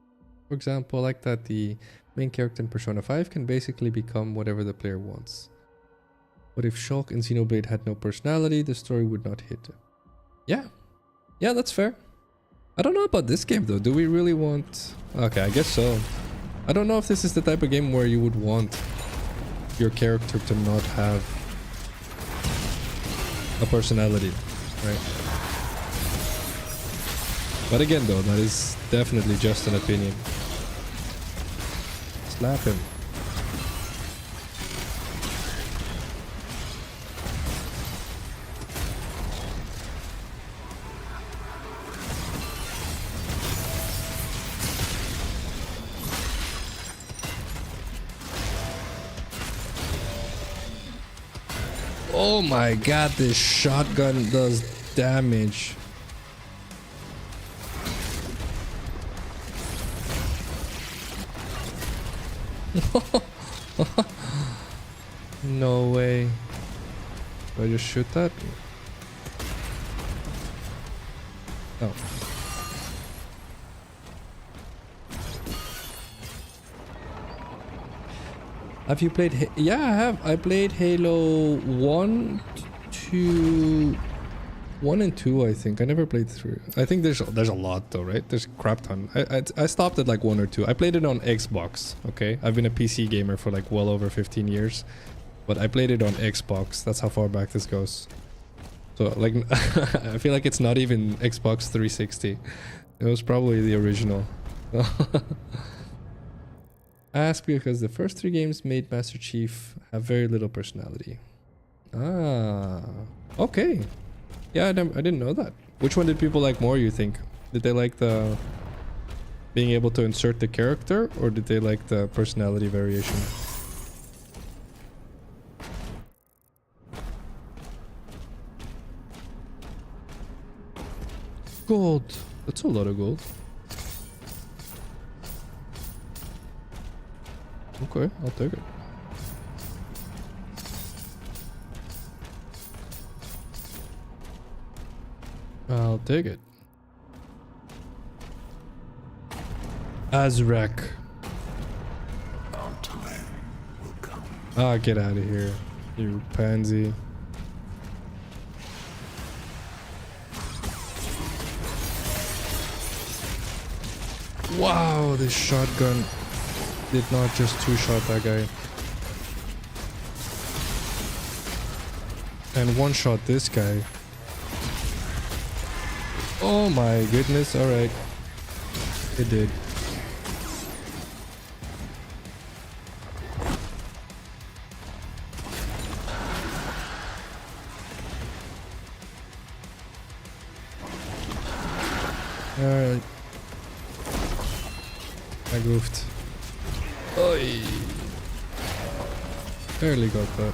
For example, I like that the main character in Persona 5 can basically become whatever the player wants. But if Shulk and Xenoblade had no personality, the story would not hit. Yeah. Yeah, that's fair. I don't know about this game though. Do we really want... Okay, I guess so. I don't know if this is the type of game where you would want your character to not have a personality, right? But again though, that is definitely just an opinion. Slap him. Oh my god, this shotgun does damage. No way. Do I just shoot that? Oh. Have you played? Yeah, I have. I played Halo 1, 2, 1 and 2. I think I never played 3. I think there's a lot though, right? There's a crap ton. I stopped at like 1 or 2. I played it on Xbox. Okay, I've been a PC gamer for like well over 15 years, but I played it on Xbox. That's how far back this goes. So like, I feel like it's not even Xbox 360. It was probably the original. I ask because the first 3 games made Master Chief have very little personality. Ah, okay. Yeah, I didn't know that. Which one did people like more, you think? Did they like the being able to insert the character, or did they like the personality variation? Gold. That's a lot of gold. Okay, I'll take it. I'll take it. Azrak. Our time will come. Ah, get out of here, you pansy. Wow, this shotgun did not just two-shot that guy. And one-shot this guy. Oh my goodness, alright. It did. Alright. I goofed. Oi. Barely got that.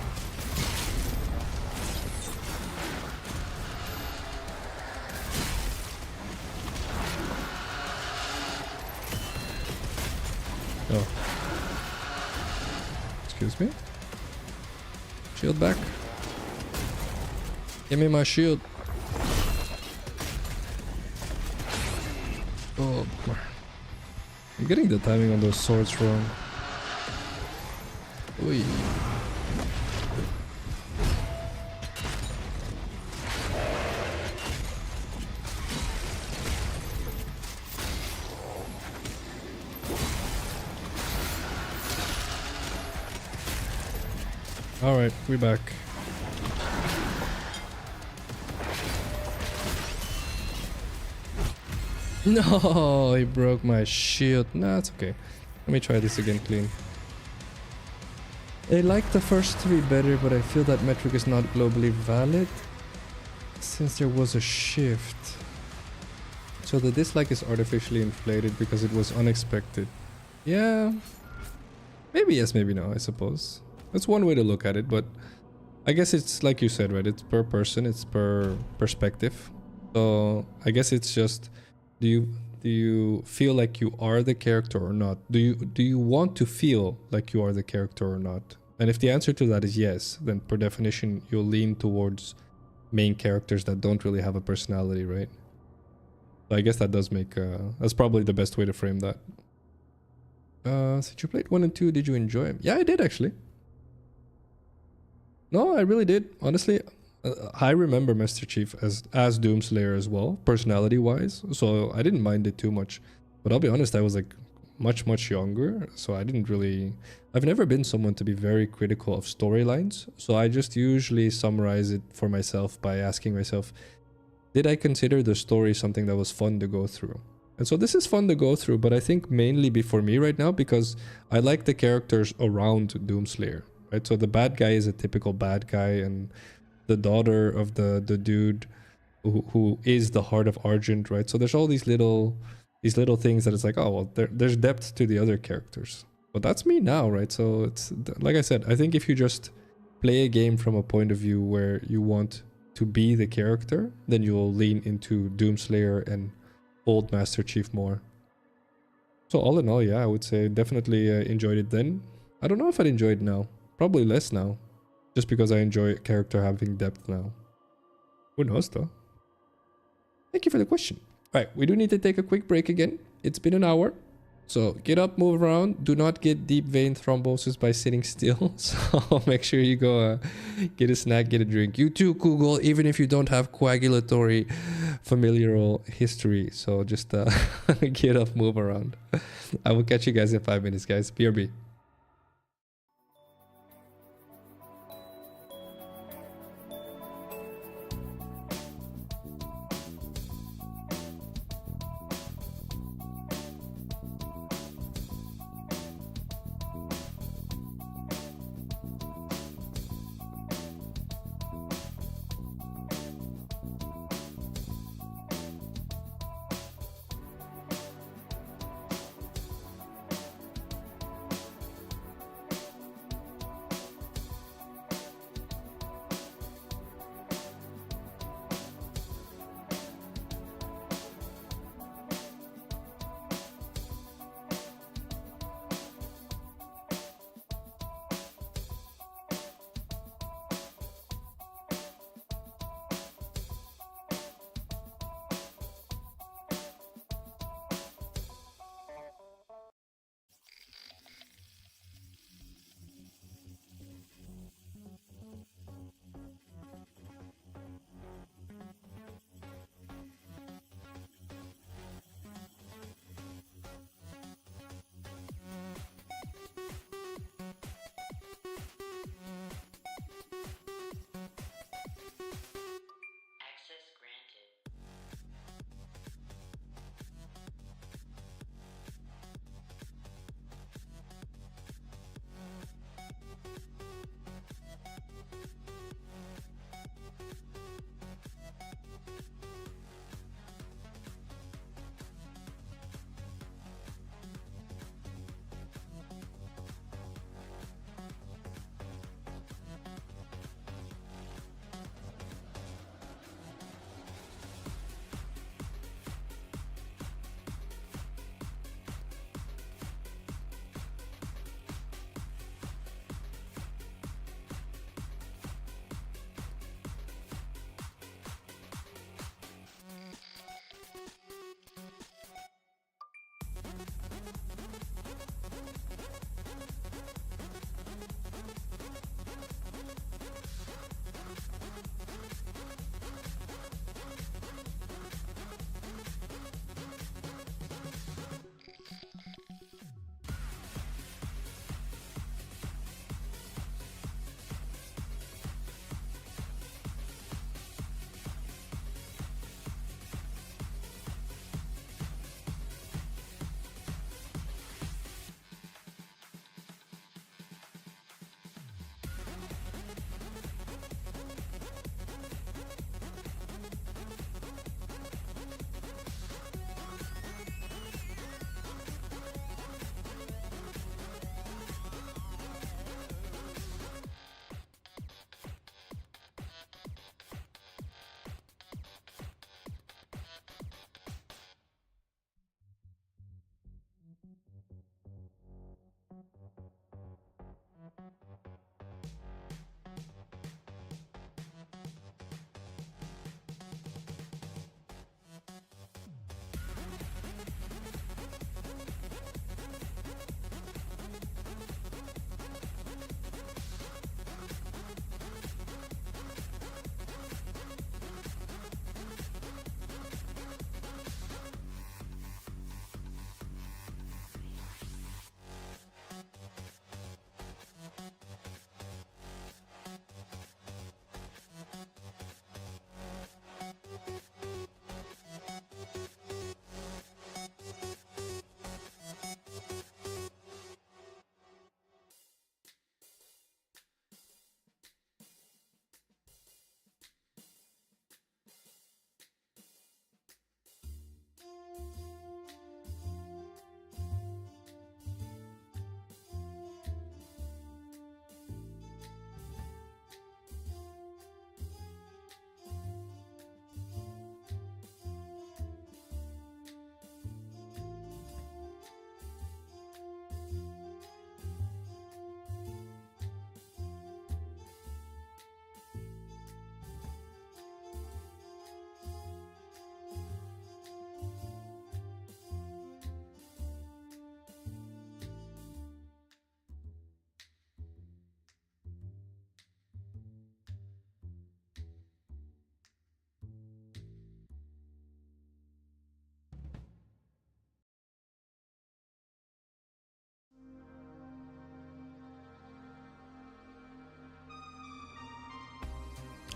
Oh. Excuse me? Shield back. Give me my shield. Oh, I'm getting the timing on those swords wrong. Oi. Alright, we're back. No, he broke my shield. Nah, it's okay. Let me try this again clean. I like the first three better, but I feel that metric is not globally valid since there was a shift. So the dislike is artificially inflated because it was unexpected. Yeah. Maybe yes, maybe no, I suppose. That's one way to look at it, but I guess it's like you said, right? It's per person, it's per perspective. So I guess it's just, do you feel like you are the character or not? Do you want to feel like you are the character or not? And if the answer to that is yes, then per definition you'll lean towards main characters that don't really have a personality, right? So I guess that does make that's probably the best way to frame that. Since you played 1 and 2, did you enjoy them? Yeah, I did actually. No, I really did. Honestly, I remember Master Chief as Doomslayer as well, personality-wise. So I didn't mind it too much. But I'll be honest, I was like much younger. So I didn't really... I've never been someone to be very critical of storylines. So I just usually summarize it for myself by asking myself, did I consider the story something that was fun to go through? And so this is fun to go through, but I think mainly for me right now because I like the characters around Doomslayer. Right, so the bad guy is a typical bad guy, and the daughter of the dude who is the heart of Argent, right? So there's all these little things that it's like, oh well, there's depth to the other characters. But that's me now, right? So it's like I said, I think if you just play a game from a point of view where you want to be the character, then you'll lean into Doomslayer and old Master Chief more. So all in all, yeah, I would say definitely enjoyed it then. I don't know if I'd enjoy it now. Probably less now. Just because I enjoy a character having depth now. Who knows though? Thank you for the question. Alright, we do need to take a quick break again. It's been an hour. So get up, move around. Do not get deep vein thrombosis by sitting still. So make sure you go get a snack, get a drink. You too, Google, even if you don't have coagulatory familial history. So just get up, move around. I will catch you guys in 5 minutes, guys. BRB.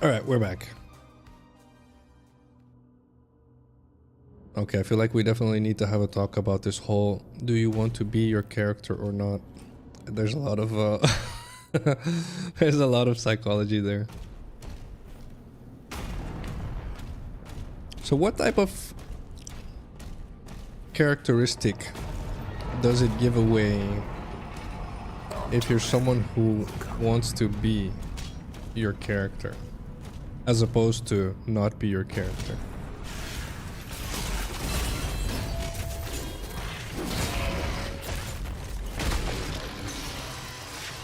Alright, we're back. Okay, I feel like we definitely need to have a talk about this whole do you want to be your character or not? There's a lot of there's a lot of psychology there. So what type of characteristic does it give away if you're someone who wants to be your character as opposed to not be your character?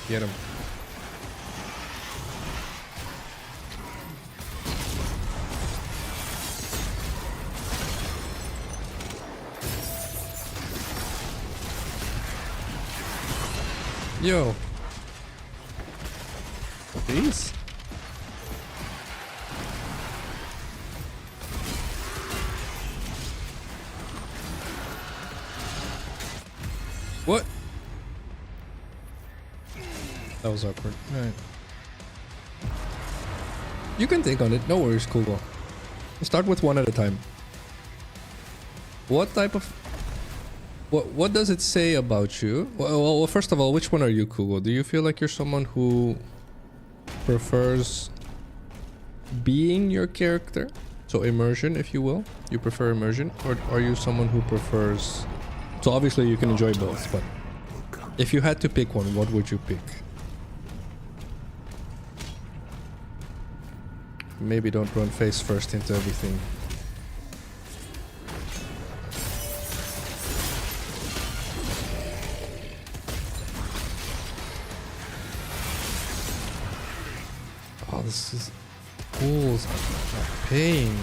Get him. Yo. Please. What? That was awkward. Alright. You can think on it. No worries, Kugo. Start with one at a time. What type of... What does it say about you? Well, first of all, which one are you, Kugo? Do you feel like you're someone who prefers being your character? So immersion, if you will. You prefer immersion? Or are you someone who prefers... So obviously you can enjoy both, but if you had to pick one, what would you pick? Maybe don't run face first into everything. Oh, this is pools of pain.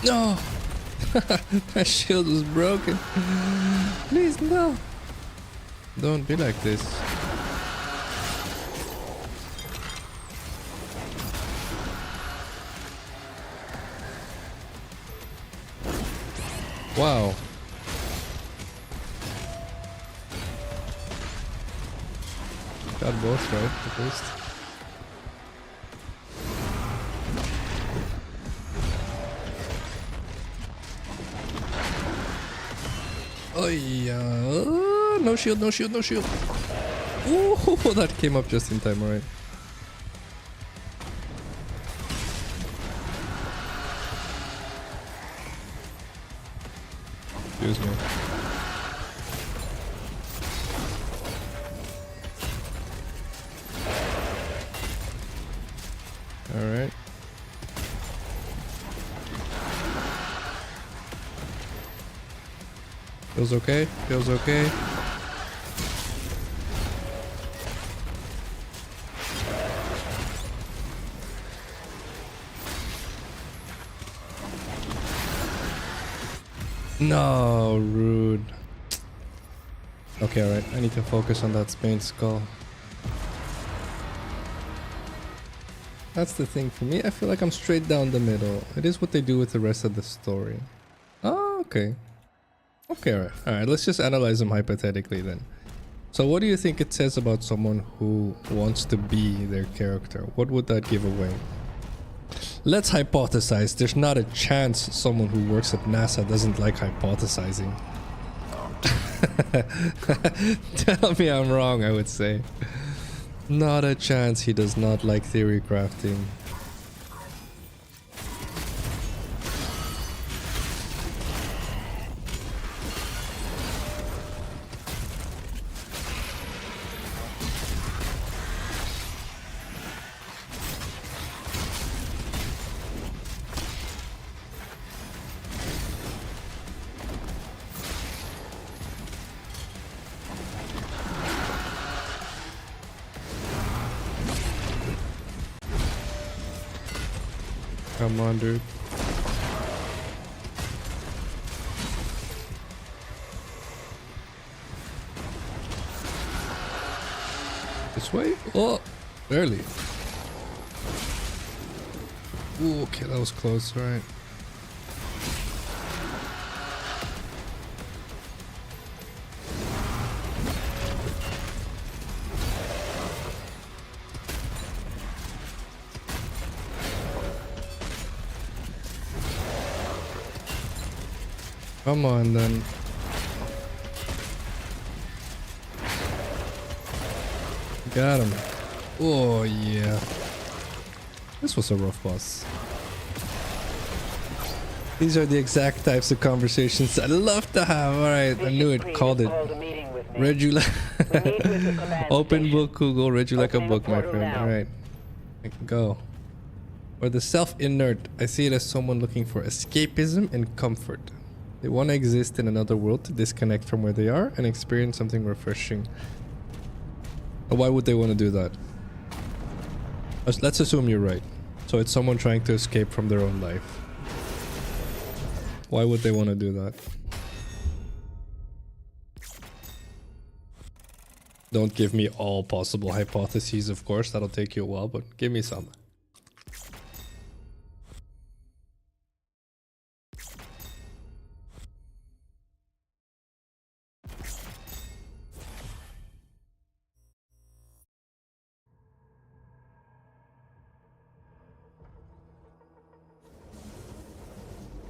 No! My shield was broken. Please, no! Don't be like this. Wow. Got both right, at least. Oh yeah. No shield, no shield, no shield. Ooh, that came up just in time, alright. Excuse me. Alright. Feels okay, feels okay. No, rude. Okay, alright, I need to focus on that Spain skull. That's the thing for me, I feel like I'm straight down the middle. It is what they do with the rest of the story. Oh, okay. Okay, alright, let's just analyze them hypothetically then. So what do you think it says about someone who wants to be their character? What would that give away? Let's hypothesize. There's not a chance someone who works at NASA doesn't like hypothesizing. Tell me I'm wrong, I would say. Not a chance he does not like theory crafting. Come on, dude. This way? Oh, barely. Ooh, okay, that was close, right? Come on then. Got him. Oh yeah. This was a rough boss. These are the exact types of conversations I love to have. Alright, I knew it. Called it. Read you like open book, Google. Read you like a book, my friend. Alright. Go. Or the self-inert. I see it as someone looking for escapism and comfort. They want to exist in another world to disconnect from where they are and experience something refreshing. Why would they want to do that? Let's assume you're right. So it's someone trying to escape from their own life. Why would they want to do that? Don't give me all possible hypotheses, of course. That'll take you a while, but give me some.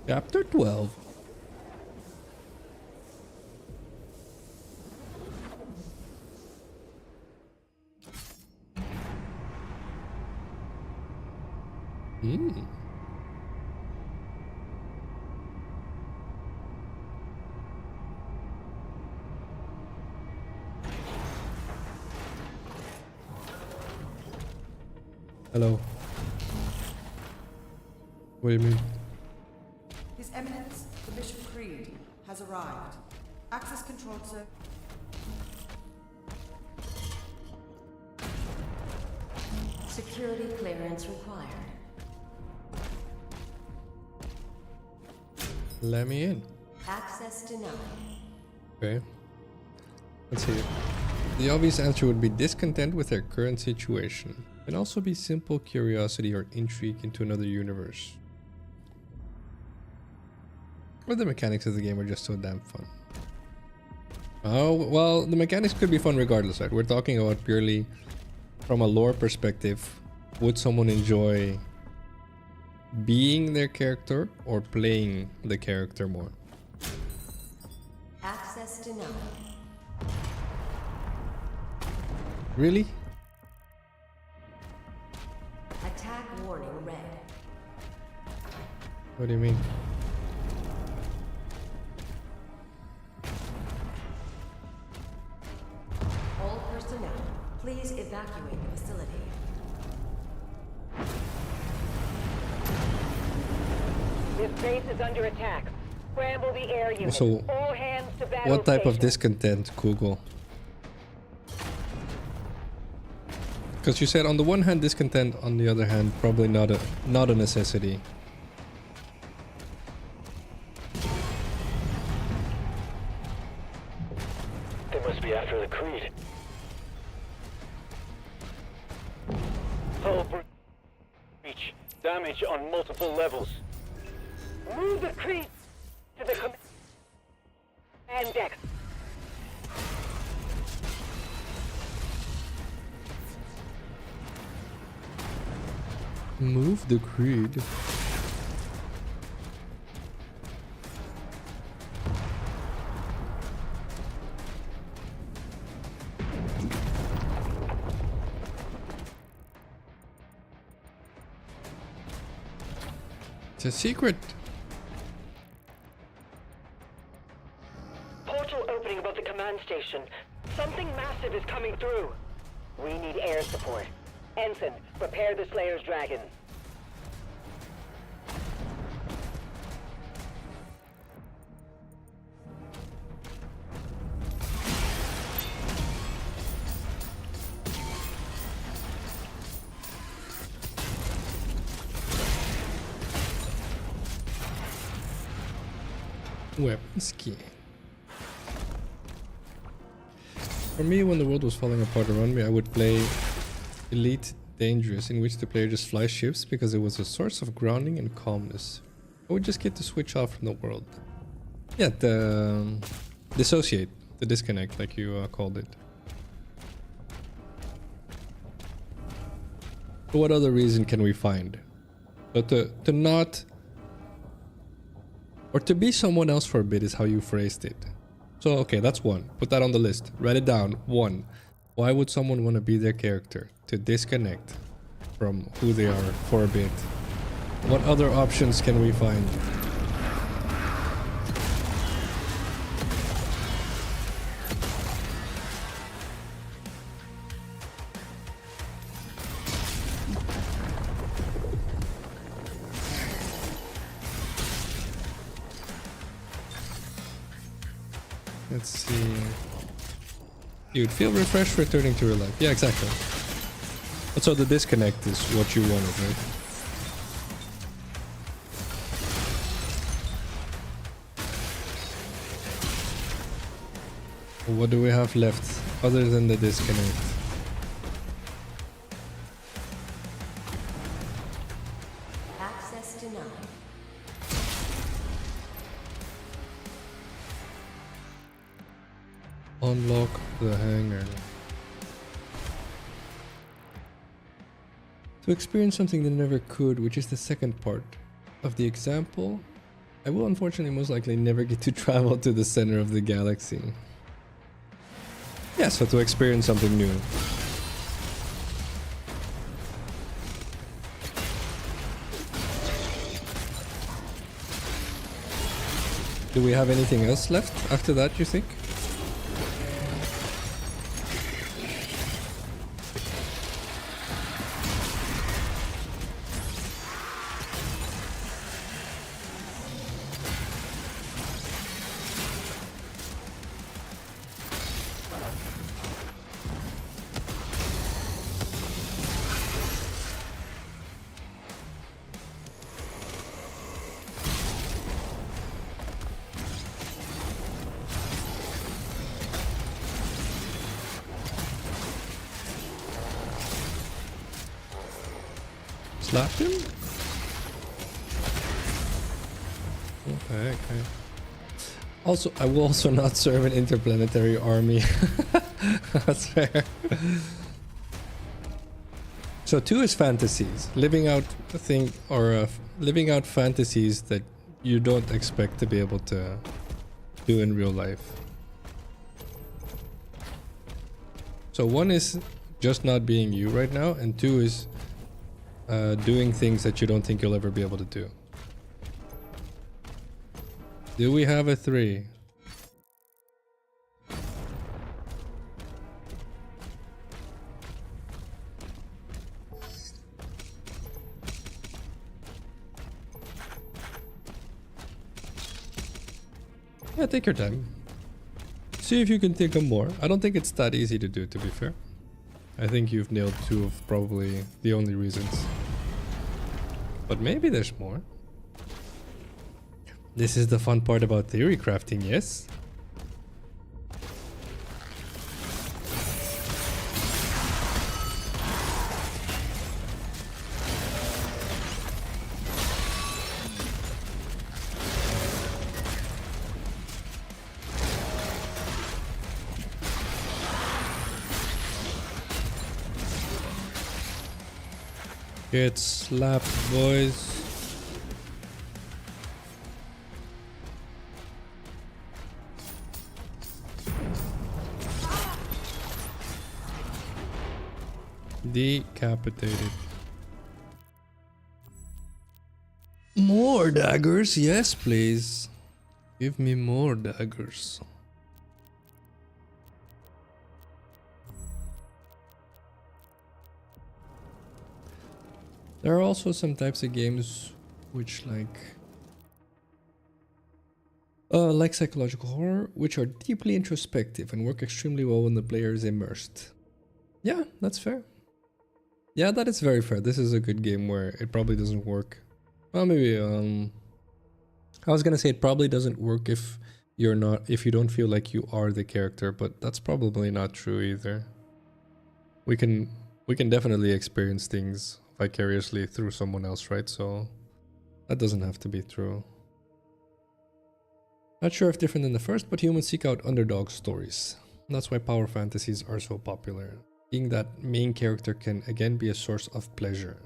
Chapter 12. Hello. What do you mean? His Eminence, the Bishop Creed, has arrived. Access controlled, sir. Security clearance required. Let me in. Access denied. Okay. Let's see. The obvious answer would be discontent with their current situation. It can also be simple curiosity or intrigue into another universe. Or the mechanics of the game are just so damn fun. Oh, well, the mechanics could be fun regardless, right? We're talking about purely from a lore perspective. Would someone enjoy being their character or playing the character more? Access denied. Really? Attack warning red. What do you mean? All personnel, please evacuate the facility. This base is under attack. Scramble the air unit. So, all hands to battle what type of station. discontent, Google? Because you said on the one hand discontent, on the other hand probably not a necessity. They must be after the Creed. Hull breach. Damage on multiple levels. Move the Creed to the command deck. Move the Creed. It's a secret. Portal opening above the command station. Something massive is coming through. We need air support. Ensign, prepare the Slayer's Dragon. Weapons key. For me, when the world was falling apart around me, I would play Elite Dangerous, in which the player just flies ships because it was a source of grounding and calmness. I would just get to switch off from the world. Yeah, the dissociate, the disconnect, like you called it. For what other reason can we find? But to not, or to be someone else for a bit is how you phrased it. So okay, that's one. Put that on the list. Write it down. 1. Why would someone want to be their character? To disconnect from who they are for a bit. What other options can we find? Let's see. You'd feel refreshed returning to real life. Yeah, exactly. But so the disconnect is what you wanted, right? What do we have left other than the disconnect? Access denied. Unlock the hangar. To experience something they never could, which is the second part of the example, I will unfortunately most likely never get to travel to the center of the galaxy. Yeah, so to experience something new. Do we have anything else left after that, you think? Slap him? Okay. Also, I will also not serve an interplanetary army. That's fair. So 2 is fantasies. Living out living out fantasies that you don't expect to be able to do in real life. So 1 is just not being you right now, and 2 is doing things that you don't think you'll ever be able to do. Do we have a 3? Yeah, take your time. See if you can think of more. I don't think it's that easy to do, to be fair. I think you've nailed 2 of probably the only reasons. But maybe there's more. This is the fun part about theory crafting, yes? Get slapped, boys. Decapitated. More daggers? Yes, please. Give me more daggers. There are also some types of games which like psychological horror, which are deeply introspective and work extremely well when the player is immersed. Yeah, that's fair. Yeah, that is very fair. This is a good game where it probably doesn't work. Well, maybe, I was gonna say it probably doesn't work if you're not, if you don't feel like you are the character, but that's probably not true either. We can definitely experience things vicariously through someone else, right? So that doesn't have to be true. Not sure if different than the first, but humans seek out underdog stories. That's why power fantasies are so popular. Being that main character can again be a source of pleasure.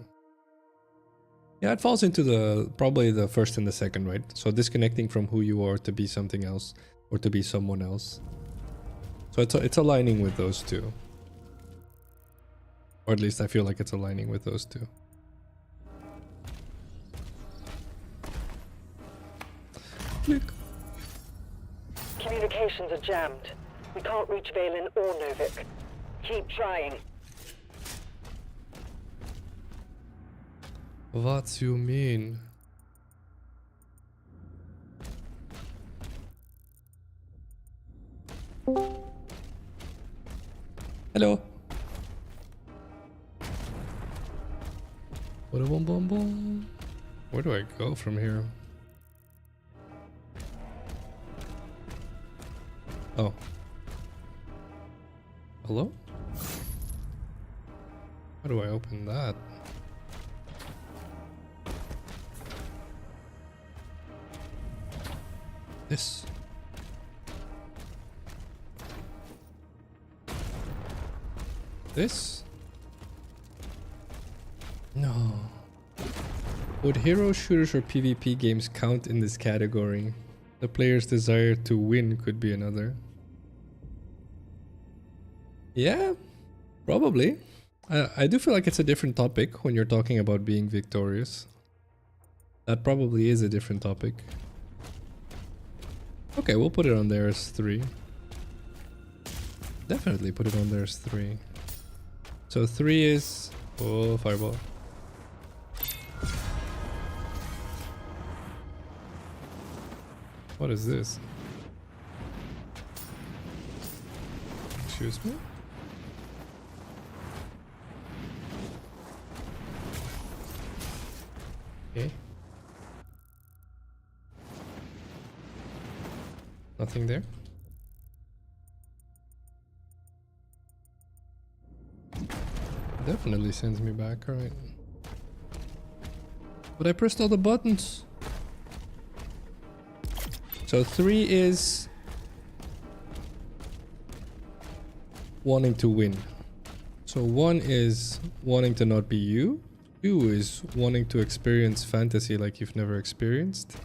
Yeah, it falls into the probably the first and the second, right? So disconnecting from who you are to be something else or to be someone else. So it's aligning with those two. Or at least I feel like it's aligning with those two. Click. Communications are jammed. We can't reach Valen or Novik. Keep trying. What you mean? Hello. Boom, boom, boom. Where do I go from here? Oh. Hello? How do I open that? This. This? No. Would hero shooters or PvP games count in this category? The player's desire to win could be another. Yeah, probably. I do feel like it's a different topic when you're talking about being victorious. That probably is a different topic. Okay, we'll put it on there as 3. Definitely put it on there as 3. So 3 is... Oh, fireball. What is this? Excuse me? Okay. Nothing there. Definitely sends me back, alright. But I pressed all the buttons. So 3 is wanting to win. So 1 is wanting to not be you. 2 is wanting to experience fantasy like you've never experienced.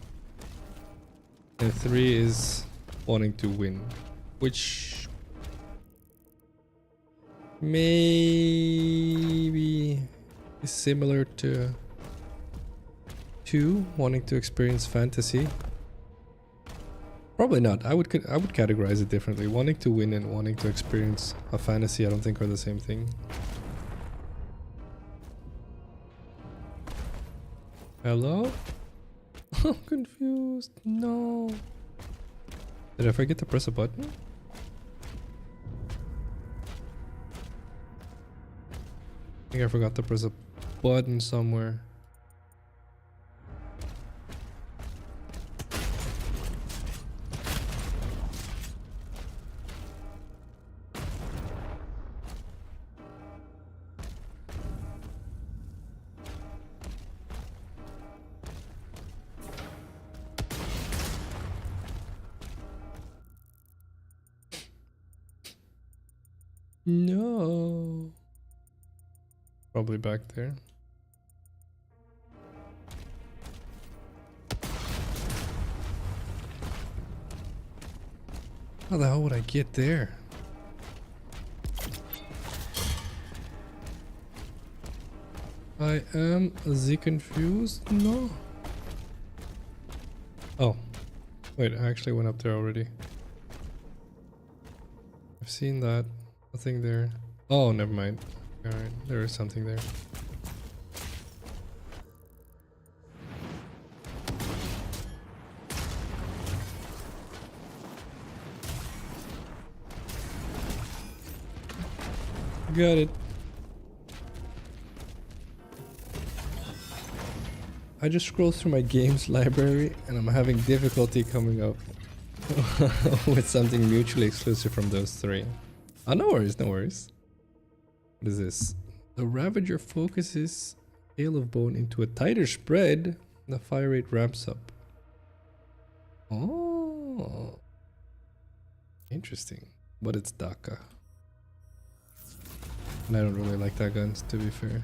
And 3 is wanting to win, which maybe is similar to 2, wanting to experience fantasy. Probably not. I would categorize it differently. Wanting to win and wanting to experience a fantasy, I don't think are the same thing. Hello? I'm confused. No. Did I forget to press a button? I think I forgot to press a button somewhere. No. Probably back there. How the hell would I get there? I am confused. No. Oh. Wait, I actually went up there already. I've seen that. Nothing there. Oh, never mind. Alright, there is something there. Got it. I just scrolled through my games library and I'm having difficulty coming up with something mutually exclusive from those three. Oh, no worries, no worries. What is this? The Ravager focuses Hail of Bone into a tighter spread. The fire rate ramps up. Oh, interesting. But it's Daka. And I don't really like that gun, to be fair.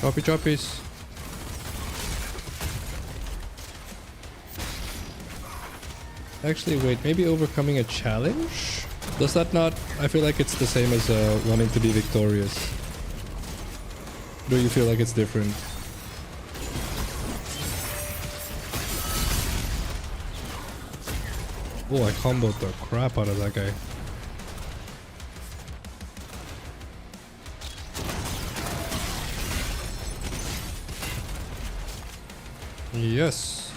Choppy choppies. Actually, wait, maybe overcoming a challenge? Does that not... I feel like it's the same as wanting to be victorious. Do you feel like it's different? Oh, I comboed the crap out of that guy. Yes.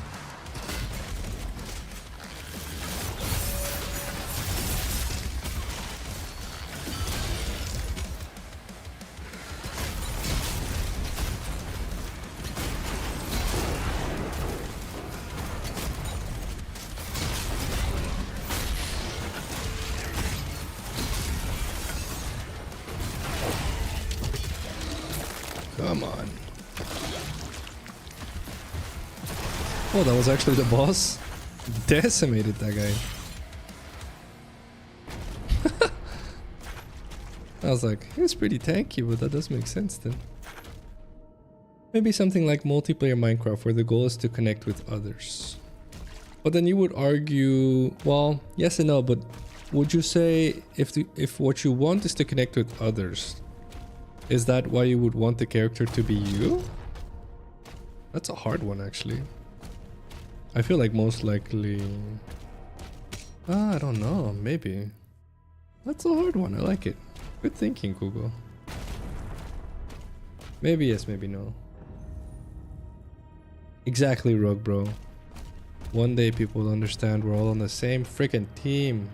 Come on. Oh, that was actually the boss. Decimated that guy. I was like, he was pretty tanky, but that does make sense then. Maybe something like multiplayer Minecraft where the goal is to connect with others. But then you would argue, well, yes and no, but would you say if what you want is to connect with others, is that why you would want the character to be you? That's a hard one actually. I feel like most likely... I don't know, maybe. That's a hard one, I like it. Good thinking, Google. Maybe yes, maybe no. Exactly, Rogue Bro. One day people will understand we're all on the same freaking team.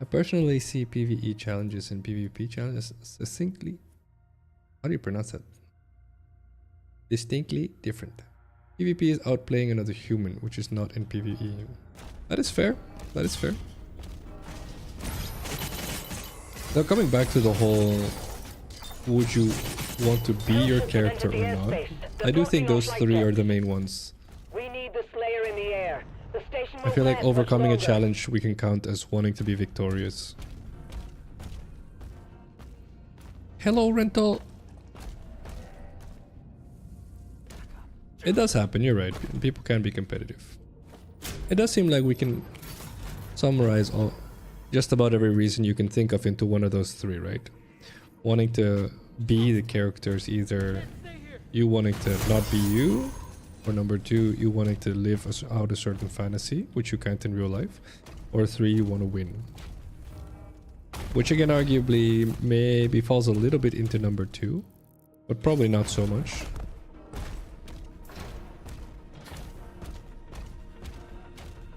I personally see PvE challenges and PvP challenges succinctly... How do you pronounce that? Distinctly different. PvP is outplaying another human, which is not in PvE. That is fair. That is fair. Now coming back to the whole, would you want to be your character or not? I do think those three are the main ones. We need the Slayer in the air. The station I feel like overcoming a challenge we can count as wanting to be victorious. Hello, Rental. It does happen, you're right. People can be competitive. It does seem like we can summarize just about every reason you can think of into one of those three, right? Wanting to be the characters, either you wanting to not be you, or number two, you wanting to live out a certain fantasy, which you can't in real life, or three, you want to win. Which again, arguably, maybe falls a little bit into number two, but probably not so much.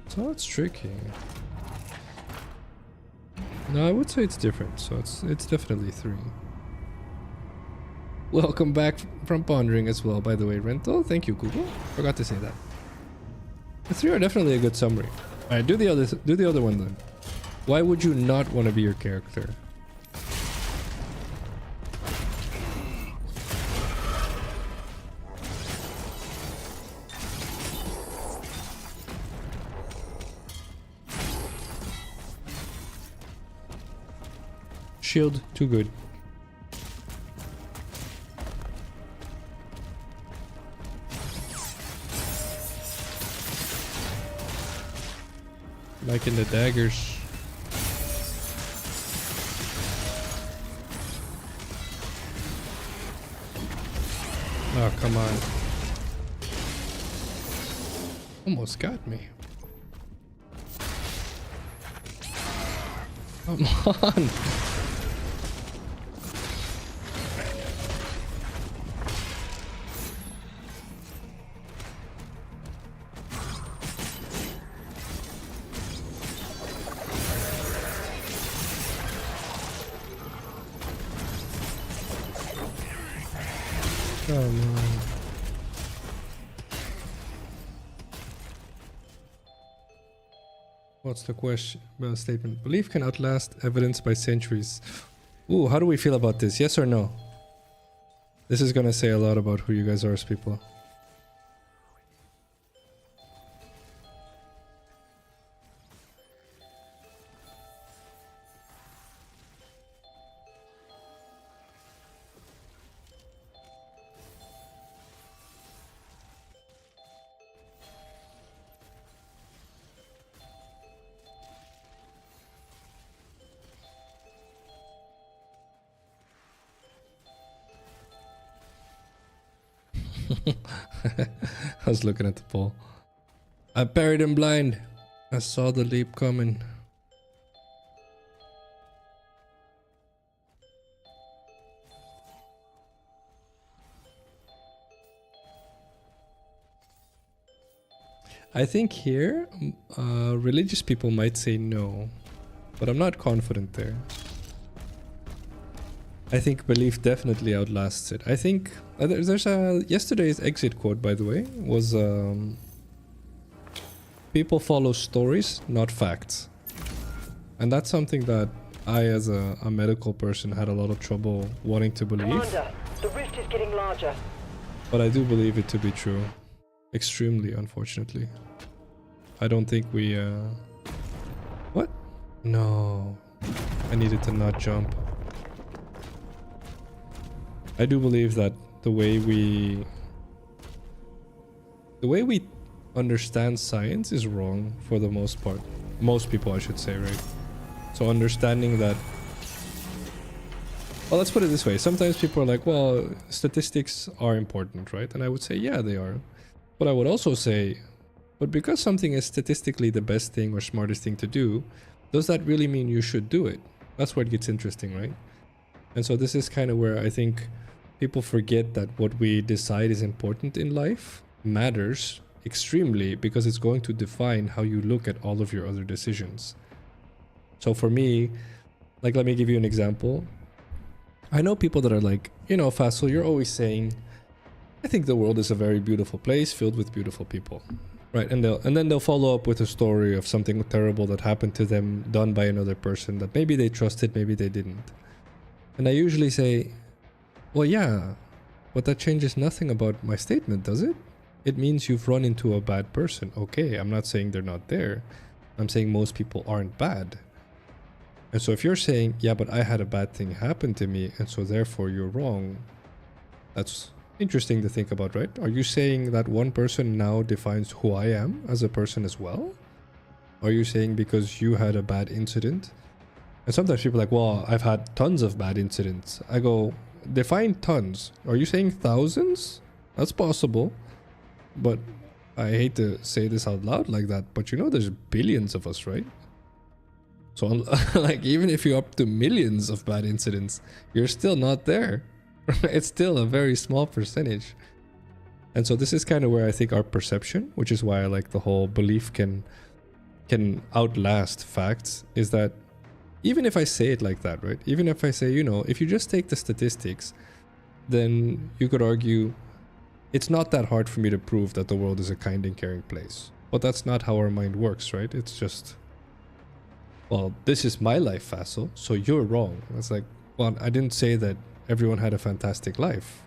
So it's tricky. No, I would say it's different, so it's definitely three. Welcome back from pondering as well, by the way, Rental. Thank you, Google. Forgot to say that. The three are definitely a good summary. Alright, do the other one then. Why would you not want to be your character? Shield, too good. Like in the daggers. Oh, come on. Almost got me. Come on. Come on. What's the question? Statement. Belief can outlast evidence by centuries. Ooh, how do we feel about this? Yes or no? This is gonna say a lot about who you guys are as people. I was looking at the poll. I buried him blind. I saw the leap coming. I think here, religious people might say no, but I'm not confident there. I think belief definitely outlasts it. I think there's a yesterday's exit quote, by the way, was people follow stories, not facts. And that's something that I, as a medical person, had a lot of trouble wanting to believe. Commander, the rift is getting larger. But I do believe it to be true. Extremely, unfortunately. I don't think we... What? No. I needed to not jump. I do believe that the way we understand science is wrong for the most part. Most people, I should say, right? So understanding that... Well, let's put it this way. Sometimes people are like, well, statistics are important, right? And I would say, yeah, they are. But I would also say, but because something is statistically the best thing or smartest thing to do, does that really mean you should do it? That's where it gets interesting, right? And so this is kind of where I think people forget that what we decide is important in life matters extremely, because it's going to define how you look at all of your other decisions. So for me, like, let me give you an example. I know people that are like, you know, Phacil, you're always saying, I think the world is a very beautiful place filled with beautiful people, right? And then they'll follow up with a story of something terrible that happened to them, done by another person that maybe they trusted, maybe they didn't. And I usually say, well, yeah, but that changes nothing about my statement, does it? It means you've run into a bad person. Okay, I'm not saying they're not there. I'm saying most people aren't bad. And so if you're saying, yeah, but I had a bad thing happen to me, and so therefore you're wrong, that's interesting to think about, right? Are you saying that one person now defines who I am as a person as well? Are you saying because you had a bad incident? And sometimes people are like, well, I've had tons of bad incidents. I go, define tons. Are you saying thousands? That's possible. But I hate to say this out loud like that, but you know there's billions of us, right? So like, even if you're up to millions of bad incidents, you're still not there. It's still a very small percentage. And so this is kind of where I think our perception, which is why I like the whole belief can outlast facts, is that even if I say it like that, right? Even if I say, you know, if you just take the statistics, then you could argue it's not that hard for me to prove that the world is a kind and caring place. But that's not how our mind works, right? It's just, well, this is my life, Phacil, so you're wrong. It's like, well, I didn't say that everyone had a fantastic life,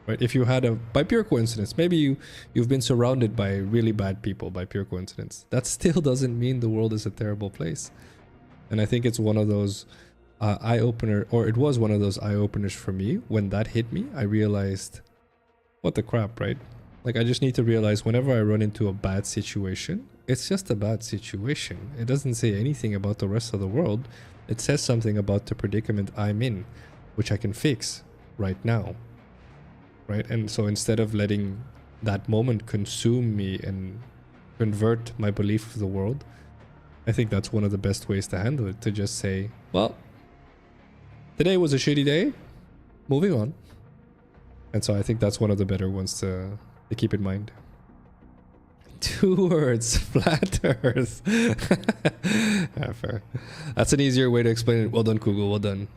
right? If you had by pure coincidence, maybe you've been surrounded by really bad people by pure coincidence. That still doesn't mean the world is a terrible place. And I think it's one of those eye opener, or it was one of those eye openers for me. When that hit me, I realized, what the crap, right? Like, I just need to realize whenever I run into a bad situation, it's just a bad situation. It doesn't say anything about the rest of the world. It says something about the predicament I'm in, which I can fix right now, right? And so instead of letting that moment consume me and convert my belief of the world, I think that's one of the best ways to handle it, to just say, well, today was a shitty day, moving on. And so I think that's one of the better ones to keep in mind. 2 words, flat earth. Yeah, fair. That's an easier way to explain it. Well done, Kugel, well done.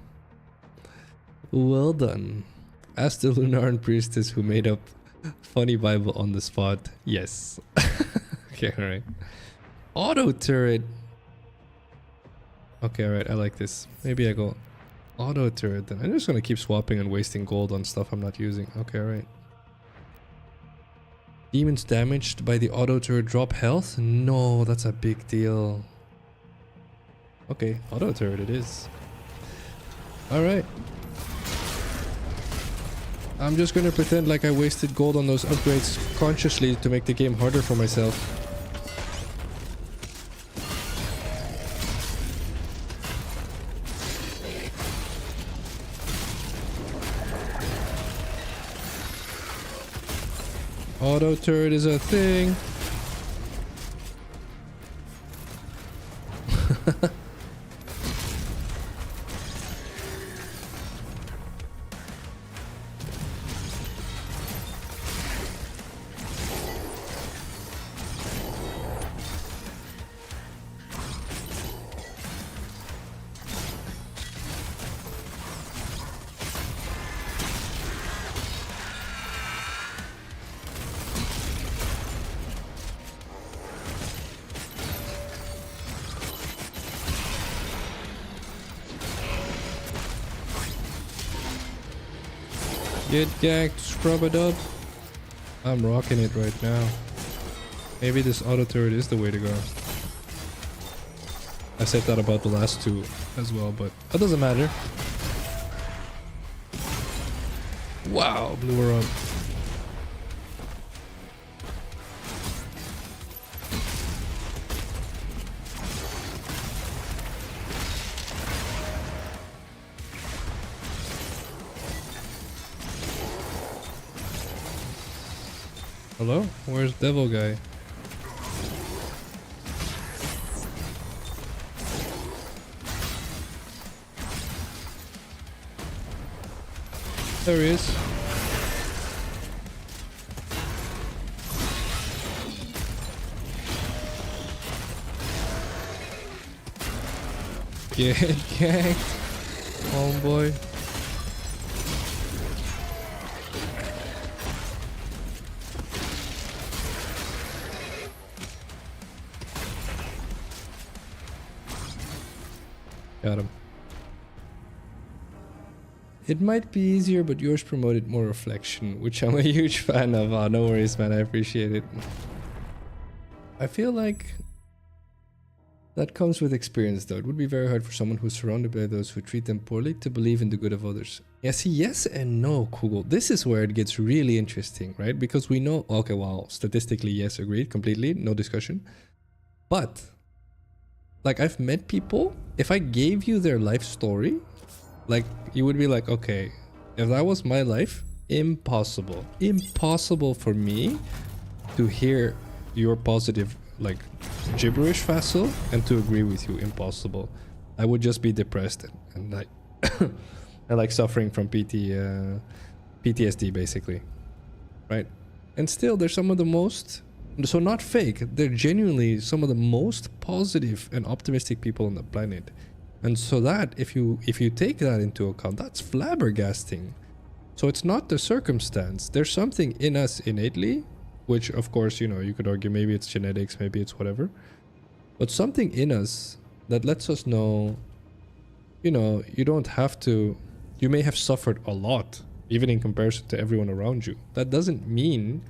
Well done. Ask the Lunaran priestess who made up funny Bible on the spot. Yes. Okay, alright. Auto turret. Okay, alright, I like this. Maybe I go auto turret then. I'm just gonna keep swapping and wasting gold on stuff I'm not using. Okay, alright. Demons damaged by the auto turret drop health? No, that's a big deal. Okay, auto turret it is. Alright. I'm just gonna pretend like I wasted gold on those upgrades consciously to make the game harder for myself. Auto turret is a thing. Get gagged, scrub-a-dub. I'm rocking it right now. Maybe this auto turret is the way to go. I said that about the last 2 as well, but that doesn't matter. Wow, blew her up. Hello? Where's Devil Guy? There he is. Get ganked, homeboy. Got him. It might be easier, but yours promoted more reflection, which I'm a huge fan of. No worries, man. I appreciate it. I feel like that comes with experience, though. It would be very hard for someone who's surrounded by those who treat them poorly to believe in the good of others. Yeah, see, yes and no, Kugel. This is where it gets really interesting, right? Because we know... Okay, wow. Statistically, yes, agreed. Completely. No discussion. But... like, I've met people, if I gave you their life story, like, you would be like, okay, if that was my life, impossible. Impossible for me to hear your positive, like, gibberish, Phacil, and to agree with you. Impossible. I would just be depressed and like, and like suffering from PTSD, basically. Right? And still, they're some of the most... so not fake, they're genuinely some of the most positive and optimistic people on the planet. And so that, if you take that into account, that's flabbergasting. So it's not the circumstance. There's something in us innately, which of course, you know, you could argue maybe it's genetics, maybe it's whatever. But something in us that lets us know, you know, you don't have to, you may have suffered a lot, even in comparison to everyone around you. That doesn't mean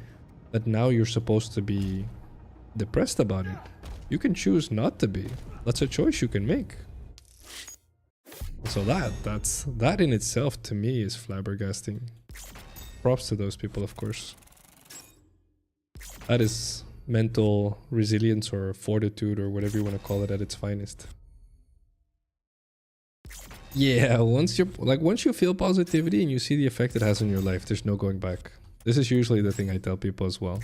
that now you're supposed to be depressed about it. You can choose not to be. That's a choice you can make. So that in itself to me is flabbergasting. Props to those people, of course. That is mental resilience or fortitude or whatever you want to call it at its finest. Yeah, once you feel positivity and you see the effect it has on your life, there's no going back. This is usually the thing I tell people as well.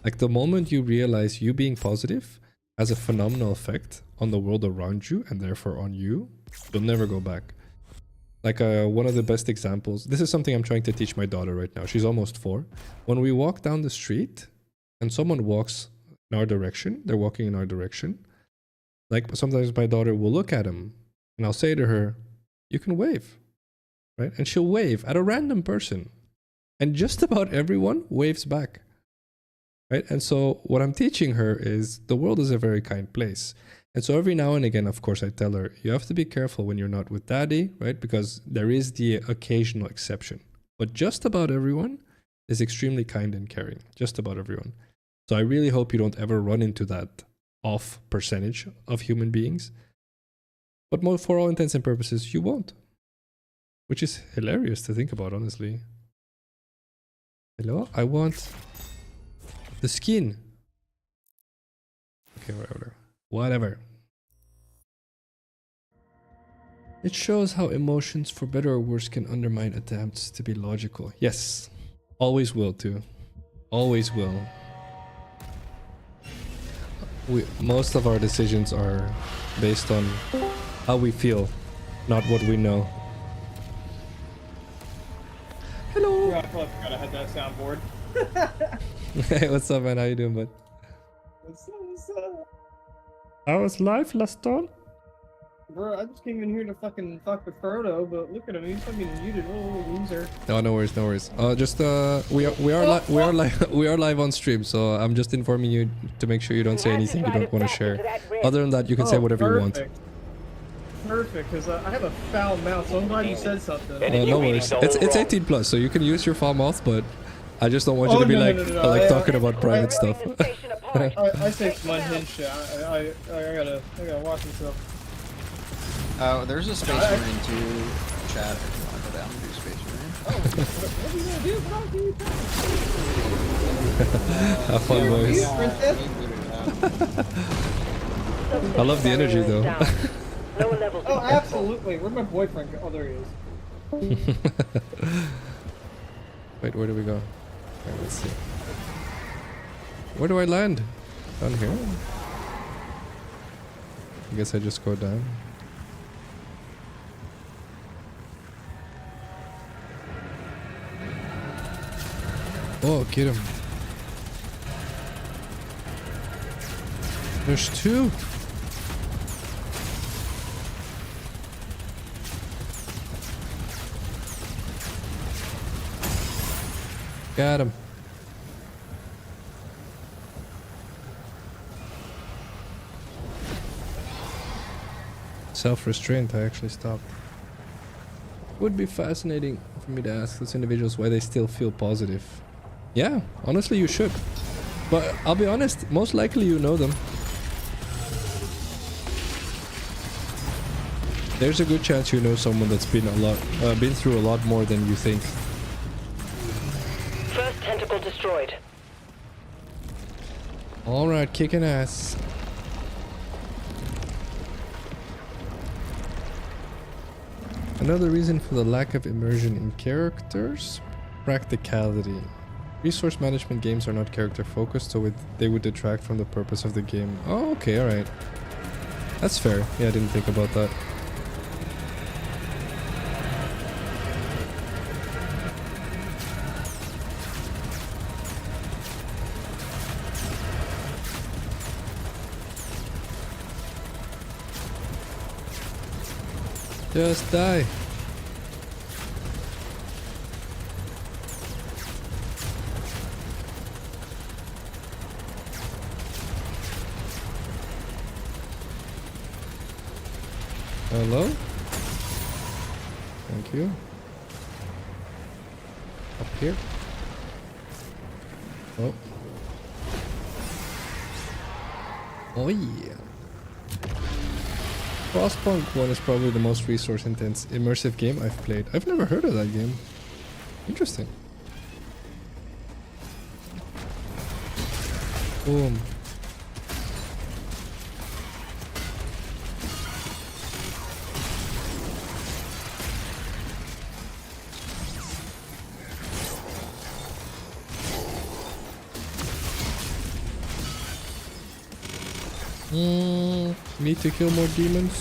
Like the moment you realize you being positive has a phenomenal effect on the world around you and therefore on you, you'll never go back. Like one of the best examples, this is something I'm trying to teach my daughter right now. She's almost 4. When we walk down the street and someone walks in our direction, they're walking in our direction. Like sometimes my daughter will look at him and I'll say to her, you can wave, right? And she'll wave at a random person. And just about everyone waves back, right? And so what I'm teaching her is the world is a very kind place. And so every now and again, of course, I tell her, you have to be careful when you're not with daddy, right? Because there is the occasional exception. But just about everyone is extremely kind and caring. Just about everyone. So I really hope you don't ever run into that off percentage of human beings. But for all intents and purposes, you won't. Which is hilarious to think about, honestly. Hello? I want the skin. Okay, whatever. Whatever. It shows how emotions, for better or worse, can undermine attempts to be logical. Yes. Always will, too. Always will. Most of our decisions are based on how we feel, not what we know. Hello! Yeah, I probably forgot I had that soundboard. Hey, what's up, man? How you doing, bud? What's up? I was live last time. Bro, I just came in here to fucking fuck with Frodo, but look at him, he's fucking muted, little loser. No, no worries, no worries. We are live on stream, so I'm just informing you to make sure you don't say anything you don't want to share. Other than that, you can say whatever you want. Perfect, because I have a foul mouth, so I'm glad you said something. No worries. It's 18 plus, so you can use your foul mouth, but I just don't want you to be like talking about private stuff. I say some unhinged shit. I gotta watch myself. There's a space marine too, chat, if you want to go down and do space marine. Oh, what are you gonna do? What else are you Have fun, boys. I love the energy, though. Oh, absolutely. Where'd my boyfriend go? Oh, there he is. Wait, where do we go? Okay, let's see. Where do I land? Down here? I guess I just go down. Oh, get him. There's 2. Got him. Self-restraint, I actually stopped. Would be fascinating for me to ask those individuals why they still feel positive. Yeah, honestly you should. But I'll be honest, most likely you know them. There's a good chance you know someone that's been through a lot more than you think. First tentacle destroyed. Alright, kicking ass. Another reason for the lack of immersion in characters? Practicality. Resource management games are not character focused, so they would detract from the purpose of the game. Oh, okay, alright. That's fair. Yeah, I didn't think about that. Just die. Hello? Thank you. Up here. Oh. Oh yeah. Frostpunk 1 is probably the most resource intense immersive game I've played. I've never heard of that game. Interesting. Boom. Need to kill more demons.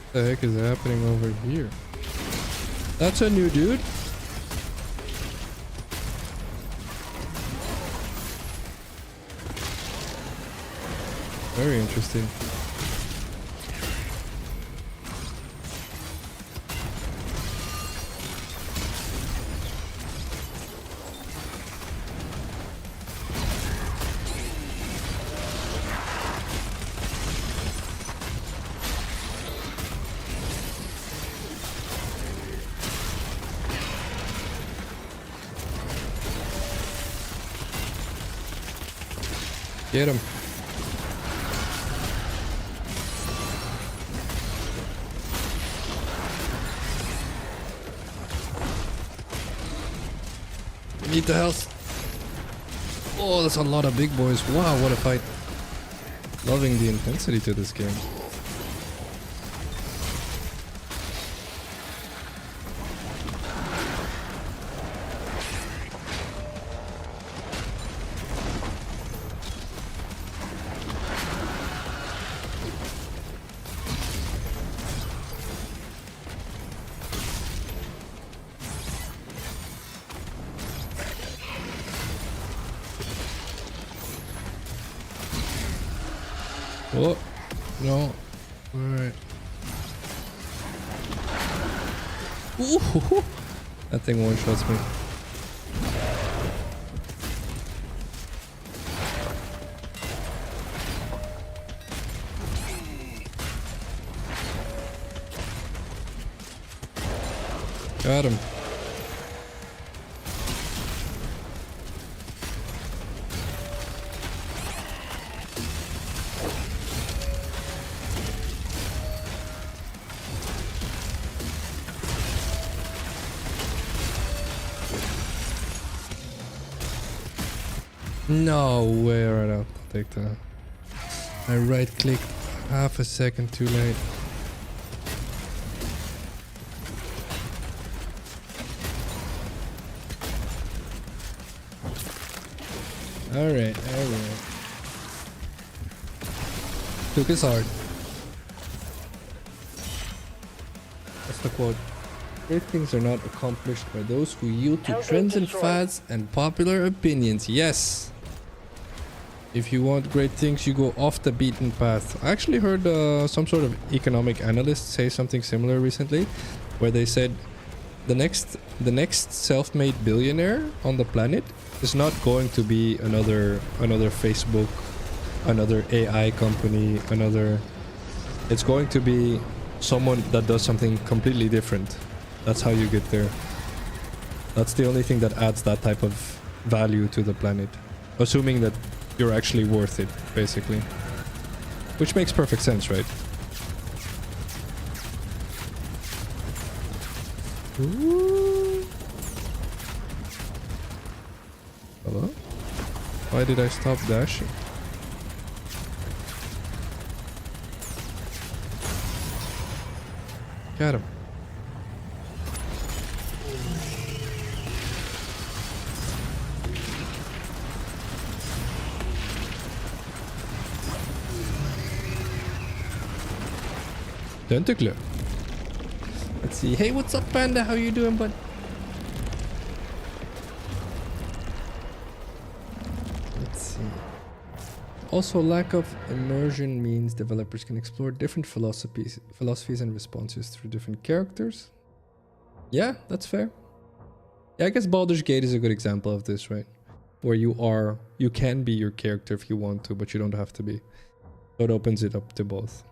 What the heck is happening over here? That's a new dude. Very interesting. Get him. Need the health. Oh, that's a lot of big boys. Wow, what a fight. Loving the intensity to this game. Oh, no. Alright. Ooh, that thing one-shots me. Got him. No way, right out. Take that. I right clicked half a second too late. Alright, alright. Took his heart. That's the quote. Great things are not accomplished by those who yield to trends and fads and popular opinions. Yes! If you want great things, you go off the beaten path. I actually heard some sort of economic analyst say something similar recently, where they said the next self-made billionaire on the planet is not going to be another Facebook, another AI company, it's going to be someone that does something completely different. That's how you get there. That's the only thing that adds that type of value to the planet, assuming that you're actually worth it, basically. Which makes perfect sense, right? Ooh. Hello? Why did I stop dashing? Got him. Tentacle. Let's see. Hey, what's up, Panda? How you doing, bud? Let's see. Also, lack of immersion means developers can explore different philosophies and responses through different characters. Yeah, that's fair. Yeah, I guess Baldur's Gate is a good example of this, right? Where you can be your character if you want to, but you don't have to be. So it opens it up to both.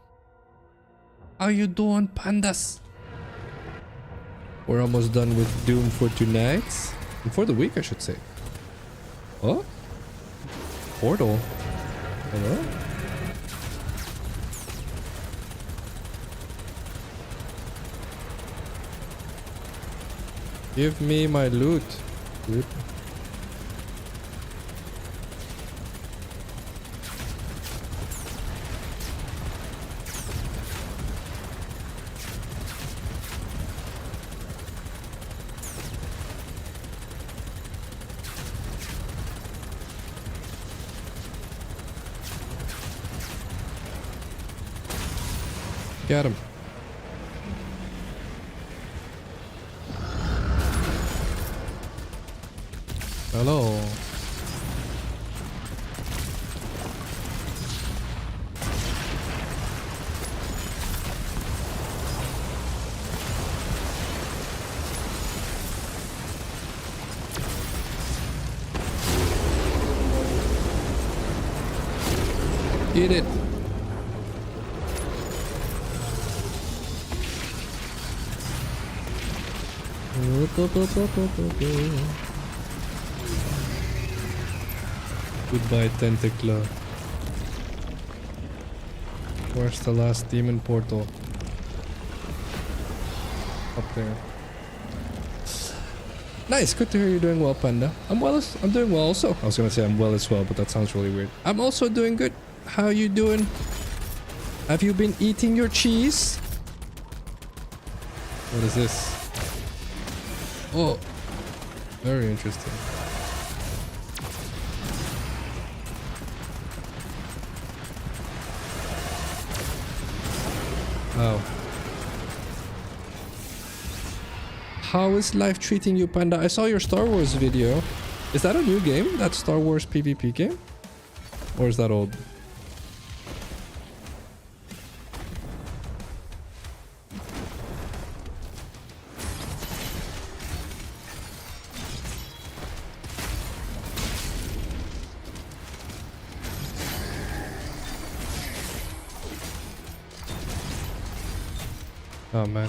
How you doing, pandas? We're almost done with Doom for tonight. And for the week, I should say. Oh? Portal? Hello? Give me my loot. Loot. Got him. Hello. Get it. Goodbye, Tentacler. Where's the last demon portal? Up there. Nice, good to hear you're doing well, Panda. I'm doing well also. I was gonna say I'm well as well, but that sounds really weird. I'm also doing good. How you doing? Have you been eating your cheese? What is this? Oh, very interesting. Wow. How is life treating you, Panda? I saw your Star Wars video. Is that a new game? That Star Wars PvP game? Or is that old? Oh man.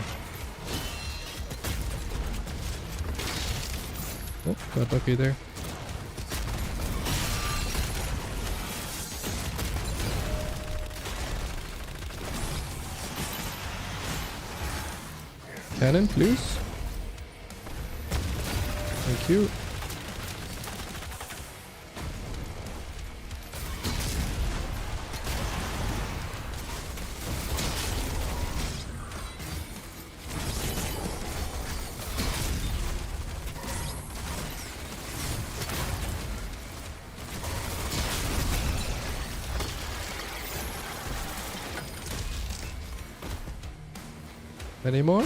Oh, got lucky there. Cannon, please. Thank you. Any more?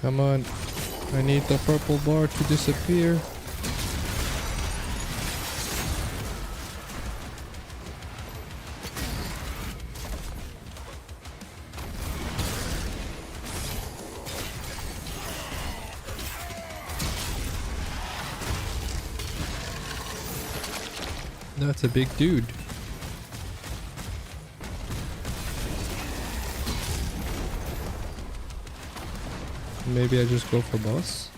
Come on. I need the purple bar to disappear. That's a big dude. Maybe I just go for boss.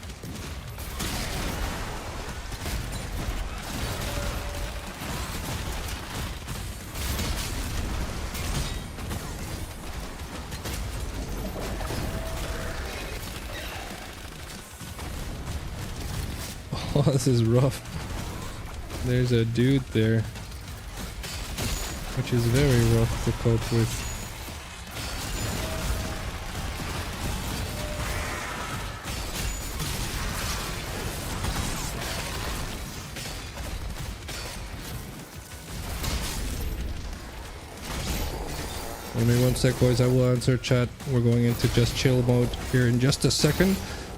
Oh, this is rough. There's a dude there, which is very rough to cope with. Give me 1 sec, boys. I will answer chat. We're going into just chill mode here in just a second.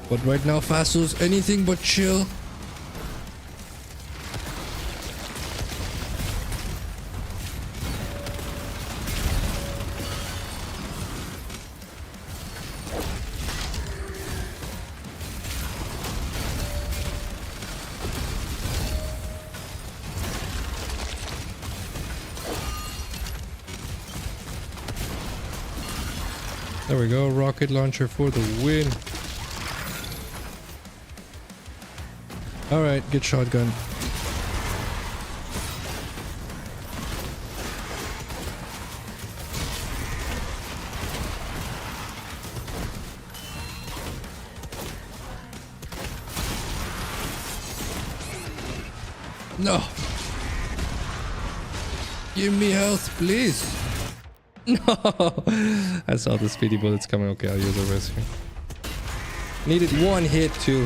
But right now, Phacil's anything but chill. There we go, rocket launcher for the win. Alright, get shotgun. No! Give me health, please! No! I saw the speedy bullets coming. Okay, I'll use a risk here. Needed one hit too.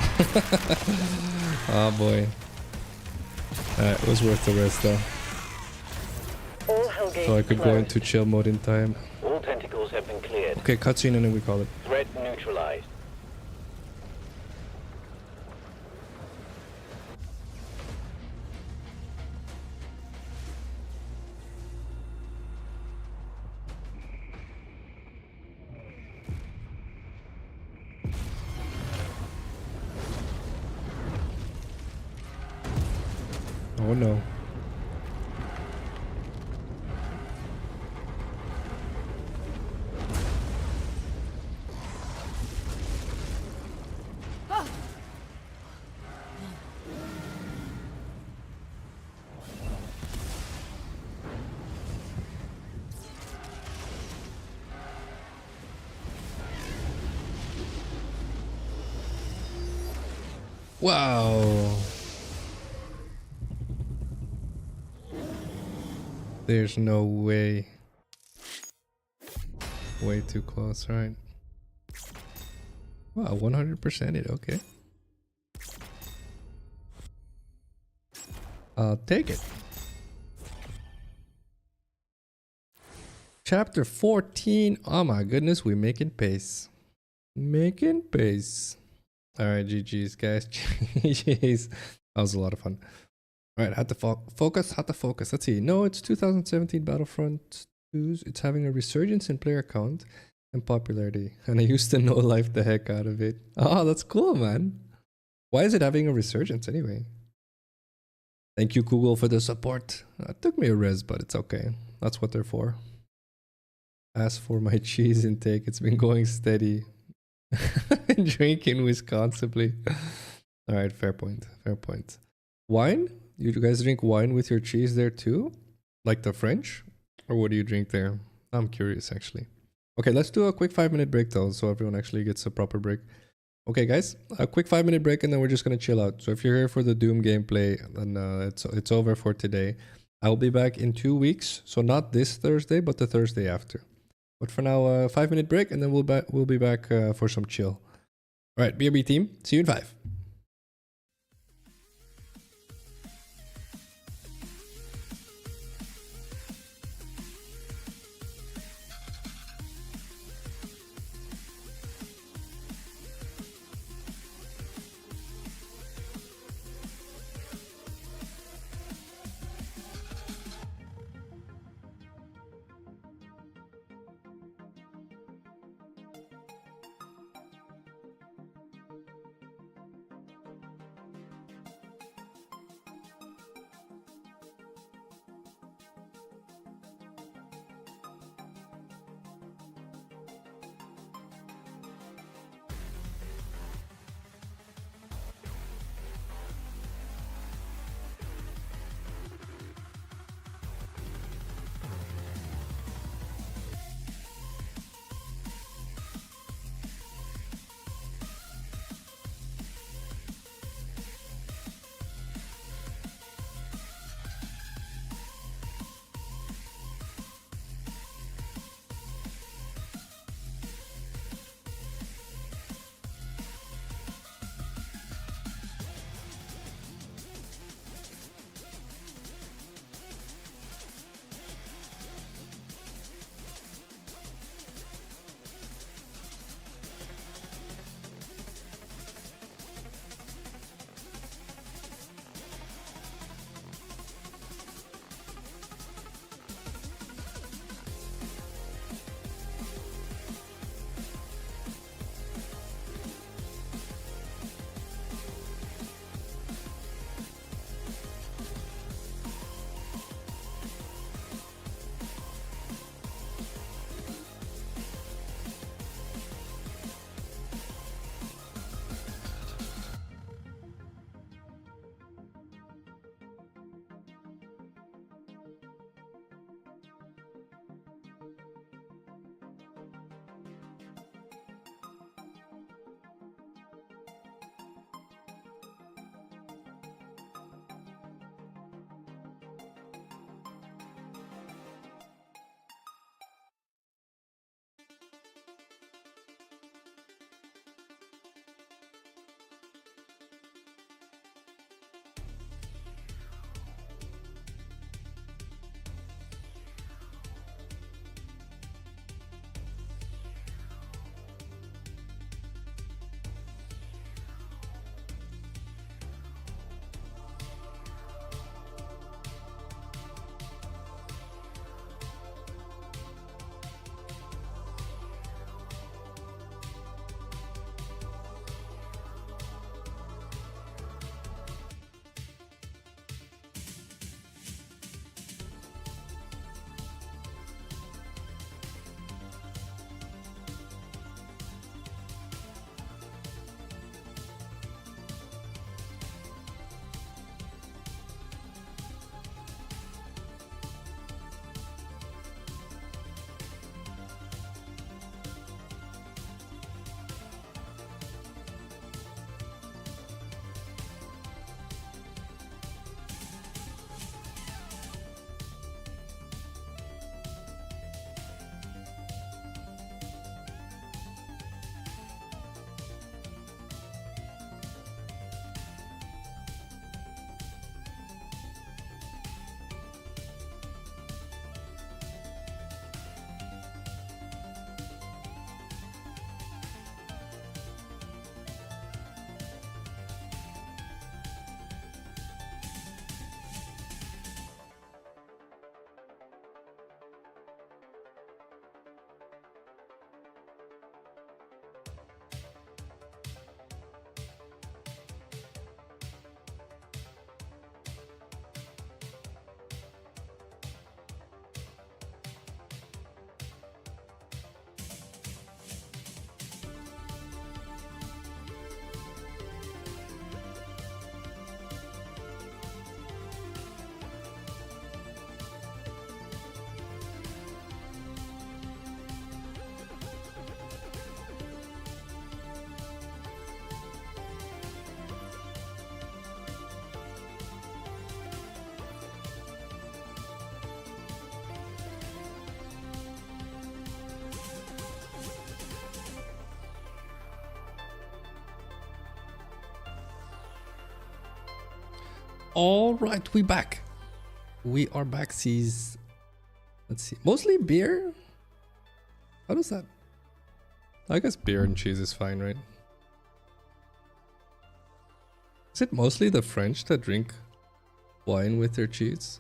Oh boy. Alright, it was worth the risk though. So I could go into chill mode in time. All tentacles have been cleared. Okay, cutscene and then we call it. Threat neutralized. Oh no. Wow. There's no way. Way too close, right? Wow, 100% it, okay. I'll take it. Chapter 14. Oh my goodness, we're making pace. Making pace. Alright, GG's, guys. GG's. That was a lot of fun. Alright, had to focus, had to focus. Let's see. No, it's 2017 Battlefront 2. It's having a resurgence in player count and popularity. And I used to know life the heck out of it. Oh, that's cool, man. Why is it having a resurgence anyway? Thank you, Google, for the support. It took me a res, but it's okay. That's what they're for. As for my cheese intake, it's been going steady. Drinking responsibly. Alright, fair point. Fair point. Wine? You guys drink wine with your cheese there too? Like the French? Or what do you drink there? I'm curious actually. Okay, let's do a quick 5-minute break though, so everyone actually gets a proper break. Okay guys, a quick 5-minute break and then we're just gonna chill out. So if you're here for the Doom gameplay, then it's over for today. I'll be back in 2 weeks, so not this Thursday, but the Thursday after. But for now, 5-minute break and then we'll be back for some chill. Alright, BRB team, see you in 5. All right, we back. We are back, sees. Let's see. Mostly beer? How does that? I guess beer and cheese is fine, right? Is it mostly the French that drink wine with their cheese?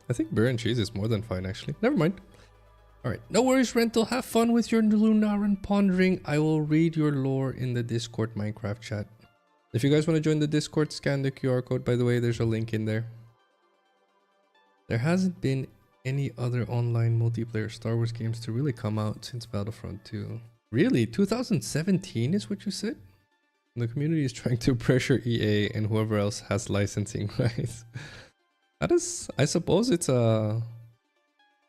I think beer and cheese is more than fine, actually. Never mind. Alright, no worries, Rental. Have fun with your Lunaran pondering. I will read your lore in the Discord Minecraft chat. If you guys want to join the Discord, scan the QR code. By the way, there's a link in there. There hasn't been any other online multiplayer Star Wars games to really come out since Battlefront 2. Really? 2017 is what you said? The community is trying to pressure EA and whoever else has licensing rights. That is, I suppose it's a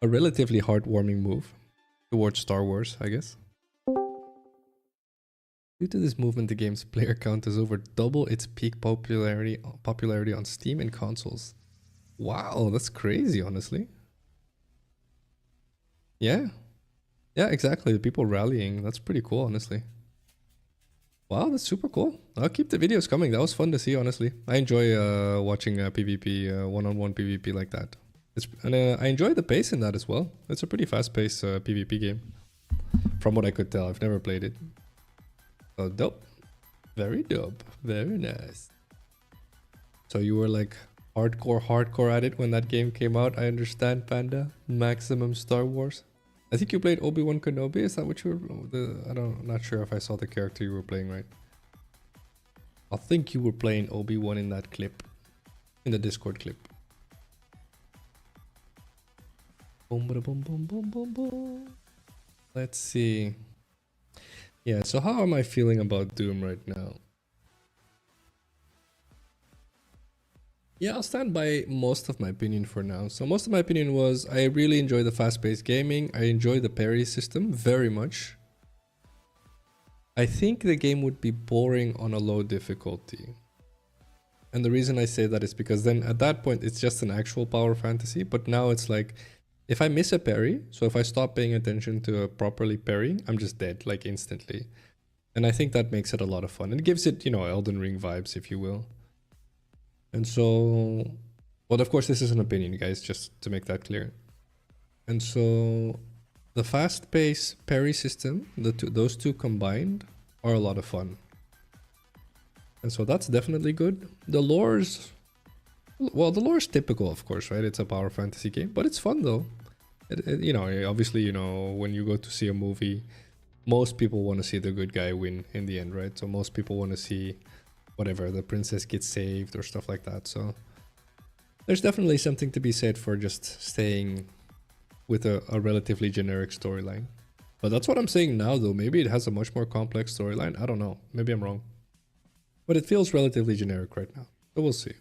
relatively heartwarming move towards Star Wars, I guess. Due to this movement, the game's player count has over double its peak popularity on Steam and consoles. Wow, that's crazy, honestly. Yeah. Yeah, exactly. The people rallying. That's pretty cool, honestly. Wow, that's super cool. I'll keep the videos coming. That was fun to see, honestly. I enjoy watching PvP, one-on-one PvP like that. I enjoy the pace in that as well. It's a pretty fast-paced PvP game. From what I could tell, I've never played it. So dope. Very dope. Very nice. So you were like hardcore at it when that game came out. I understand, Panda. Maximum Star Wars. I think you played Obi-Wan Kenobi. Is that what you were? I'm not sure if I saw the character you were playing right. I think you were playing Obi-Wan in that clip. In the Discord clip. Boom, boom, boom, boom, boom, boom. Let's see. Yeah, so how am I feeling about Doom right now? Yeah, I'll stand by most of my opinion for now. So most of my opinion was I really enjoy the fast-paced gaming. I enjoy the parry system very much. I think the game would be boring on a low difficulty. And the reason I say that is because then at that point it's just an actual power fantasy. But now it's like, if I miss a parry, so if I stop paying attention to properly parrying, I'm just dead, like instantly. And I think that makes it a lot of fun. It gives it, you know, Elden Ring vibes, if you will. And so, well, of course, this is an opinion, guys, just to make that clear. And so, the fast-paced parry system, those two combined, are a lot of fun. And so that's definitely good. The lore's, well, the lore's typical, of course, right? It's a power fantasy game, but it's fun though. You know, obviously, you know, when you go to see a movie, most people want to see the good guy win in the end, right? So most people want to see whatever, the princess gets saved or stuff like that. So there's definitely something to be said for just staying with a relatively generic storyline. But that's what I'm saying now though. Maybe it has a much more complex storyline. I don't know. Maybe I'm wrong. But it feels relatively generic right now. So we'll see.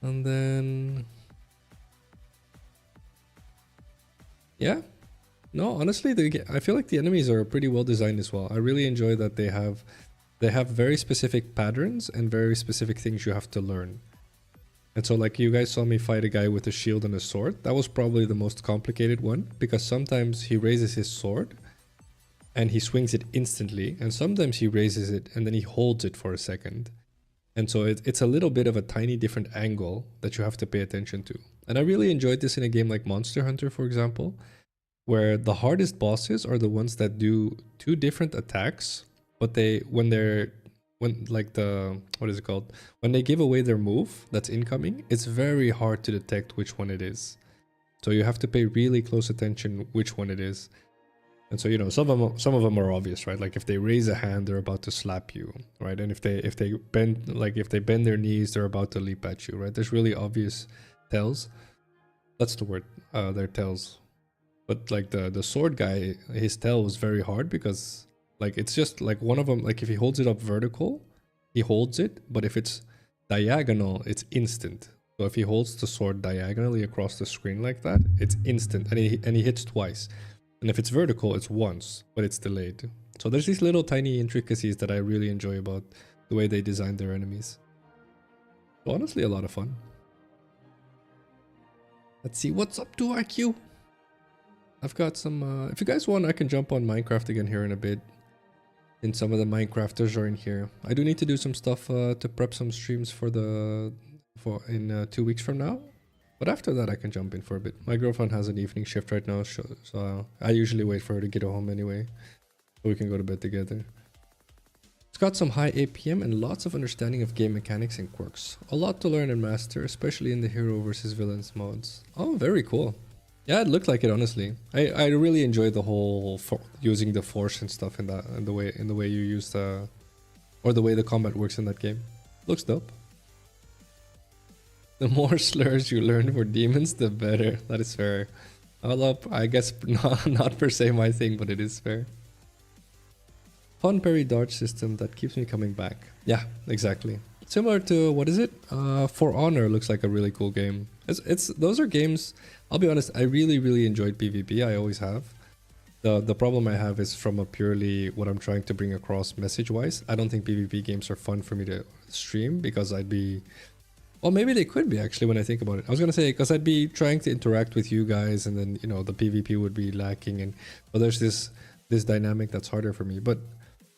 And then... yeah. No, honestly, I feel like the enemies are pretty well designed as well. I really enjoy that they have very specific patterns and very specific things you have to learn. And so like you guys saw me fight a guy with a shield and a sword. That was probably the most complicated one because sometimes he raises his sword and he swings it instantly. And sometimes he raises it and then he holds it for a second. And so it's a little bit of a tiny different angle that you have to pay attention to. And I really enjoyed this in a game like Monster Hunter, for example, where the hardest bosses are the ones that do two different attacks, but when they give away their move that's incoming, it's very hard to detect which one it is. So you have to pay really close attention which one it is. And so, you know, some of them are obvious, right? Like if they raise a hand, they're about to slap you, right? And if they bend their knees, they're about to leap at you, right? There's really obvious tells. That's the word. They're tells. But like the sword guy, his tell was very hard because like it's just like one of them, like if he holds it up vertical, he holds it, but if it's diagonal, it's instant. So if he holds the sword diagonally across the screen like that, it's instant, and he hits twice. And if it's vertical, it's once, but it's delayed. So there's these little tiny intricacies that I really enjoy about the way they designed their enemies. So honestly, a lot of fun. Let's see what's up to IQ. I've got some, if you guys want, I can jump on Minecraft again here in a bit. And some of the Minecrafters are in here. I do need to do some stuff to prep some streams for in 2 weeks from now. But after that, I can jump in for a bit. My girlfriend has an evening shift right now, so I usually wait for her to get home anyway, so we can go to bed together. It's got some high APM and lots of understanding of game mechanics and quirks. A lot to learn and master, especially in the hero versus villains modes. Oh, very cool. Yeah, it looked like it, honestly. I really enjoyed the whole using the force and stuff in that, and the way you use the way the combat works in that game. Looks dope. The more slurs you learn for demons, the better. That is fair. I guess not per se my thing, but it is fair. Fun parry dodge system that keeps me coming back. Yeah, exactly. Similar to, what is it? For Honor looks like a really cool game. Those are games, I'll be honest, I really enjoyed PvP. I always have. The problem I have is from a purely what I'm trying to bring across message-wise. I don't think PvP games are fun for me to stream because I'd be... Well, maybe they could be actually when I think about it. I was gonna say, because I'd be trying to interact with you guys and then, you know, the PvP would be lacking, and well, there's this dynamic that's harder for me. But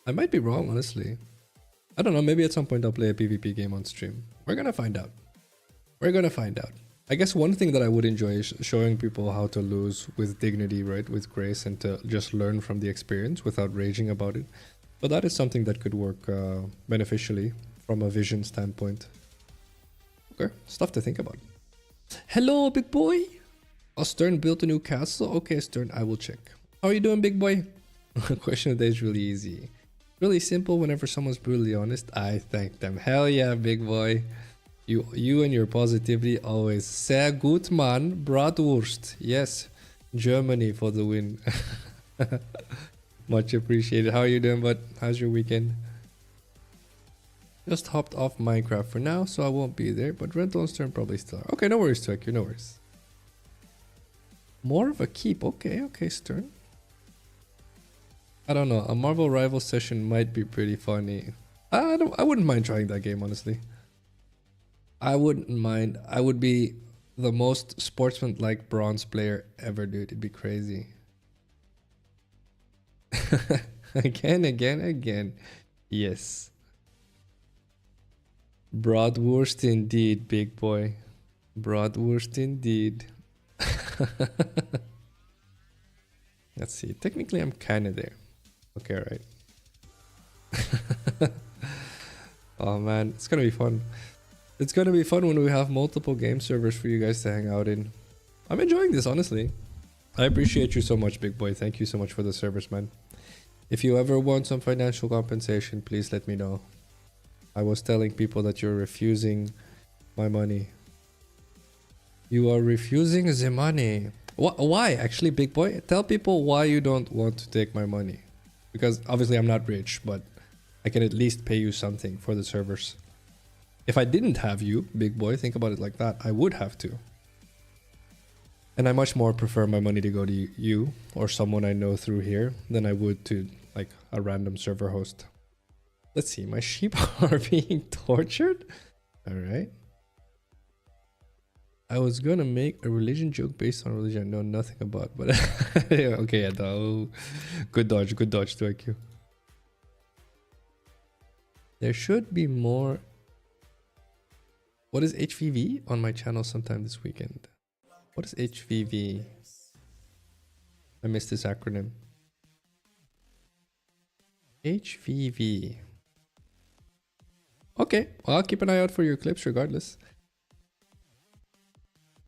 I might be wrong, honestly. I don't know, maybe at some point I'll play a PvP game on stream. We're gonna find out. We're gonna find out. I guess one thing that I would enjoy is showing people how to lose with dignity, right? With grace, and to just learn from the experience without raging about it. But that is something that could work beneficially from a vision standpoint. Okay, stuff to think about. Hello, big boy. Oh, Stern built a new castle. Okay, Stern, I will check. How are you doing, big boy? Question of the day is really easy. Really simple. Whenever someone's brutally honest, I thank them. Hell yeah, big boy. You and your positivity always. Sehr gut, man. Bratwurst. Yes. Germany for the win. Much appreciated. How are you doing, bud? How's your weekend? Just hopped off Minecraft for now, so I won't be there. But Rental and Stern probably still are. Okay, no worries, Turk. No worries. More of a keep. Okay, Stern. I don't know. A Marvel Rival session might be pretty funny. I wouldn't mind trying that game, honestly. I wouldn't mind. I would be the most sportsman-like bronze player ever, dude. It'd be crazy. Again. Yes. Bratwurst indeed, big boy. Bratwurst indeed. Let's see. Technically, I'm kind of there. Okay, right. Oh man, it's gonna be fun. It's gonna be fun when we have multiple game servers for you guys to hang out in. I'm enjoying this, honestly. I appreciate you so much, big boy. Thank you so much for the service, man. If you ever want some financial compensation, please let me know. I was telling people that you're refusing my money. You are refusing the money. Why, actually, big boy? Tell people why you don't want to take my money. Because obviously I'm not rich, but I can at least pay you something for the servers. If I didn't have you, big boy, think about it like that, I would have to. And I much more prefer my money to go to you or someone I know through here than I would to like a random server host. Let's see, my sheep are being tortured? Alright. I was gonna make a religion joke based on religion I know nothing about, but okay, no. Good dodge, to IQ. There should be more. What is HVV on my channel sometime this weekend? What is HVV? I missed this acronym. HVV. Okay, well, I'll keep an eye out for your clips regardless.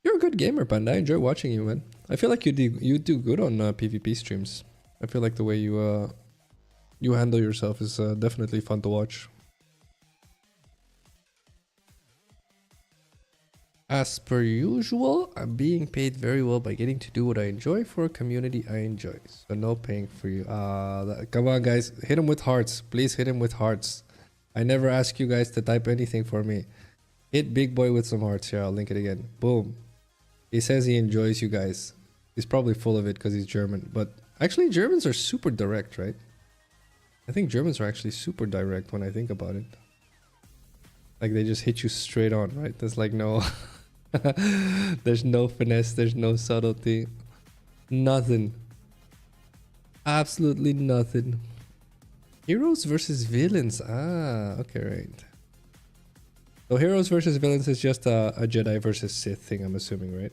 You're a good gamer, Panda. I enjoy watching you, man. I feel like you do good on PvP streams. I feel like the way you handle yourself is definitely fun to watch. As per usual, I'm being paid very well by getting to do what I enjoy for a community I enjoy. So no paying for you. Come on, guys. Hit him with hearts. Please hit him with hearts. I never ask you guys to type anything for me. Hit big boy with some hearts. Here, I'll link it again. Boom. He says he enjoys you guys. He's probably full of it because he's German. But actually, Germans are super direct, right? I think Germans are actually super direct when I think about it. Like, they just hit you straight on, right? There's like no... there's no finesse. There's no subtlety. Nothing. Absolutely nothing. Heroes versus villains. Ah, okay, right. So heroes versus villains is just a Jedi versus Sith thing, I'm assuming, right?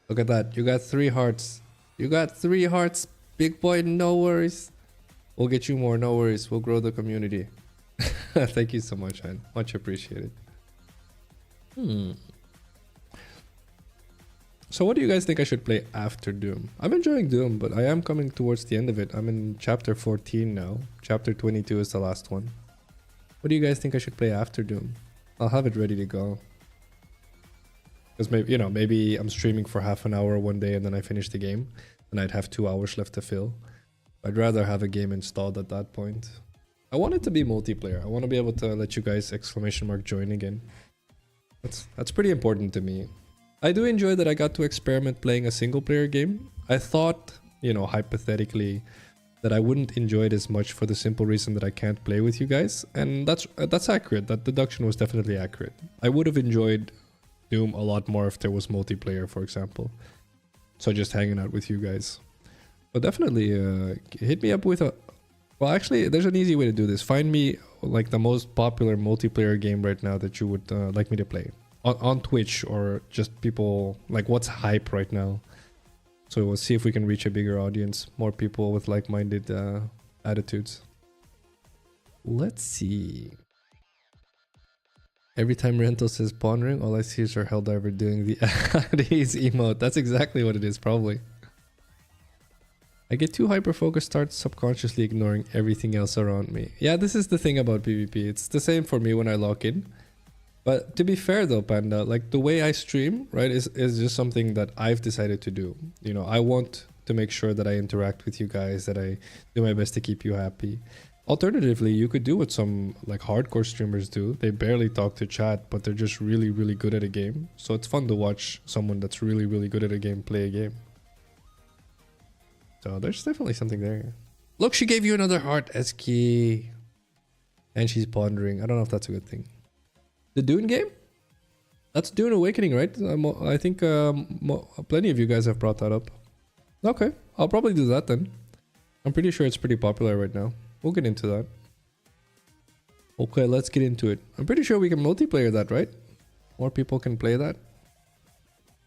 Look at that. You got 3 hearts. You got 3 hearts. Big boy, no worries. We'll get you more, no worries. We'll grow the community. Thank you so much, man. Much appreciated. So what do you guys think I should play after Doom? I'm enjoying Doom, but I am coming towards the end of it. I'm in chapter 14 now. Chapter 22 is the last one. What do you guys think I should play after Doom? I'll have it ready to go. Because maybe, you know, maybe I'm streaming for half an hour one day and then I finish the game. And I'd have 2 hours left to fill. I'd rather have a game installed at that point. I want it to be multiplayer. I want to be able to let you guys join again. That's pretty important to me. I do enjoy that I got to experiment playing a single player game. I thought, you know, hypothetically, that I wouldn't enjoy it as much for the simple reason that I can't play with you guys. And that's accurate. That deduction was definitely accurate. I would have enjoyed Doom a lot more if there was multiplayer, for example. So just hanging out with you guys. But definitely hit me up with a... Well, actually, there's an easy way to do this. Find me like the most popular multiplayer game right now that you would like me to play. On Twitch, or just people, like what's hype right now. So we'll see if we can reach a bigger audience. More people with like-minded attitudes. Let's see. Every time Rental says pondering, all I see is our Helldiver doing the Hades emote. That's exactly what it is, probably. I get too hyper-focused, start subconsciously ignoring everything else around me. Yeah, this is the thing about PvP. It's the same for me when I log in. But to be fair though, Panda, like the way I stream, right, is just something that I've decided to do. You know, I want to make sure that I interact with you guys, that I do my best to keep you happy. Alternatively, you could do what some like hardcore streamers do. They barely talk to chat, but they're just really, really good at a game. So it's fun to watch someone that's really, really good at a game play a game. So there's definitely something there. Look, she gave you another heart, Eski. And she's pondering. I don't know if that's a good thing. The Dune game? That's Dune Awakening, right? I think plenty of you guys have brought that up. Okay, I'll probably do that then. I'm pretty sure it's pretty popular right now. We'll get into that. Okay, let's get into it. I'm pretty sure we can multiplayer that, right? More people can play that.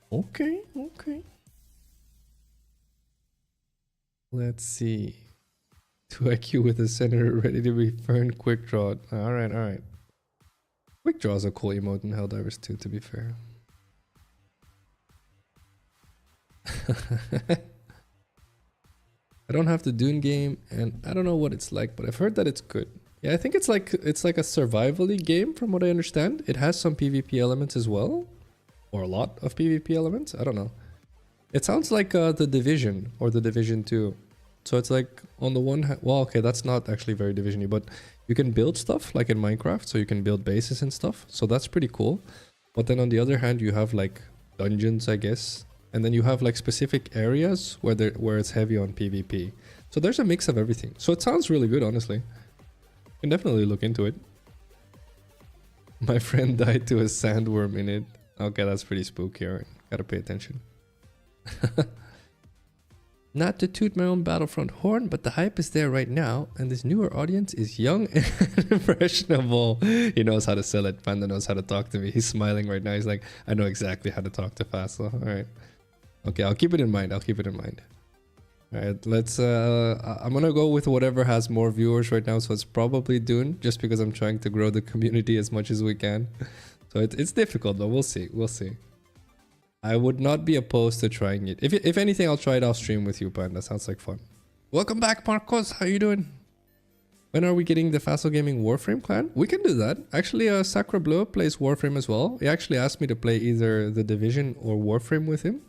Okay, okay. Let's see. 2 IQ with a senator ready to be Fern quick draw. Alright, alright. Quick draw is a cool emote in Helldivers too, to be fair. I don't have the Dune game and I don't know what it's like, but I've heard that it's good. Yeah, I think it's like a survival-y game from what I understand. It has some PvP elements as well. Or a lot of PvP elements. I don't know. It sounds like The Division or The Division 2. So it's like on the one hand, well, okay, that's not actually very Division-y, but you can build stuff like in Minecraft. So you can build bases and stuff. So that's pretty cool. But then on the other hand, you have like dungeons, I guess. And then you have like specific areas where it's heavy on PvP. So there's a mix of everything. So it sounds really good, honestly. You can definitely look into it. My friend died to a sandworm in it. Okay, that's pretty spooky, alright. Gotta pay attention. Not to toot my own Battlefront horn, but the hype is there right now, and this newer audience is young and impressionable. He knows how to sell it. Panda knows how to talk to me. He's smiling right now. He's like, I know exactly how to talk to Phacil. Alright. Okay, I'll keep it in mind. I'll keep it in mind. Alright, let's... I'm gonna go with whatever has more viewers right now, so it's probably Dune, just because I'm trying to grow the community as much as we can. So it's difficult, but we'll see. We'll see. I would not be opposed to trying it. If anything, I'll try it off stream with you, Panda. That sounds like fun. Welcome back, Marcos. How you doing? When are we getting the Phacil Gaming Warframe clan? We can do that. Actually, Sacre Bleu plays Warframe as well. He actually asked me to play either The Division or Warframe with him.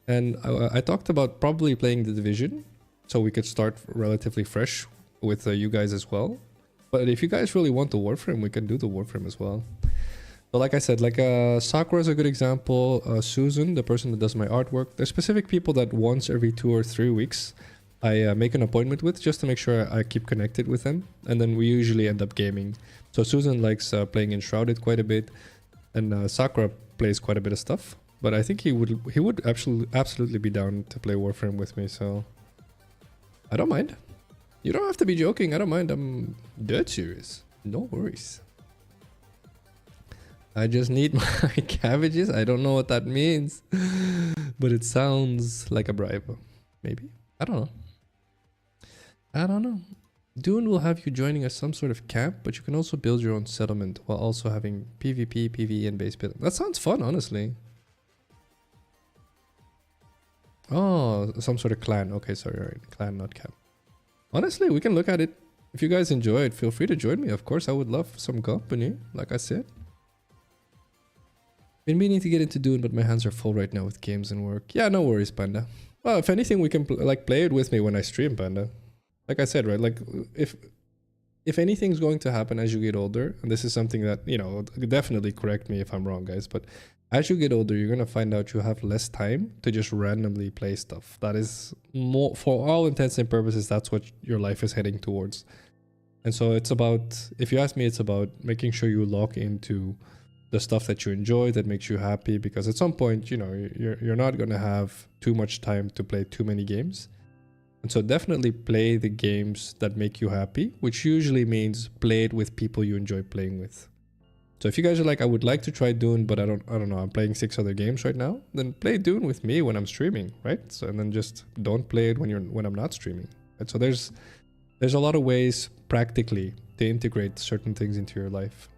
And I talked about probably playing The Division, so we could start relatively fresh with you guys as well. But if you guys really want the Warframe, we can do the Warframe as well. But like I said, like Sakura is a good example. Susan, the person that does my artwork. There's specific people that once every 2 or 3 weeks I make an appointment with just to make sure I keep connected with them. And then we usually end up gaming. So Susan likes playing Enshrouded quite a bit. And Sakura plays quite a bit of stuff. But I think he would absolutely be down to play Warframe with me. So I don't mind. You don't have to be joking. I don't mind. I'm dead serious. No worries. I just need my cabbages. I don't know what that means, but it sounds like a bribe. Maybe. I don't know. I don't know. Dune will have you joining as some sort of camp, but you can also build your own settlement while also having PvP, PvE, and base building. That sounds fun, honestly. Oh, some sort of clan. Okay, sorry, right. Clan, not camp. Honestly, we can look at it. If you guys enjoy it, feel free to join me. Of course, I would love some company, like I said. Been meaning to get into Dune, but my hands are full right now with games and work. Yeah, no worries, Panda. Well, if anything, we can play it with me when I stream, Panda. Like I said, right? Like, if anything's going to happen as you get older, and this is something that, you know, definitely correct me if I'm wrong, guys, but as you get older, you're going to find out you have less time to just randomly play stuff. That is more, for all intents and purposes, that's what your life is heading towards. And so it's about, if you ask me, it's about making sure you lock into the stuff that you enjoy, that makes you happy, because at some point, you know, you're not going to have too much time to play too many games. And so definitely play the games that make you happy, which usually means play it with people you enjoy playing with. So if you guys are like, I would like to try Dune, but I don't know, I'm playing 6 other games right now, then play Dune with me when I'm streaming, right? So, and then just don't play it when I'm not streaming. Right? So there's a lot of ways practically to integrate certain things into your life.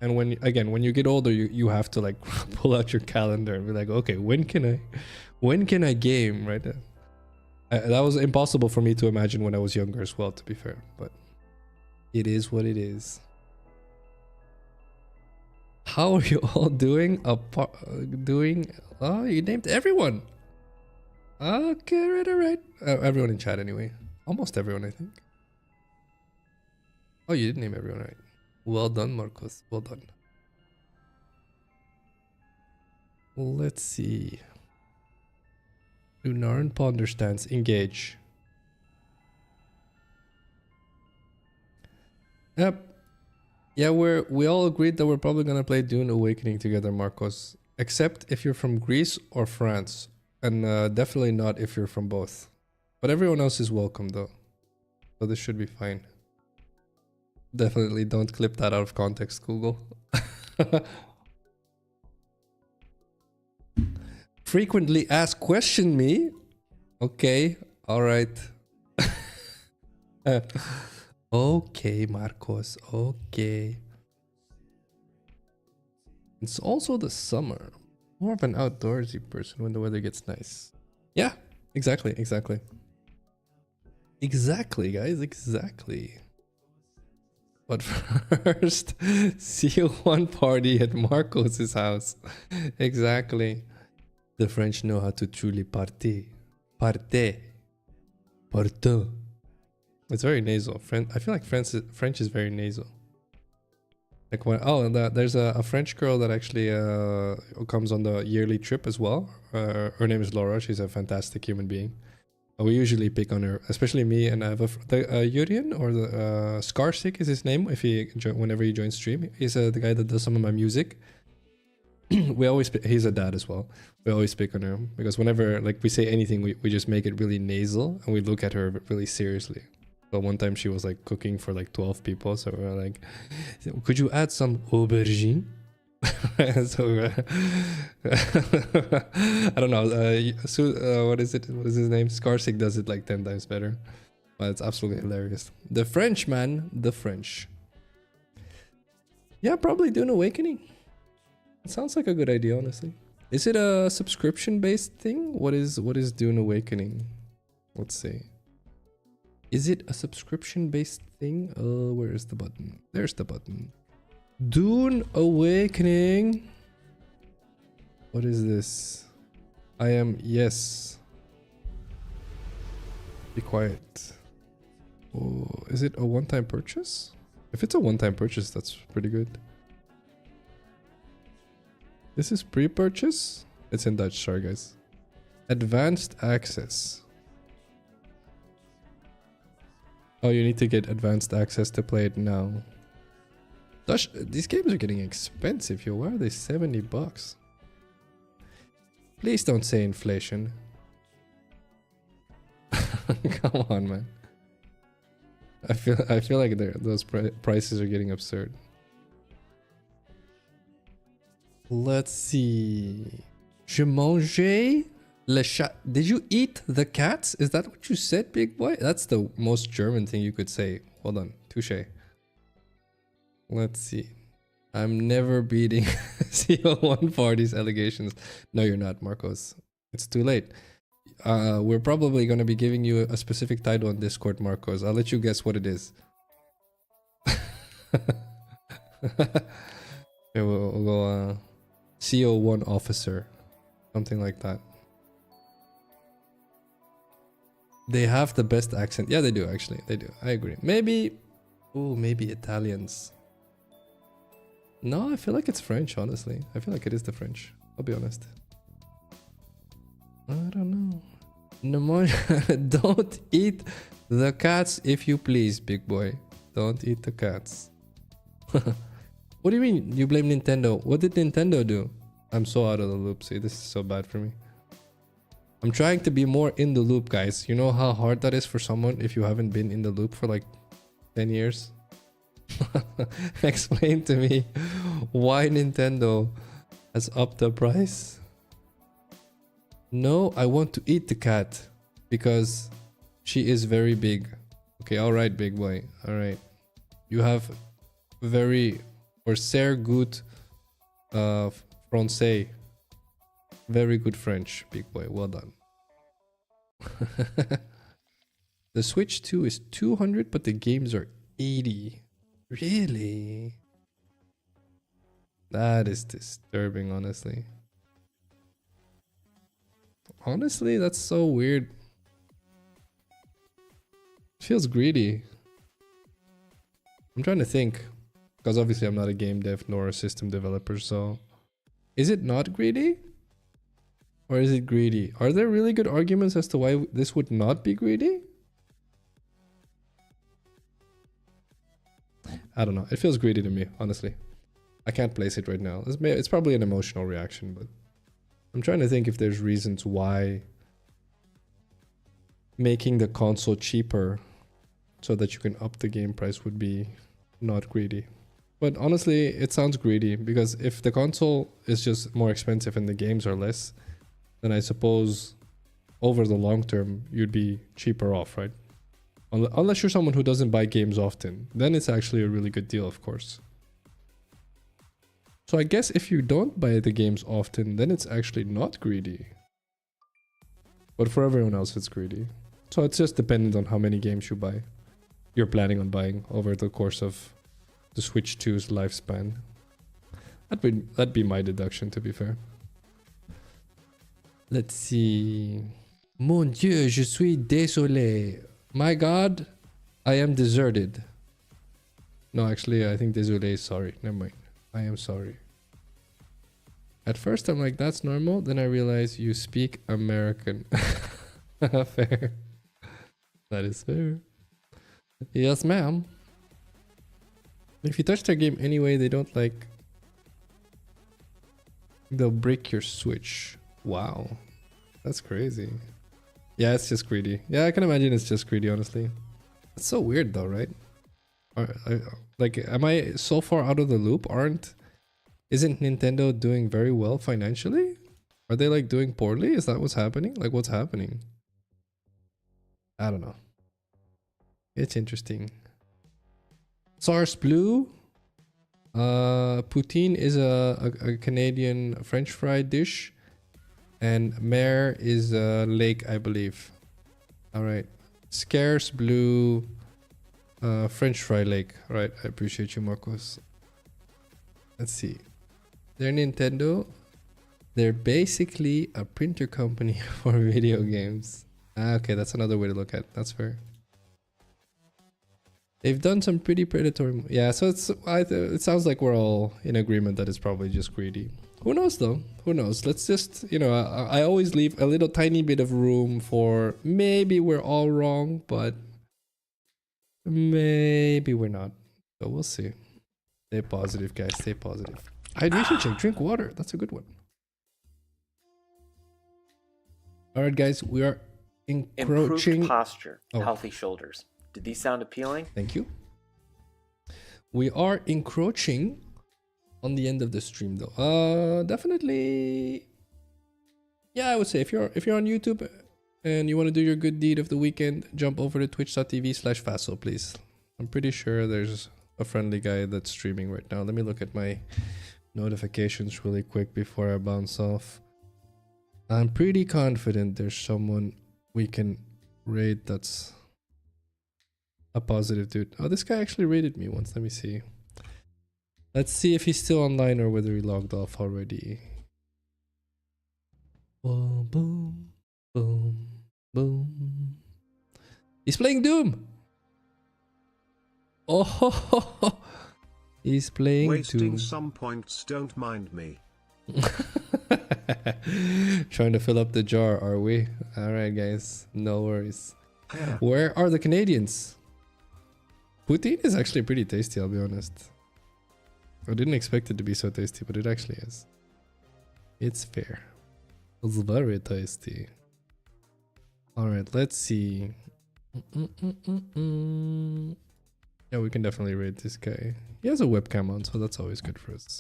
And when you get older, you have to like pull out your calendar and be like, okay, when can I game, right? That was impossible for me to imagine when I was younger as well, to be fair, but it is what it is. How are you all doing? Oh, you named everyone. Okay, right. Everyone in chat anyway. Almost everyone, I think. Oh, you did name everyone right. Well done, Marcos. Well done. Let's see. Lunaran Ponder stance. Engage. Yep. Yeah, we all agreed that we're probably gonna play Dune Awakening together, Marcos. Except if you're from Greece or France. And definitely not if you're from both. But everyone else is welcome though. So this should be fine. Definitely don't clip that out of context, Google. Frequently asked question me. Okay, alright. Okay, Marcos, okay. It's also the summer. More of an outdoorsy person when the weather gets nice. Yeah, exactly. Exactly, guys, exactly. But first, see you one party at Marcos's house. Exactly. The French know how to truly party. Party. Partout. It's very nasal. I feel like French is very nasal. Like when there's a French girl that actually comes on the yearly trip as well. Her name is Laura. She's a fantastic human being. We usually pick on her, especially me, and I have Yurian, or the Skarsik is his name. Whenever he joins stream, he's the guy that does some of my music. He's a dad as well. We always pick on him because whenever like we say anything, we just make it really nasal and we look at her really seriously. But one time she was like cooking for like 12 people, so we're like, could you add some aubergine? So I don't know. What is it? What is his name? Skarsik does it like 10 times better. But it's absolutely hilarious. The French, man, the French. Yeah, probably Dune Awakening. It sounds like a good idea, honestly. Is it a subscription-based thing? What is Dune Awakening? Let's see. Is it a subscription-based thing? Where is the button? There's the button. Dune Awakening. What is this? Yes. Be quiet. Oh, is it a one-time purchase? If it's a one-time purchase, that's pretty good. This is pre-purchase? It's in Dutch, sorry guys. Advanced access. Oh, you need to get advanced access to play it now. Dutch, these games are getting expensive, yo. Why are they $70? Please don't say inflation. Come on, man. I feel like those prices are getting absurd. Let's see. Je mangeais le chat. Did you eat the cats? Is that what you said, big boy? That's the most German thing you could say. Hold on. Touche. Let's see. I'm never beating CO1 party's allegations. No, you're not, Marcos. It's too late. We're probably going to be giving you a specific title on Discord, Marcos. I'll let you guess what it is. Okay, we'll go CO1 officer. Something like that. They have the best accent. Yeah, they do, actually. They do. I agree. Maybe... Ooh, maybe Italians. No, I feel like it's French, honestly. I feel like it is the French. I'll be honest. I don't know. No, don't eat the cats if you please, big boy. Don't eat the cats. What do you mean you blame Nintendo? What did Nintendo do? I'm so out of the loop. See, this is so bad for me. I'm trying to be more in the loop, guys. You know how hard that is for someone if you haven't been in the loop for like 10 years? Explain to me why Nintendo has upped the price. No, I want to eat the cat because she is very big. Okay, alright, big boy. Alright. You have very or sehr gut français. Very good French, big boy. Well done. The Switch 2 is 200, but the games are 80. Really? That is disturbing, honestly. Honestly, that's so weird. Feels greedy. I'm trying to think. Because obviously I'm not a game dev nor a system developer, so... Is it not greedy? Or is it greedy? Are there really good arguments as to why this would not be greedy? I don't know. It feels greedy to me, honestly. I can't place it right now. It's probably an emotional reaction, but... I'm trying to think if there's reasons why making the console cheaper so that you can up the game price would be not greedy. But honestly, it sounds greedy because if the console is just more expensive and the games are less, then I suppose over the long term, you'd be cheaper off, right? Unless you're someone who doesn't buy games often, then it's actually a really good deal, of course. So I guess if you don't buy the games often, then it's actually not greedy. But for everyone else, it's greedy. So it's just dependent on how many games you buy. You're planning on buying over the course of the Switch 2's lifespan. That'd be my deduction, to be fair. Let's see. Mon Dieu, je suis désolé. My God, I am deserted. No, actually, I think désolé is sorry. Never mind. I am sorry. At first, I'm like, that's normal. Then I realize you speak American. Fair. That is fair. Yes, ma'am. If you touch their game anyway, they don't like... They'll break your Switch. Wow. That's crazy. Yeah, it's just greedy. Yeah, I can imagine it's just greedy, honestly. It's so weird though, right? Am I so far out of the loop? Isn't Nintendo doing very well financially? Are they like doing poorly? Is that what's happening? Like what's happening? I don't know. It's interesting. Sars Blue. Poutine is a Canadian French fry dish. And Mer is a lake, I believe. Alright. Scarce Blue French fry lake. Alright, I appreciate you, Marcos. Let's see. They're Nintendo. They're basically a printer company for video games. Okay, that's another way to look at it. That's fair. They've done some pretty predatory... Yeah, so it sounds like we're all in agreement that it's probably just greedy. Who knows though? Who knows? Let's just, you know, I always leave a little tiny bit of room for maybe we're all wrong, but maybe we're not. So we'll see. Stay positive, guys. Stay positive. Hydration check. Drink water. That's a good one. Alright, guys. We are encroaching. Improved posture, Oh. healthy shoulders. Did these sound appealing? Thank you. We are encroaching on the end of the stream though. Definitely. Yeah, I would say if you're on YouTube and you want to do your good deed of the weekend, jump over to twitch.tv/Phacil, please. I'm pretty sure there's a friendly guy that's streaming right now. Let me look at my notifications really quick before I bounce off. I'm pretty confident there's someone we can raid that's a positive dude. Oh, this guy actually raided me once. Let me see. Let's see if he's still online or whether he logged off already. Boom, boom, boom, boom. He's playing Doom. Oh, he's playing Wasting Doom. some points, don't mind me. Trying to fill up the jar, are we? Alright, guys. No worries. Where are the Canadians? Poutine is actually pretty tasty, I'll be honest. I didn't expect it to be so tasty, but it actually is. It's fair. It's very tasty. Alright, let's see. Yeah, we can definitely raid this guy. He has a webcam on, so that's always good for us.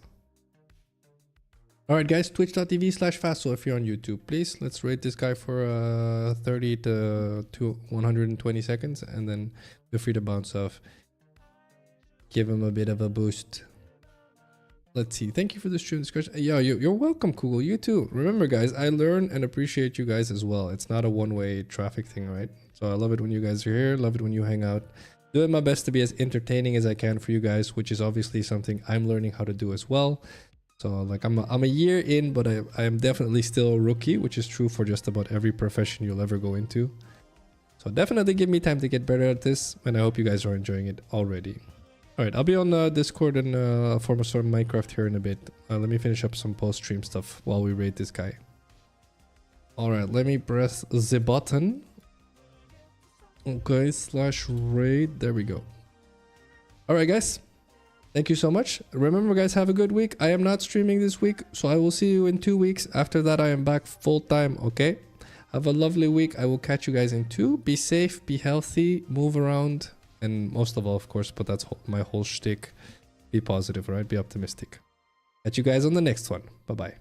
Alright guys, twitch.tv/Phacil if you're on YouTube. Please, let's rate this guy for 30 to 120 seconds and then feel free to bounce off. Give him a bit of a boost. Let's see. Thank you for the stream discussion. Yeah, you're welcome, Google. You too. Remember guys, I learn and appreciate you guys as well. It's not a one-way traffic thing, right? So I love it when you guys are here. Love it when you hang out. Doing my best to be as entertaining as I can for you guys, which is obviously something I'm learning how to do as well. So like I'm a year in, but I am definitely still a rookie, which is true for just about every profession you'll ever go into. So definitely give me time to get better at this, and I hope you guys are enjoying it already. Alright, I'll be on Discord and Former Storm Minecraft here in a bit. Let me finish up some post-stream stuff while we raid this guy. Alright, let me press the button. Okay, /raid. There we go. Alright guys. Thank you so much. Remember guys, have a good week. I am not streaming this week, so I will see you in 2 weeks. After that, I am back full time, okay? Have a lovely week. I will catch you guys in 2. Be safe, be healthy, move around, and most of all, of course, but that's my whole shtick. Be positive, right? Be optimistic. Catch you guys on the next one. Bye-bye.